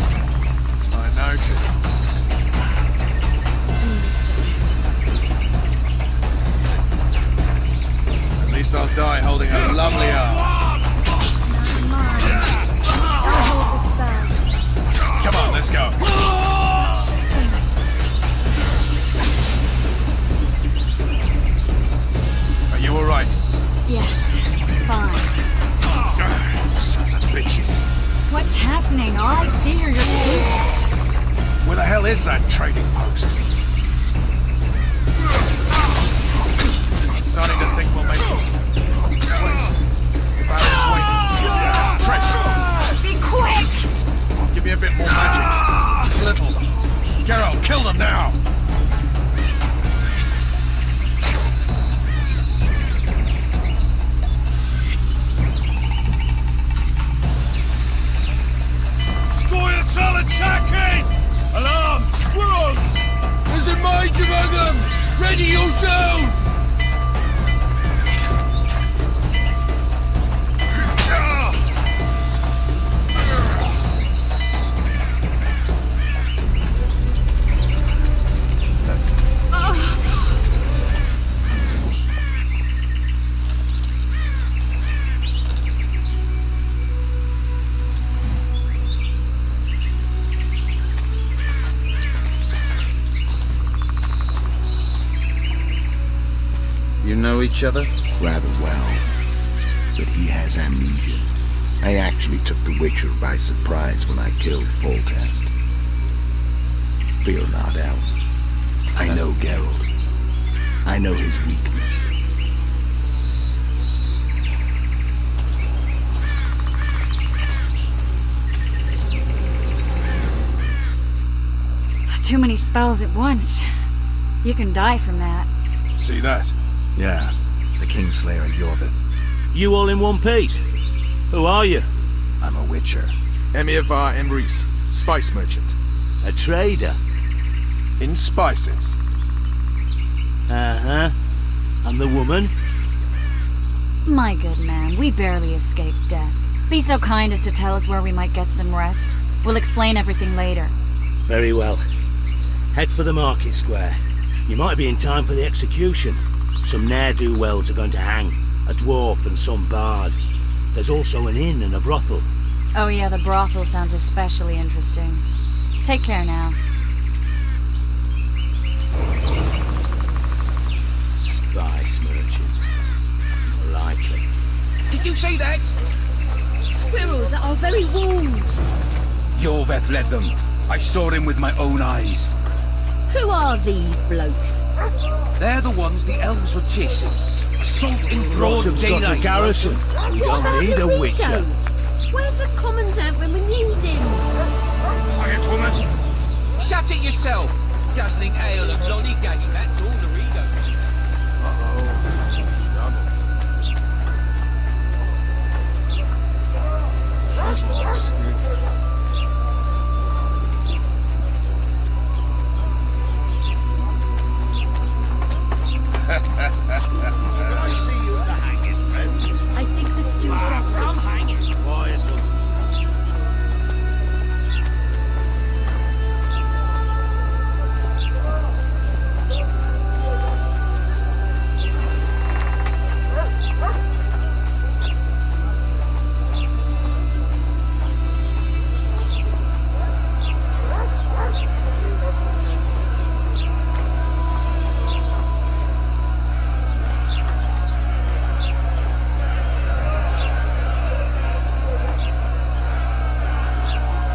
I noticed. At least I'll die holding a lovely ass. Not mine. I'll hold the spell. Come on, let's go. Are you alright? Yes, fine. Sons of bitches. What's happening? All I see are your boots. Where the hell is that trading post? I'm starting to think we'll make it. Wait. Barrett's waiting. Triss! Be quick! Give me a bit more magic. Just a little. Geralt, kill them now! Scoia'tael attacking! Alarm! Squirrels! There's a major of them! Ready yourselves! You know each other? Rather well. But he has amnesia. I actually took the Witcher by surprise when I killed Foltest. Fear not, Elf. I know Geralt. I know his weakness. Too many spells at once. You can die from that. See that? Yeah, the Kingslayer and Yorvith. You all in one piece? Who are you? I'm a Witcher. Emir var Emrys, spice merchant. A trader? In spices. Uh-huh. And the woman? My good man, we barely escaped death. Be so kind as to tell us where we might get some rest. We'll explain everything later. Very well. Head for the market square. You might be in time for the execution. Some ne'er-do-wells are going to hang. A dwarf and some bard. There's also an inn and a brothel. Oh yeah, the brothel sounds especially interesting. Take care now. Spice merchant. More likely. Did you see that? Squirrels at our very walls. Yorveth led them. I saw him with my own eyes. Who are these blokes? They're the ones the elves were chasing. Assault in broad Rossum's daylight. got a garrison. We don't need a witcher. Where's the commandant when we need him? Quiet, woman. Shut it yourself. Guzzling ale and lollygagging, that's all the ego. I see you at the hanging, friend. I think the stew's ready. Some hanging. Quiet,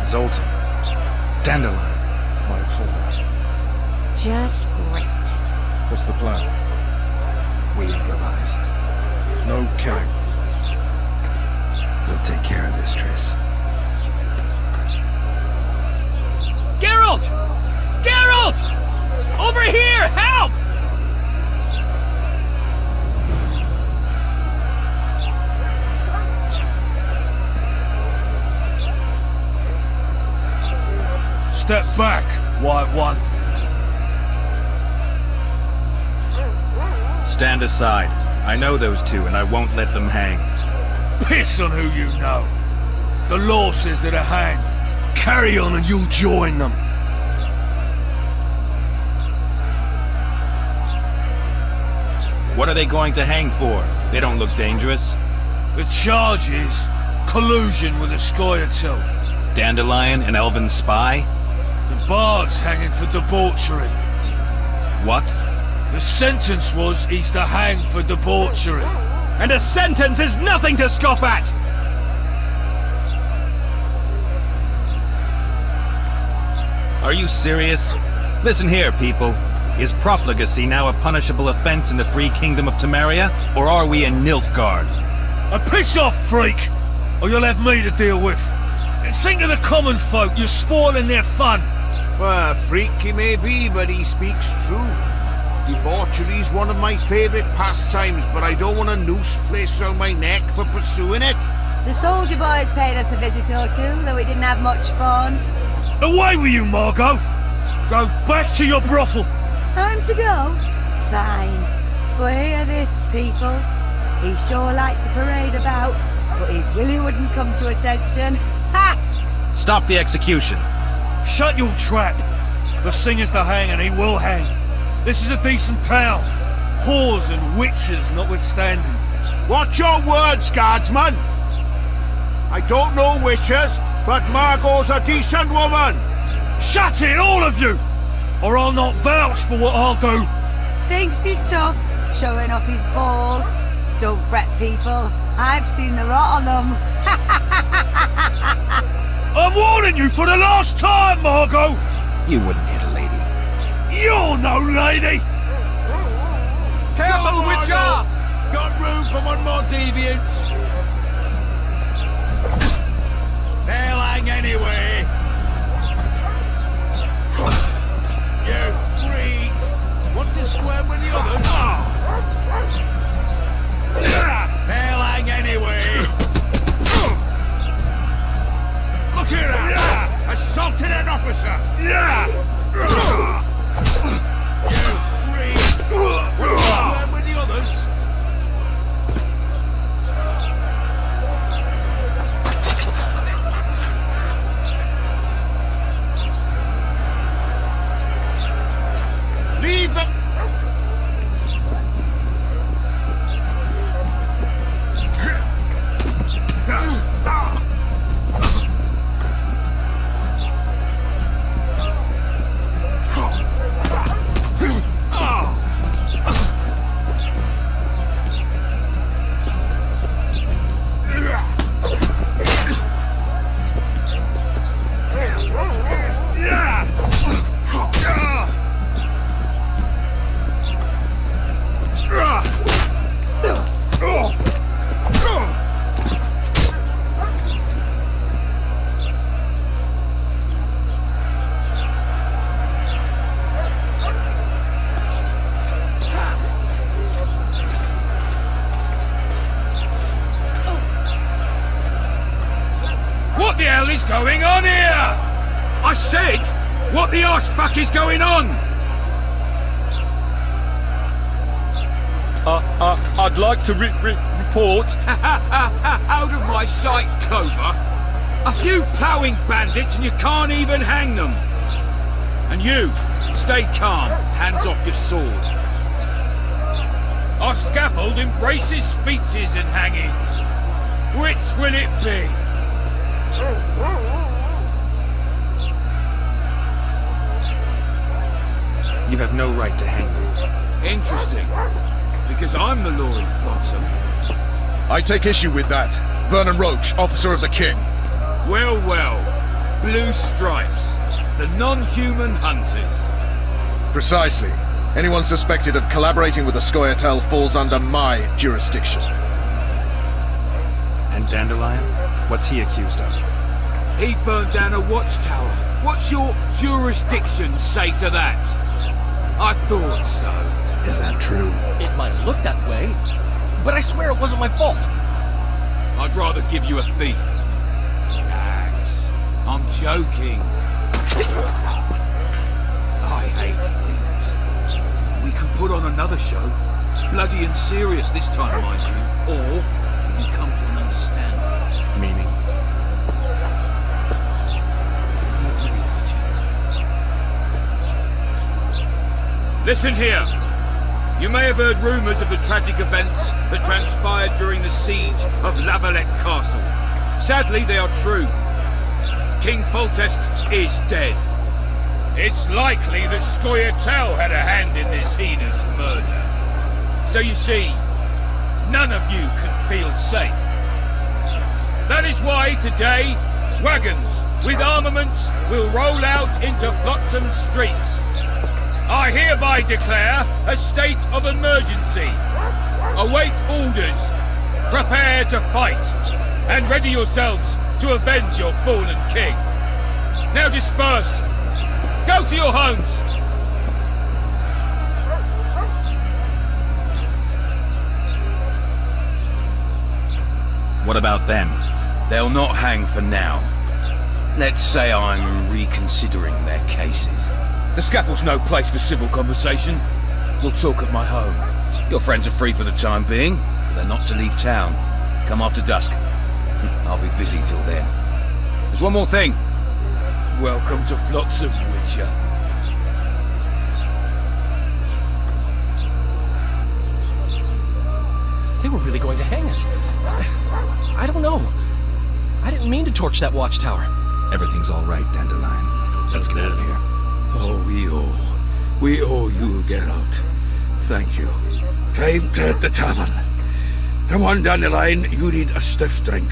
Zoltan. Dandelion. My informer. Just great. What's the plan? We improvise. No killing. We'll take care of this, Triss. Geralt! Geralt! Over here! Help! Step back, White One. Stand aside. I know those two, and I won't let them hang. Piss on who you know. The law says they're to hang. Carry on and you'll join them. What are they going to hang for? They don't look dangerous. The charge is collusion with a Scoia'tael. Dandelion, an elven spy? The bard's hanging for debauchery. What? The sentence was he's to hang for debauchery. And a sentence is nothing to scoff at! Are you serious? Listen here, people. Is profligacy now a punishable offense in the free kingdom of Temeria? Or are we in Nilfgaard? Piss off, freak! Or you'll have me to deal with. Think of the common folk, you're spoiling their fun. Well, freak he may be, but he speaks true. Debauchery's one of my favourite pastimes, but I don't want a noose placed around my neck for pursuing it. The soldier boys paid us a visit or two, though we didn't have much fun. Away with you, Margot! Go back to your brothel! Time to go? Fine. But hear this, people. He sure liked to parade about, but his Willie wouldn't come to attention. Ha! Stop the execution. Shut your trap! The singer's to hang and he will hang. This is a decent town. Whores and witches notwithstanding. Watch your words, guardsman! I don't know witches, but Margot's a decent woman! Shut it, all of you! Or I'll not vouch for what I'll do. Thinks he's tough, showing off his balls. Don't fret, people. I've seen the rot on them. I'm warning you for the last time, Margot! You wouldn't hit a lady. You're no lady! Careful, Witcher! Got room for one more deviant? They'll hang anyway! You freak! Want to square with the others? They'll hang anyway! Look here! Assaulted an officer! You freak! Want to square with the others? Leave them! What the hell is going on here? I said, what the arse fuck is going on? I'd like to report. Out of my sight, Clover. A few ploughing bandits and you can't even hang them. And you, stay calm, hands off your sword. Our scaffold embraces speeches and hangings. Which will it be? You have no right to hang them. Interesting. Because I'm the law in Flotsam. I take issue with that. Vernon Roach, officer of the king. Well, well. Blue stripes. The non-human hunters. Precisely. Anyone suspected of collaborating with the Scoia'tael falls under my jurisdiction. And Dandelion? What's he accused of? He burned down a watchtower. What's your jurisdiction say to that? I thought so. Is that true? It might look that way, but I swear it wasn't my fault. I'd rather give you a thief. Relax. I'm joking. I hate thieves. We can put on another show. Bloody and serious this time, mind you. Or we can come to an understanding. Meaning? Listen here. You may have heard rumours of the tragic events that transpired during the siege of Lavalette Castle. Sadly, they are true. King Foltest is dead. It's likely that Scoia'tael had a hand in this heinous murder. So you see, none of you can feel safe. That is why today, wagons with armaments will roll out into Flotsam streets. I hereby declare a state of emergency. Await orders. Prepare to fight. And ready yourselves to avenge your fallen king. Now disperse. Go to your homes. What about them? They'll not hang for now. Let's say I'm reconsidering their cases. The scaffold's no place for civil conversation. We'll talk at my home. Your friends are free for the time being, but they're not to leave town. Come after dusk. I'll be busy till then. There's one more thing. Welcome to Flotsam, Witcher. They were really going to hang us. I don't know. I didn't mean to torch that watchtower. Everything's all right, Dandelion. Let's get out of here. Oh, we owe you, Geralt. Thank you. Time to hit the tavern. Come on, Dandelion, you need a stiff drink.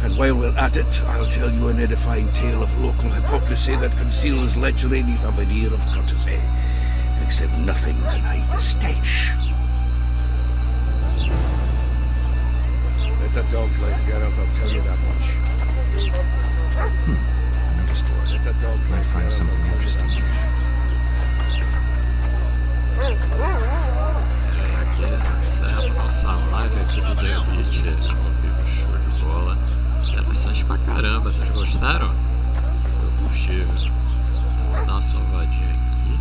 And while we're at it, I'll tell you an edifying tale of local hypocrisy that conceals lechery beneath a veneer of courtesy. Except nothing can hide the stench. Let the dog's life, Geralt, I'll tell you that much. Understood. Let the dog's life, find something interesting here. Aqui encerramos nossa live aqui do The Elite, ao vivo, show de bola. Interessante pra caramba, vocês gostaram? Eu curti, viu? Então vou dar uma salvadinha aqui.